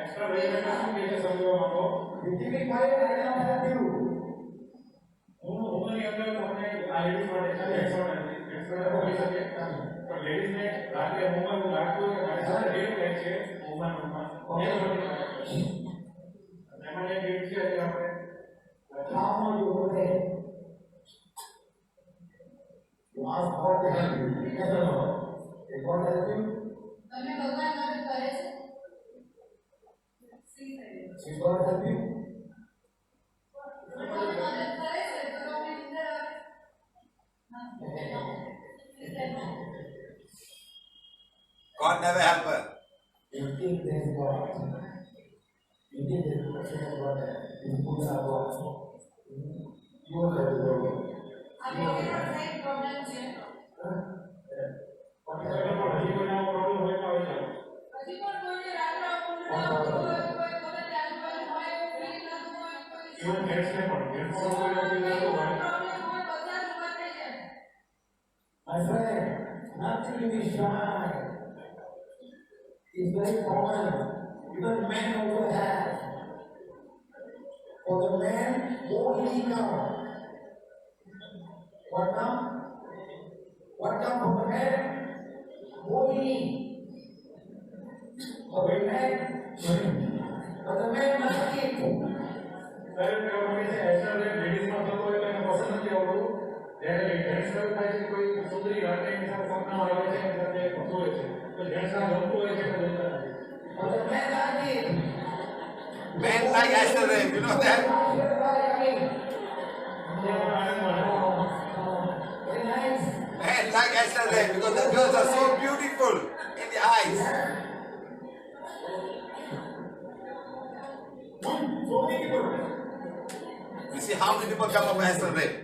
Extra very you give me fire, I can help you. Woman के अंदर हमने ID पर extra हो सके पर ladies में रात के वुमन रात को ऐसा डेट है वुमन मैंने डेट किया है आपने how are you today? You ask God to help you. Yes or no? Is God help you? તમે ભગવાન મદદ કરે છે? Is God help you? God never help her. You think there's God. You think there's God. You put that God. You will have to go. My friend, nothing to be shy. It's very common. Even men also have. For the man, more easy now. What now? What come from the man? More easy. For the man, but the man must eat. Sir, ऐसा ladies में तो कोई मैंने पसंद नहीं होगा जैसे gents का था कि कोई सुंदरी रात में इंसान सपना आ रहा है इंसान एक सोए थे तो जेंट्स का हमको ऐसे बोलता है और मैं आगे Men like astral rape, you know that? Men like astral rape because the girls are so beautiful in the eyes. You see how many people come up with astral rape?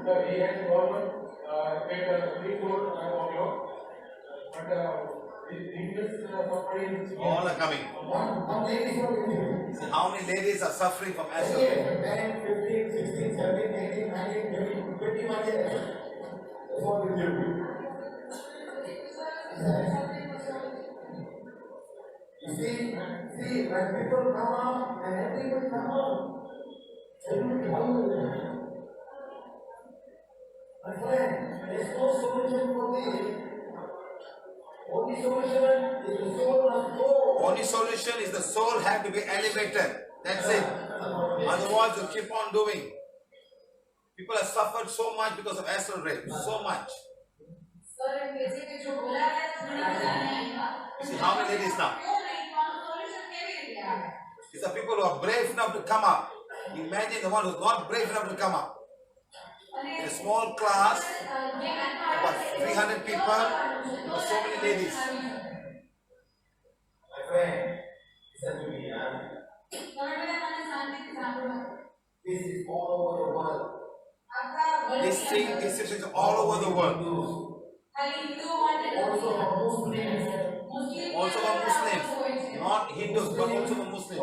So he has government made a report of your but All are coming. See how many ladies are suffering from astral rape? 10, 15, 16, 17, 18, 19, 20, 21 years. That's what we do. You see, when people come out and everyone come out, my friend, there's no solution for this. Only solution is the soul must go. Only solution is the soul have to be elevated. That's it. Otherwise, you keep on doing. People have suffered so much because of astral rape. So much. You see how many ladies now? These are people who are brave enough to come up. Imagine the one who's not brave enough to come up. In a small class, about 300 people, there were so many ladies. My friend, listen to me. This is all over the world. This is all over the world. Also for Muslims. Not Hindus, but also for Muslims.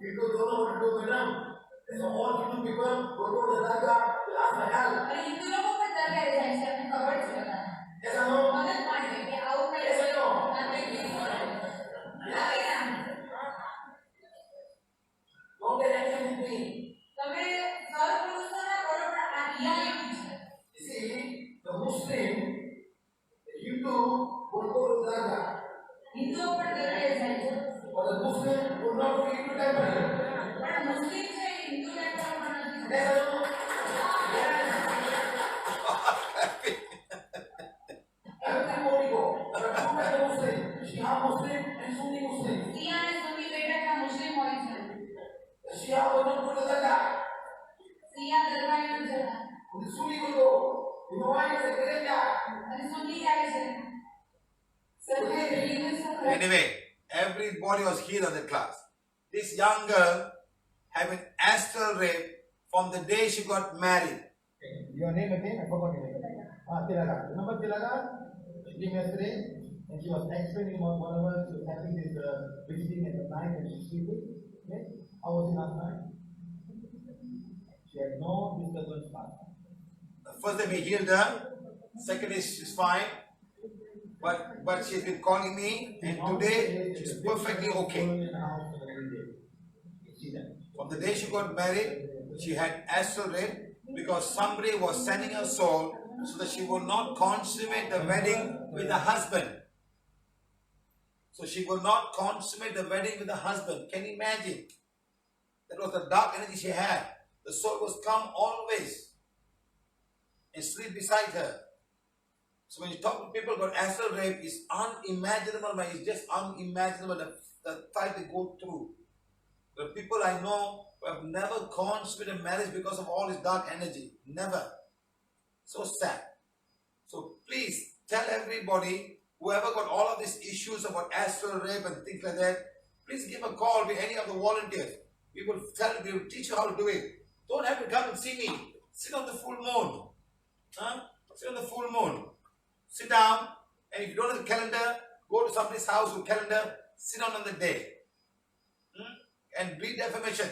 People don't know what to do, madam. So all Hindu people go to the Daga to ask for help. Yes or no? Yes or no? Don't get angry with me. You see, the Muslim, the Hindu would go to the Daga. But the Muslim would not go to Hindu temple. Yes or no? Everybody go. There are two kinds of Muslim. Shia Muslim and Sunni Muslim. The Shia will not go to the Daga. The Sunni will go. You know why? It's a graveyard. Anyway, everybody was healed on the class. This young girl had been astral raped from the day she got married. Your name again? I forgot your name. Tilaga. Remember Tilaga? She came yesterday and she was explaining about whatever she was having this visiting at the night and she's sleeping. Okay? How was it last night? She had no disturbance last night. The first day we healed her, second day she's fine. But she's been calling me, and today she's perfectly okay. From the day she got married, she had astral rape because somebody was sending her soul so that she would not consummate the wedding with the husband. So she would not consummate the wedding with the husband. Can you imagine? That was the dark energy she had. The soul was come always and sleep beside her. So when you talk to people about astral rape, it's unimaginable, man. It's just unimaginable the fight they go through. The people I know who have never consummated marriage because of all this dark energy. Never. So sad. So please tell everybody, whoever got all of these issues about astral rape and things like that, please give a call to any of the volunteers. We will teach you how to do it. Don't have to come and see me. Sit on the full moon. Sit on the full moon. Sit down, and if you don't have a calendar, go to somebody's house with a calendar, sit down on the day. And read the affirmation.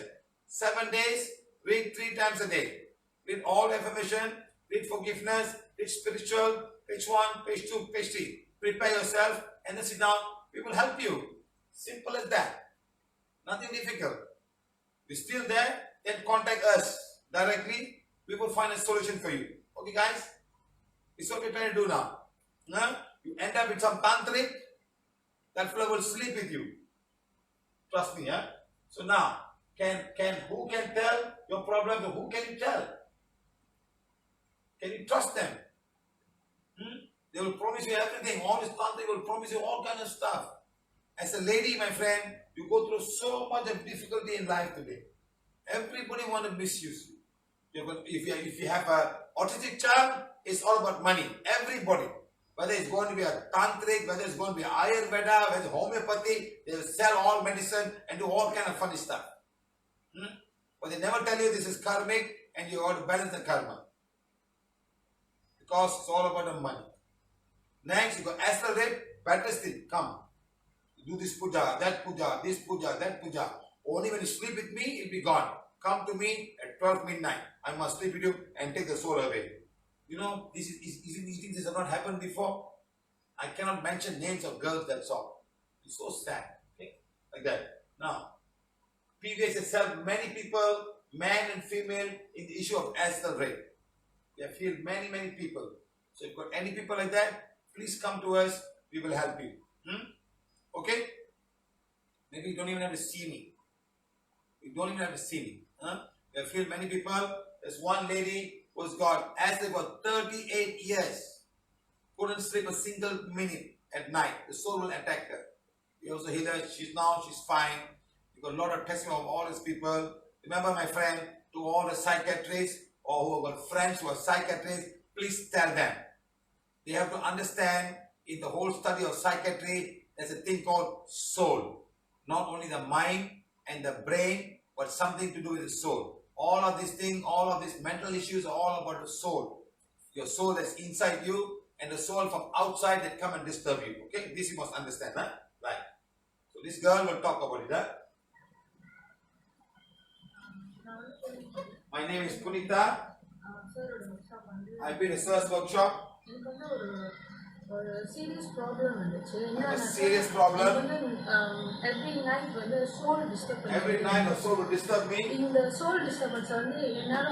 7 days, read 3 times a day. Read all the affirmation, read forgiveness, read spiritual, page 1, page 2, page 3. Prepare yourself, and then sit down. We will help you. Simple as that. Nothing difficult. If you're still there, then contact us directly. We will find a solution for you. Okay, guys? This is what we're trying to do now. You end up with some tantric, that fellow will sleep with you. Trust me, huh? So now, who can tell your problems, or who can you tell? Can you trust them? They will promise you everything. All this tantric will promise you all kind of stuff. As a lady, my friend, you go through so much of difficulty in life today. Everybody want to misuse you. If you have an autistic child, it's all about money. Everybody. Whether it's going to be a tantric, whether it's going to be Ayurveda, whether it's homeopathy, they will sell all medicine and do all kind of funny stuff. But they never tell you this is karmic and you have to balance the karma. Because it's all about the money. Next, you got astral rape, better still, come. You do this puja, that puja, this puja, that puja. Only when you sleep with me, it'll be gone. Come to me at 12 midnight. I must sleep with you and take the soul away. You know, these things have not happened before. I cannot mention names of girls, that's all. It's so sad. Okay? Like that. Now, PVH has helped many people, man and female, in the issue of astral rape. They have healed many people. So if you've got any people like that, please come to us. We will help you. Okay? Maybe you don't even have to see me. You don't even have to see me. I feel many people. There's one lady who's got acid for 38 years. Couldn't sleep a single minute at night. The soul will attack her. We also heal her. She's fine. You got a lot of testimony of all these people. Remember, my friend, to all the psychiatrists or who have got friends who are psychiatrists, please tell them. They have to understand in the whole study of psychiatry, there's a thing called soul. Not only the mind and the brain, but something to do with the soul. All of these things, all of these mental issues are all about the soul. Your soul that's inside you and the soul from outside that come and disturb you. Okay, this you must understand, huh? Right. So this girl will talk about it, huh? My name is Punita. I've been in Sir's workshop. Serious problem A serious problem. every night soul disturb Every night the soul will disturb me. இந்த soul disturbance என்னால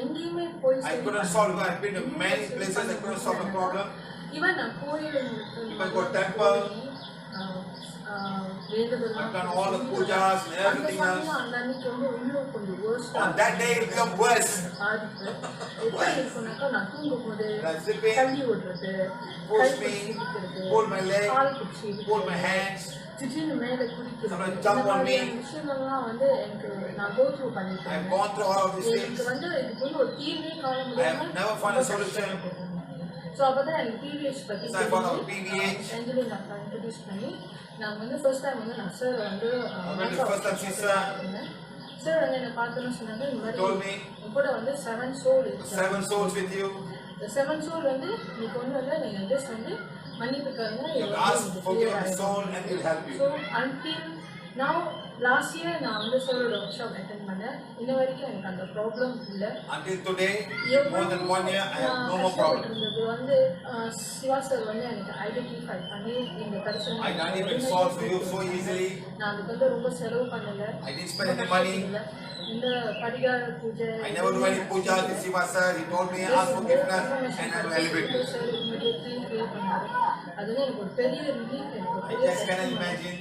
எங்கேயுமே போய் I couldn't solve it. I've been to many places. I couldn't solve the problem. even நான் கோயில் Even go temple. I've done all the pujas and everything else. அந்த அன்னைக்கு இன்னும் கொஞ்சம் worse On that day it became worse. பாதிப்பு எப்படி இருக்குனாக்கா நான் தூங்கும்போது Like sleeping, தள்ளி விடுறது push me, pull my leg, கால் பிடிச்சி pull my hands. திடீர்னு மேலே குதிக்கிறது Somebody இந்த jump on me. மாதிரியான விஷயங்கள்லாம் எனக்கு நான் go through பண்ணிட்டேன் I've gone through all of these things. எனக்கு இதுக்கு ஒரு தீர்வே காண I have never found a solution. So அப்பதான் எனக்கு PVH பற்றி So I found out PVH. ஆஞ்சலி நான் இன்ட்ரடியூஸ் பண்ணி நான் ஃபர்ஸ்ட் டைம் நான் sir First time she saw, sir என்னை பார்த்தோன்னு சொன்னாங்க இந்த told மாதிரி me, கூட 7 soul இருக்கு 7 souls with you. இந்த 7 soul நீ கொண்டு வந்தா நீங்க ஜஸ்ட் மன்னிப்புக்காங்க You ask, forgive the soul and it will help so you. Until now last year நான் சாரோட ஒர்க் ஷாப் அட்டென்ட் பண்ணேன் இன்ன வரைக்கும் எனக்கு அந்த ப்ராப்ளம் இல்லை Until today, more than 1 year, I have no more problem. இருந்தது சிவா சார் எனக்கு ஐடென்டிஃபை பண்ணி இந்த பிரச்சனை I can't even solve for you so easily. நான் அதுக்கு ரொம்ப செலவு பண்ணல I didn't spend any money. இந்த பரிகார பூஜை I never do any puja with Siva sir. He told me, ask forgiveness and I will elevate you. Sir immediately create பண்ணாரு அதுல எனக்கு ஒரு பெரிய ரிலீஃப் எனக்கு ஒரு I பெரிய just cannot imagine.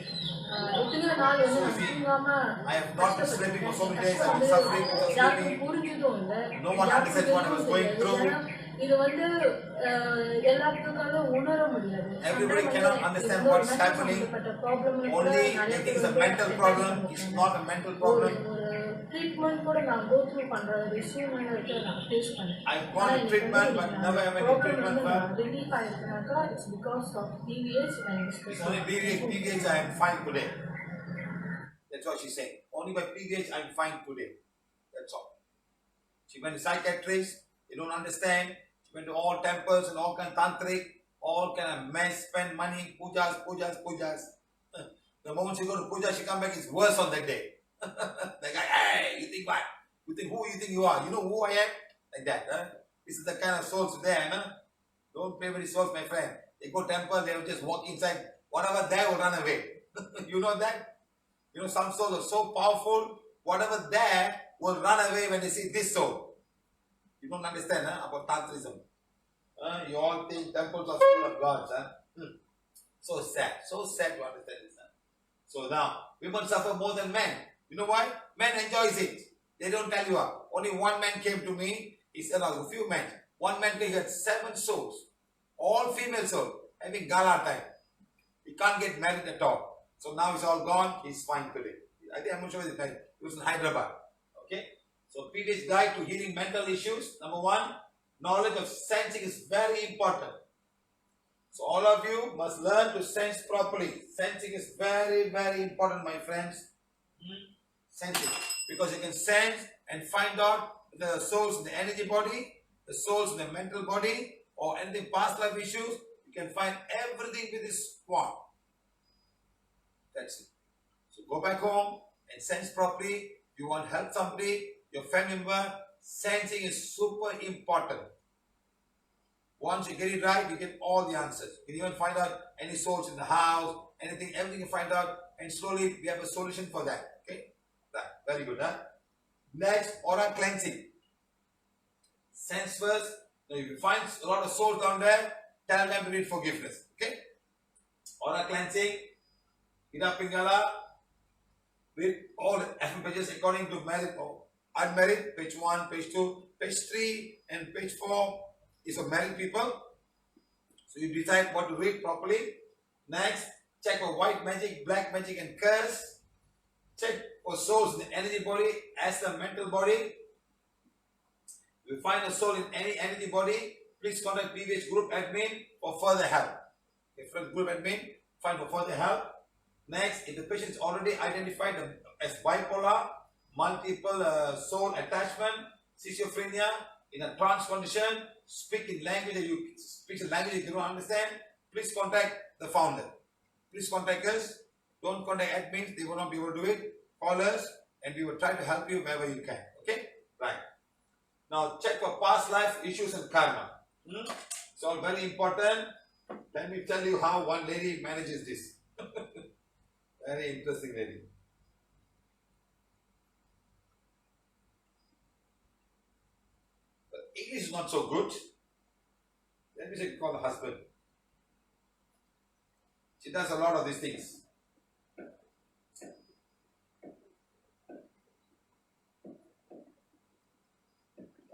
எத்தனையோ நாள் நான் தூங்காம I have not been sleeping for so many days. I have been suffering without யாருக்கும் sleeping. புரிஞ்சதும் இல்லை No one understands what I was going through. இது எல்லாத்துக்காலும் உணர முடியாது Everybody cannot understand what's happening. Only they think it's a mental problem. It's not a mental problem. Treatment கூட நான் go through பண்ற ஒரு சூழ்நிலை இருக்கு நான் ஃபேஸ் பண்ணேன் I've gone to treatment but never have any treatment for. Relief ஆயிருக்குனாக்கா it's because of PVH It's only PVH I am fine today. That's what she's saying. Only by PVH I am fine today. That's all. She went to psychiatrist. They don't understand. She went to all temples and all kind of tantric, all kind of mess, spend money, pujas. The moment she go to puja, she come back, it's worse on that day. Like, hey, you think what? You think who you think you are? You know who I am? Like that, huh? This is the kind of souls there, huh? Don't play with the souls, my friend. They go temple, they will just walk inside. Whatever there will run away. You know that? You know, some souls are so powerful, whatever there will run away when they see this soul. You don't understand, huh, about Tantrism. You all think temples are full of gods, huh? So sad to understand this. Huh? So now, women suffer more than men. You know why? Men enjoys it. They don't tell you. Only one man came to me. He said, a few men. One man he had 7 souls. All female souls. Having gala time. He can't get married at all. So now it's all gone. He's fine today. I think I'm not sure he's married. He was in Hyderabad. Okay? So PVH Guide to Healing Mental Issues. Number 1, knowledge of sensing is very important. So all of you must learn to sense properly. Sensing is very, very important, my friends. Sensing. Because you can sense and find out the souls in the energy body, the souls in the mental body, or anything past life issues. You can find everything with this one. That's it. So go back home and sense properly. If you want to help somebody, your family member, sensing is super important. Once you get it right, you get all the answers. You can even find out any souls in the house, anything, everything you find out, and slowly we have a solution for that. Okay? Right. Very good, huh? Next, aura cleansing. Sense first. Now if you find a lot of souls down there, tell them to read forgiveness. Okay? Aura cleansing, Ida Pingala, read all FM pages according to married or unmarried, page 1, page 2, page 3, and page 4 is for married people. So you decide what to read properly. Next, check for white magic, black magic, and curse. Check for souls in the energy body as the mental body. If you find a soul in any energy body, please contact PVH Group Admin for further help. If Group Admin, find for further help. Next, if the patient is already identified as bipolar, multiple soul attachment, schizophrenia, in a trance condition, speak in language that you don't understand, please contact the founder. Please contact us. Don't contact admins, they will not be able to do it. Call us and we will try to help you wherever you can. Okay? Right. Now check for past life issues and karma. It's all very important. Let me tell you how one lady manages this. Very interesting lady. But English is not so good. Let me say call the husband. She does a lot of these things.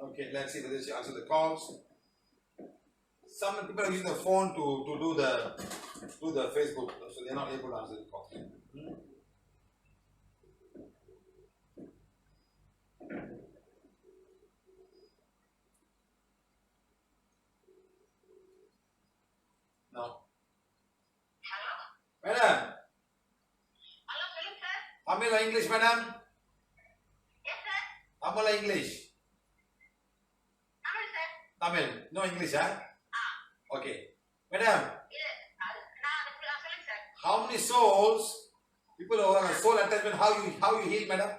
Okay, let's see whether she answers the calls. Some people are using the phone to do the Facebook, so they're not able to answer the call. No. Hello? Madam, Hello, சொல்லுங்க sir. Tamil or English, madam? Yes, sir. Tamil or English? Tamil sir. Tamil, no English, huh? Okay. Madam, இல்ல, நான் சொல்லுங்க sir. how many souls, people who have a soul attachment, how you heal, madam?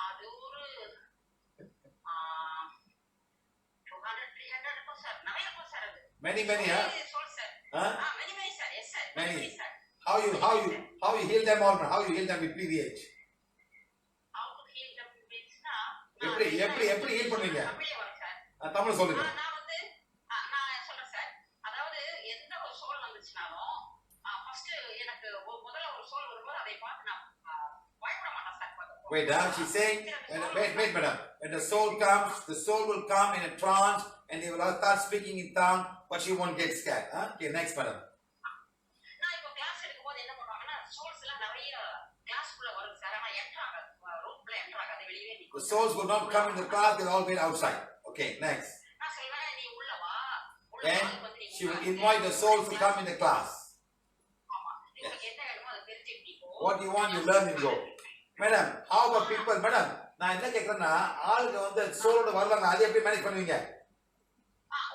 அது ஒரு 200, 300 இருக்கும் sir. நிறைய இருக்கும் sir அது. Many, huh? Soul, sir. Huh? Many, sir. Yes, sir. Many. sir. How you heal them all, how you heal them with PVH? How to heal them means-னா, எப்படி heal பண்ணுவீங்க? தமிழ்ல வரும் சார். தமிழ் சொல்லுங்க. நான் வந்து நான் சொல்றேன் சார். அதாவது எந்த ஒரு சோல் வந்துச்சுனாலும் ஃபர்ஸ்ட் எனக்கு முதல்ல ஒரு சோல் வரும்போது அதை பார்த்து நான் பயப்பட மாட்டேன் sir. Wait, she's saying, wait, madam. When the soul comes, the soul will come in a trance and they will all start speaking in tongue, but she won't get scared. Huh? Okay, next, madam. நான் இப்போ class எடுக்கும்போது என்ன பண்ணுவாங்கன்னா souls எல்லாம் நிறைய கிளாஸ்க்குள்ள வரும் sir. ஆனா என்ட்ராக ரூம்ல என்ட்ராக அது வெளியவே நிக்கும். The souls will not come in the class, they'll all wait outside. Okay, next. நான் சொல்றேன் நீ உள்ள வா. Then she will invite the souls to come in the class. ஆமா. உங்களுக்கு என்ன வேணுமோ அதை தெரிஞ்சுக்கிட்டு போ. What you want, you learn and go. Madam, how about people, madam? நான் என்ன கேக்குறேன்னா ஆளுங்க வந்து சோலோட வருவாங்க, அதை எப்படி மேனேஜ் பண்ணுவீங்க?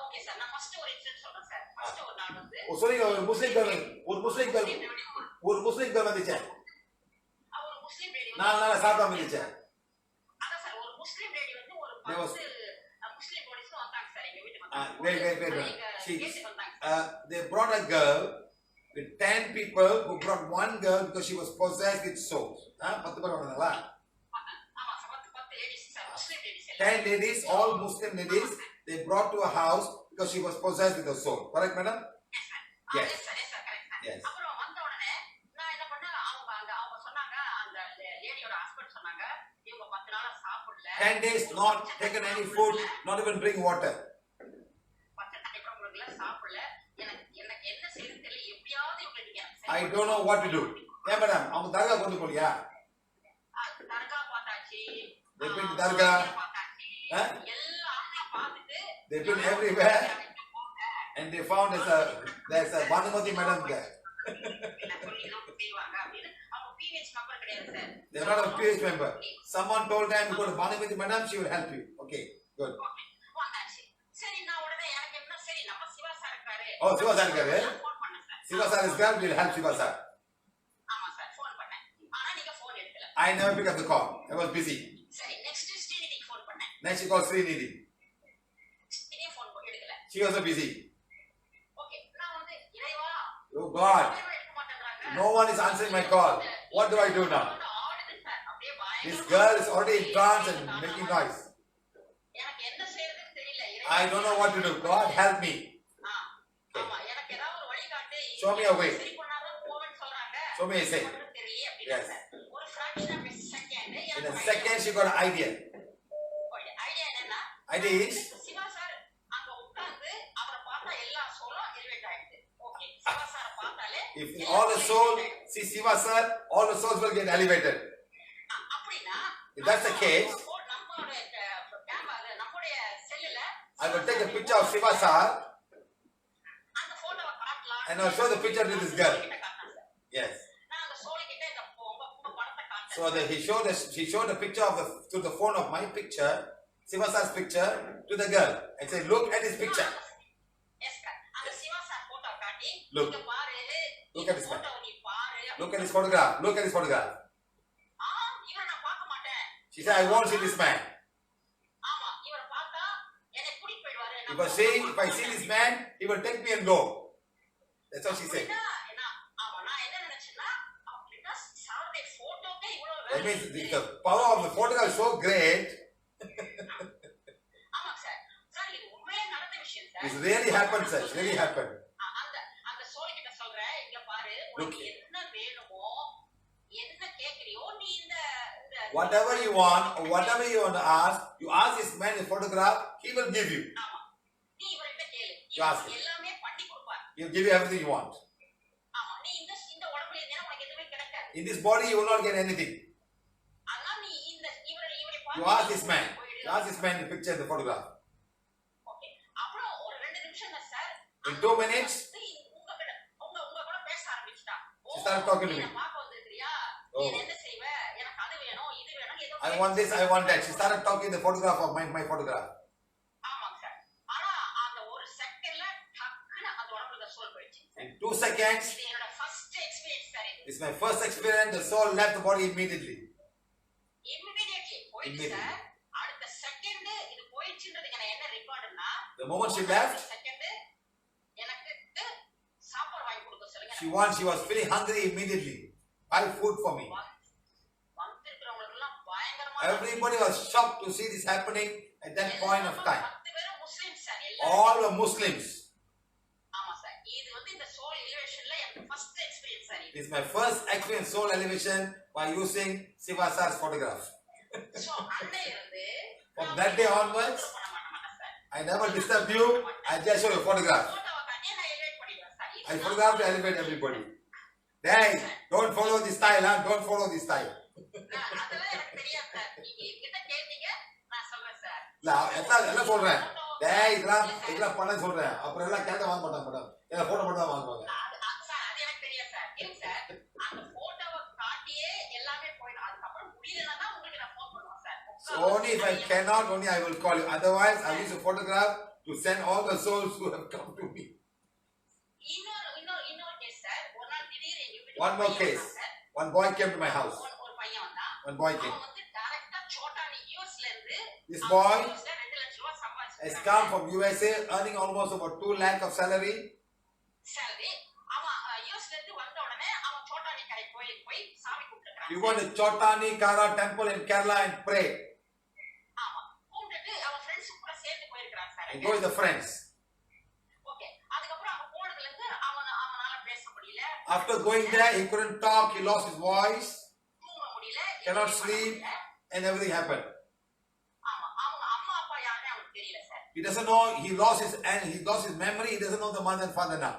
Okay sir. நான் ஃபர்ஸ்ட் ஒரு இன்சிடென்ட் சொல்றேன் சார். ஃபர்ஸ்ட் ஒரு நாள் வந்து சொல்லுங்க, ஒரு முஸ்லிம் கேர்ள் வந்துச்சு. ஒரு முஸ்லிம் லேடி நாலு சாப்பிடாம இருந்துச்சு. அதான் சார் ஒரு முஸ்லிம் லேடி வந்து ஒரு 10 முஸ்லிம் போலீஸ் வந்தாங்க சார் எங்க வீட்டுக்கு. Wait. They brought a girl with 10 people who brought one girl because she was possessed with souls. 10 பேர் வந்தாங்களா? ஆமா sir 10 ladies sir Muslim ladies. 10 ladies, all Muslim ladies, they brought to a house because she was possessed with a soul. Correct, madam? Yes sir. Correct sir. Yes. அப்புறம் வந்த உடனே நான் என்ன பண்ணேன், அவங்க சொன்னாங்க, அந்த லேடியோட ஹஸ்பண்ட் சொன்னாங்க, இவங்க 10 நாளா சாப்பிடல. 10 days not taken any food, not even drink water. 10 தண்ணி கூட குடிக்கல, சாப்பிடல. எனக்கு என்ன செய்யறது தெரியல. எப்படியாவது இவங்க நீங்க I don't know what to do. Yeah, madam, அவங்க தர்கா கொண்டு போலியா? தர்கா பார்த்தாச்சு. They've been to Dargah. எல்லாம் பார்த்துட்டு They've been everywhere. And they found there's a Banumati madam there. They're not a PVH member. Someone told them to go to Banumati madam, she will help you. Okay, good. Oh, Siva sir இருக்காரு. Siva sir is there, we'll help Siva sir. I never picked up the call. I was busy. Next she called Srinidhi. She was so busy. Oh God. No one is answering my call. What do I do now? This girl is already in trance and making noise. I don't know what to do. God help me. Show me a way. Show me a say. Yes. In a second, she got an idea. Idea is, if all the souls see Siva sir, all the souls will get elevated. If that's the case, I will take a picture of Siva sir and I'll show the picture to this girl. Yes. So she showed the picture of to the phone of my picture, Siva sir's picture, to the girl and said, look at his picture. Look at this man. Look at his photograph. Look at his photograph. She said, I won't see this man. If I see this man, he will take me and go. That's what she said. That means the power of the photograph is so great. It really happened, sir. It really happened. Look. Whatever you want or whatever you want to ask, you ask this man a photograph, he will give you. You ask him. He will give you everything you want. In this body, you will not get anything. You ask this man. You ask this man the picture, the photograph. In 2 minutes, she started talking to me. Oh. I want this, I want that. She started talking the photograph of my photograph. In 2 seconds, it's my first experience, the soul left the body immediately. Immediately. The moment she left, she was feeling hungry immediately. Buy food for me. Everybody was shocked to see this happening at that point of time. All were Muslims. This is my first experience soul elevation by using Siva sir's photograph. From that day onwards, I never disturb you. I just show you a photograph. I photograph to elevate everybody. Hey, don't follow this style, huh? Don't follow this style. எல்லாம் சொல்றேன். டேய் இதெல்லாம் பண்ண சொல்றேன். அப்புறம் எல்லாம் கேட்ட வாங்க மாட்டாங்க மேடம். ஏன்னா போட்டோ மட்டும் தான் வாங்குவாங்க. So only if I cannot, only I will call you. Otherwise, I use a photograph to send all the souls who have come to me. One more case. One boy came to my house. One boy came. This boy has come from USA, earning almost about 2 lakh of salary. You go to Chotani Kara temple in Kerala and pray. And go with the friends. After going there, he couldn't talk, he lost his voice, cannot sleep, and everything happened. He doesn't know, he lost his memory, he doesn't know the mother and father now.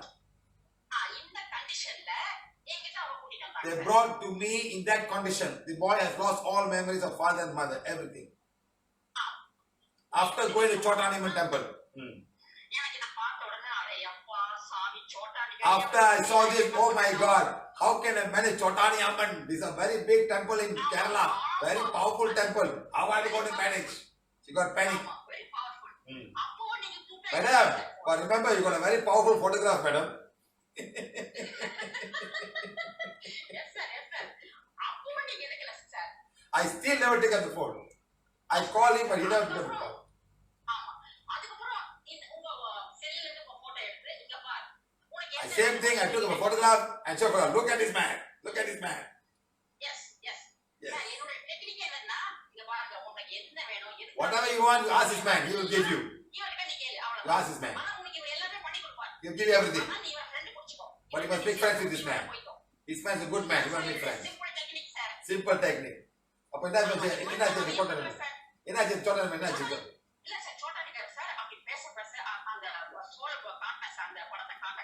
They brought to me in that condition. The boy has lost all memories of father and mother, everything. After going to Chotaniman temple. After I saw this, oh my God, how can I manage Chotani Amman? This is a very big temple in Kerala, very powerful temple. How are you going to manage? She got panic. Madam, but remember you got a very powerful photograph, madam. I still never take up the phone. I call him, but he never pick up the phone. Same thing, I took a photograph and showed her, look at this man, look at this man. Yes. Whatever you want, you ask this man, he will give you. You ask this man. He will give you everything. But you must make friends with this man. This man is a good man. You must make friends. Simple technique. அப்ப என்ன இல்ல sir Chhota நிக்காரு sir அப்படி பேச அந்த சோழ காட்டினேன் sir அந்த படத்தை காட்ட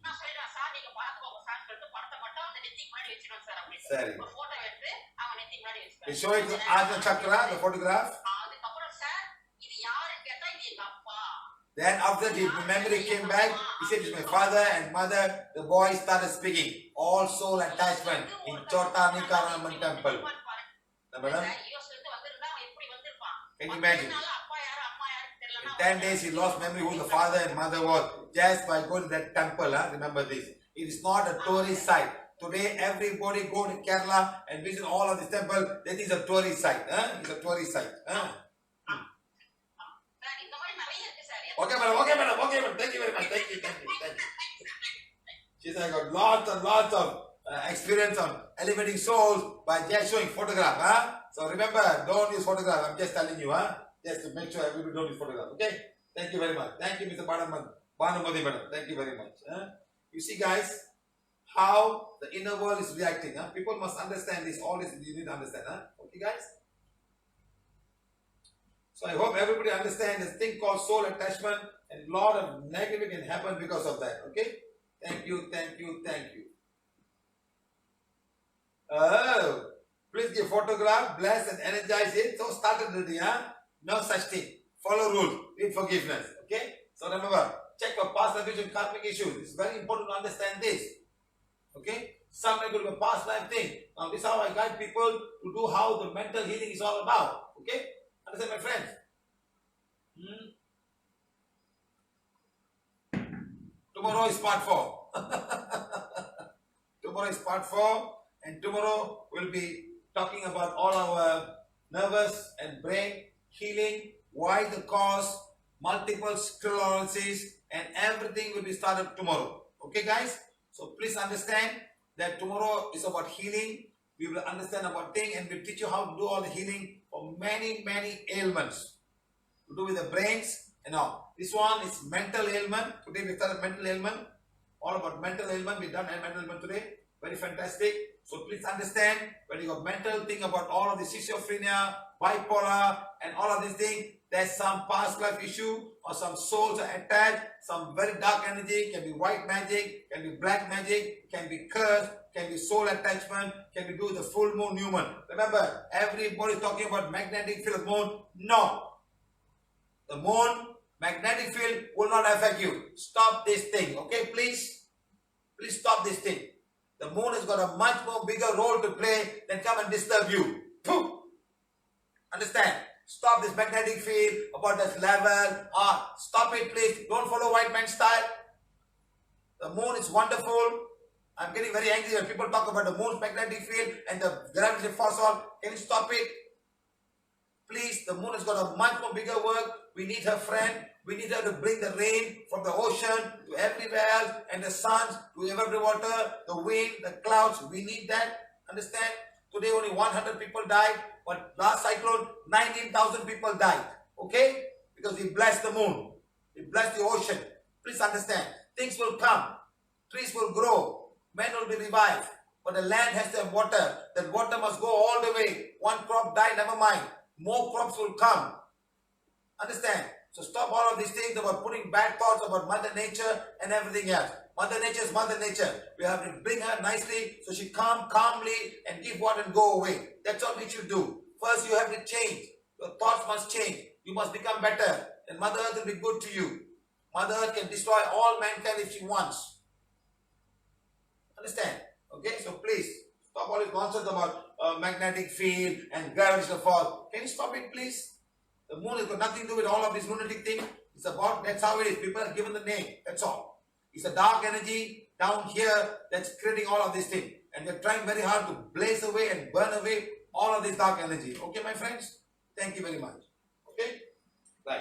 நான் சொல்லிடுறேன் சார் நீங்க பார்த்துக்கோங்க சார் சொல்லிட்டு படத்தை மட்டும் அந்த நெத்திக்கு முன்னாடி வச்சிருவேன் சார் அப்படி சரி ஒரு போட்டோ எடுத்து அவங்க நெத்திக்கு முன்னாடி வச்சிருவேன் show it to Ajna Chakra, the photograph. அதுக்கப்புறம் சார் இது யாருன்னு கேட்டா இது எங்க அப்பா. Then after the memory came back, he said, it's my father and mother. The boy started speaking. All soul attachment in Chota Nikaraman temple. Madam? Can you imagine? In 10 days he lost memory who the father and mother was just by going to that temple. Remember this. It is not a tourist site. Today everybody go to Kerala and visit all of this temple. That is a tourist site. It's a tourist site. Okay, madam. Thank you very much. Thank you. She said, I got lots and lots of experience on elevating souls by just showing photograph. So remember, don't use photograph. I'm just telling you, just to make sure everybody don't use photograph. Okay? Thank you very much. Thank you, Mr. Banamadi, madam. Thank you very much. You see, guys, how the inner world is reacting. People must understand this. All this you need to understand. Okay, guys? So I hope everybody understands this thing called soul attachment, and a lot of negative can happen because of that. Okay? Thank you. Oh, please give photograph, bless and energize it. So started already, no such thing. Follow rules, read forgiveness. Okay? So remember, check for past life and karmic issues. It's very important to understand this. Okay? Some may go to a past life thing. Now this is how I guide people to do how the mental healing is all about. Okay? Understand, my friends? Tomorrow is part 4. Tomorrow is part 4, and tomorrow we'll be talking about all our nervous and brain healing, why the cause, multiple sclerosis, and everything will be started tomorrow. Okay, guys? So please understand that tomorrow is about healing. We will understand about things, and we'll teach you how to do all the healing for many ailments. To do with the brains and all. This one is mental ailment. Today we started mental ailment. All about mental ailment. We've done mental ailment today. Very fantastic. So please understand, when you got mental, think about all of the schizophrenia, bipolar, and all of these things. There's some past life issue, or some souls are attached, some very dark energy, can be white magic, can be black magic, can be curse, can be soul attachment, can be do the full moon, new moon. Remember, everybody is talking about magnetic field of moon. No. The moon, magnetic field will not affect you. Stop this thing, okay, please? Please stop this thing. The moon has got a much more bigger role to play than come and disturb you. Poof. Understand? Stop this magnetic field about this level. Stop it, please. Don't follow white man style. The moon is wonderful. I'm getting very angry when people talk about the moon's magnetic field and the gravitational force. Can you stop it? Please, the moon has got a much more bigger work. We need her friend. We need her to bring the rain from the ocean to everywhere else, and the suns to every water, the wind, the clouds. We need that. Understand? Today only 100 people died, but last cyclone, 19,000 people died. Okay? Because we blessed the moon. We blessed the ocean. Please understand. Things will come. Trees will grow. Men will be revived. But the land has to have water. That water must go all the way. One crop died, never mind. More crops will come. Understand? So stop all of these things about putting bad thoughts about Mother Nature and everything else. Mother Nature is Mother Nature. We have to bring her nicely so she calmly and give water and go away. That's all we should do. First you have to change. Your thoughts must change. You must become better. And Mother Earth will be good to you. Mother Earth can destroy all mankind if she wants. Understand? Okay? So please, stop all this nonsense about magnetic field and gravitational force. Can you stop it, please? The moon has got nothing to do with all of this lunatic thing. It's about, that's how it is. People are given the name. That's all. It's a dark energy down here that's creating all of this thing. And they're trying very hard to blaze away and burn away all of this dark energy. Okay, my friends? Thank you very much. Okay? Right.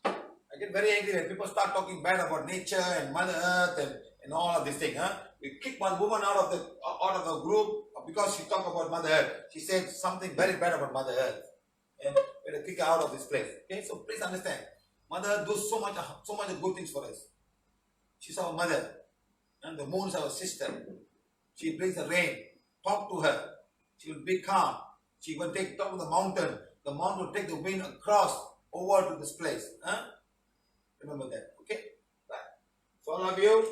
I get very angry when people start talking bad about nature and Mother Earth and all of this thing. We kick one woman out of the group because she talked about Mother Earth. She said something very bad about Mother Earth. And we had to kick her out of this place. Okay, so please understand. Mother does so much good things for us. She's our mother. And the moon is our sister. She brings the rain. Talk to her. She will be calm. She will talk to the mountain. The mountain will take the wind across over to this place. Huh? Remember that. Okay? Right. So all of you,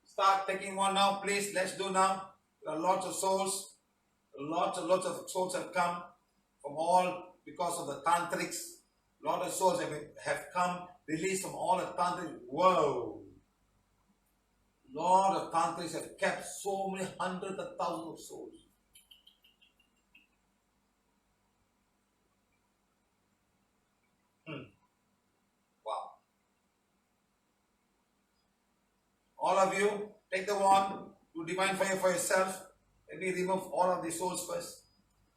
start taking one now, please. Let's do now. There are lots of souls. Lots of souls have come from all because of the tantrics. Lot of souls have come, released from all the tantrics. Whoa! Lot of tantrics have kept so many hundreds of thousands of souls. Wow. All of you, take the wand, do divine fire for yourself. Let me remove all of the souls first.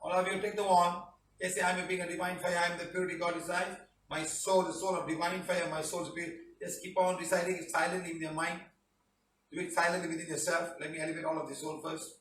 All of you, take the wand. They say, I am being a divine fire, I am the purity God desires. My soul, the soul of divine fire, my soul is pure. Just keep on reciting it silently in your mind. Do it silently within yourself. Let me elevate all of the soul first.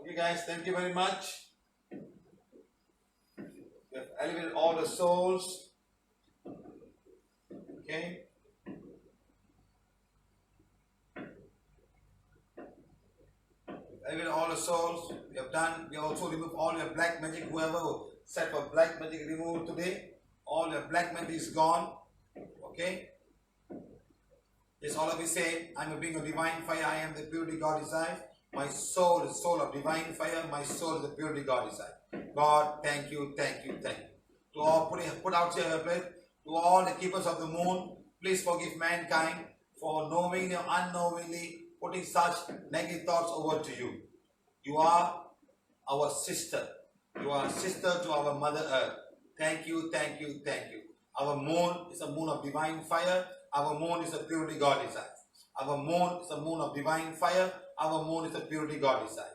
Okay guys, thank you very much. We have elevated all the souls. Okay. Elevated all the souls. We have done. We also remove all your black magic. Whoever said for black magic removed today, all your black magic is gone. Okay. Yes, all of you say, I'm a being of divine fire. I am the purity God desires. My soul is soul of divine fire. My soul is the purity God desires. God, thank you, thank you, thank you. To all, put out your plate. To all the keepers of the moon, please forgive mankind for knowingly or unknowingly putting such negative thoughts over to you. You are our sister. You are sister to our Mother Earth. Thank you, thank you, thank you. Our moon is a moon of divine fire. Our moon is a purity God desires. Our moon is a moon of divine fire. Our moon is a purity God desires.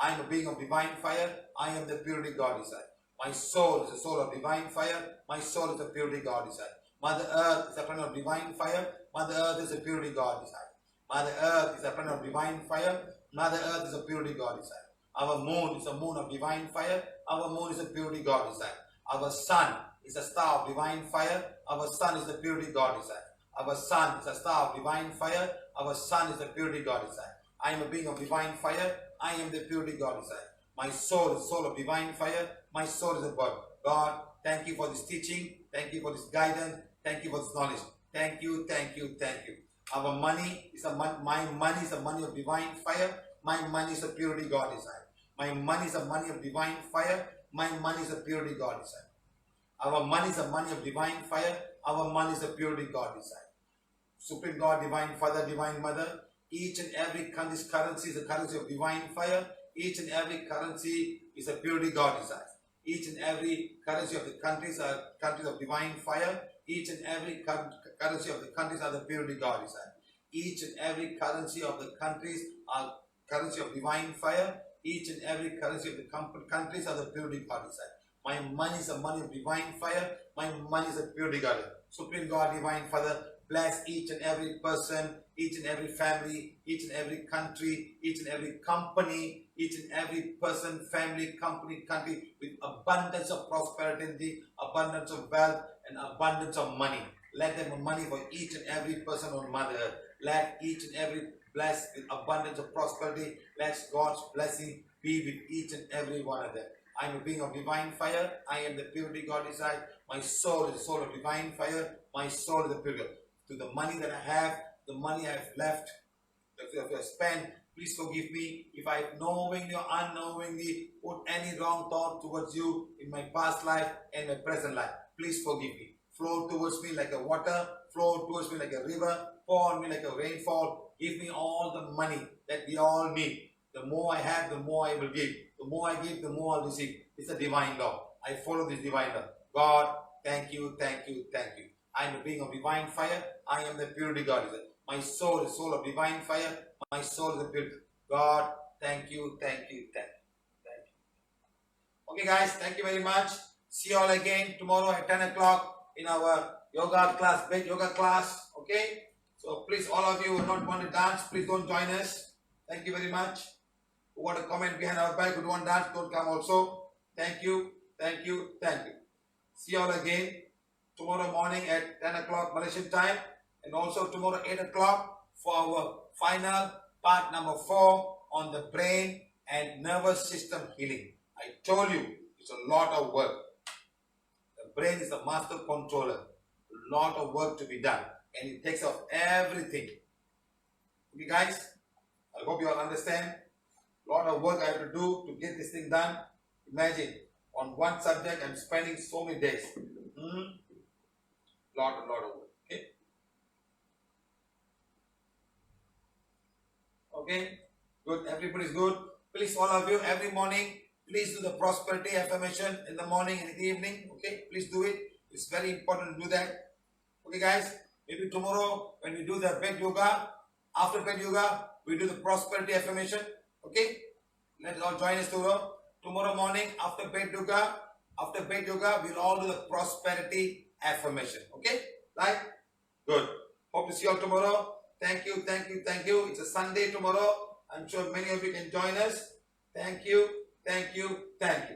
I am a being of divine fire. I am the purity God desires. My soul is a soul of divine fire. My soul is a purity God desires. Mother Earth is a planet of divine fire. Mother Earth is a purity God desires. Mother Earth is a planet of divine fire. Mother Earth is a purity God desires. Our moon is a moon of divine fire. Our moon is a purity God desire. Our sun is a star of divine fire. Our sun is the purity God desire. Our sun is a star of divine fire. Our sun is the purity God desire. I am a being of divine fire. I am the purity God desire. My soul is soul of divine fire. My soul is a bird. God, thank you for this teaching. Thank you for this guidance. Thank you for this knowledge. Thank you, thank you, thank you. Our money is my money is a money of divine fire. My money is a purity God desire. My money is a money of divine fire. My money is a purity God desire. Our money is a money of divine fire. Our money is a purity God desire. Supreme God, Divine Father, Divine Mother, each and every currency is a currency of divine fire. Each and every currency is a purity God desires. Each and every currency of the countries are countries of divine fire. Each and every currency of the countries are the purity God desires. Each and every currency of the countries are currency of divine fire. Each and every currency of the countries are the purity God desires. My money is a money of divine fire. My money is a purity God. Supreme God, Divine Father, bless each and every person, each and every family, each and every country, each and every company, each and every person, family, company, country with abundance of prosperity, abundance of wealth, and abundance of money. Let them have money for each and every person on Mother Earth. Let each and every blessed with abundance of prosperity. Let God's blessing be with each and every one of them. I am a being of divine fire. I am the purity God inside. My soul is the soul of divine fire. My soul is the purity. To the money that I have, the money I have left, if I have spent, please forgive me if I have knowingly or unknowingly put any wrong thought towards you in my past life and my present life. Please forgive me. Flow towards me like a water, flow towards me like a river, pour on me like a rainfall. Give me all the money that we all need. The more I have, the more I will give. The more I give, the more I'll receive. It's a divine law. I follow this divine law. God, thank you, thank you, thank you. I am a being of divine fire. I am the purity God. My soul is soul of divine fire. My soul is the purity. God, thank you, thank you, thank you. Thank you. Okay guys, thank you very much. See you all again tomorrow at 10 o'clock in our yoga class, big yoga class. Okay? So please, all of you who don't want to dance, please don't join us. Thank you very much. Who want to comment behind our back, who don't want to dance, don't come also. Thank you, thank you, thank you. See you all again tomorrow morning at 10 o'clock Malaysian time, and also tomorrow 8 o'clock for our final part number 4 on the brain and nervous system healing. I told you it's a lot of work. The brain is the master controller. A lot of work to be done, and it takes off everything. Okay guys, I hope you all understand. A lot of work I have to do to get this thing done. Imagine, on one subject I'm spending so many days. Lot of work. Okay. Okay. Good. Everybody's good. Please, all of you, every morning, please do the prosperity affirmation in the morning and in the evening. Okay. Please do it. It's very important to do that. Okay, guys. Maybe tomorrow when we do the bed yoga, after bed yoga, we do the prosperity affirmation. Okay. Let's all join us tomorrow. Tomorrow morning after bed yoga, we'll all do the prosperity affirmation. Okay? Right? Good. Hope to see you all tomorrow. Thank you, thank you, thank you. It's a Sunday tomorrow. I'm sure many of you can join us. Thank you, thank you, thank you.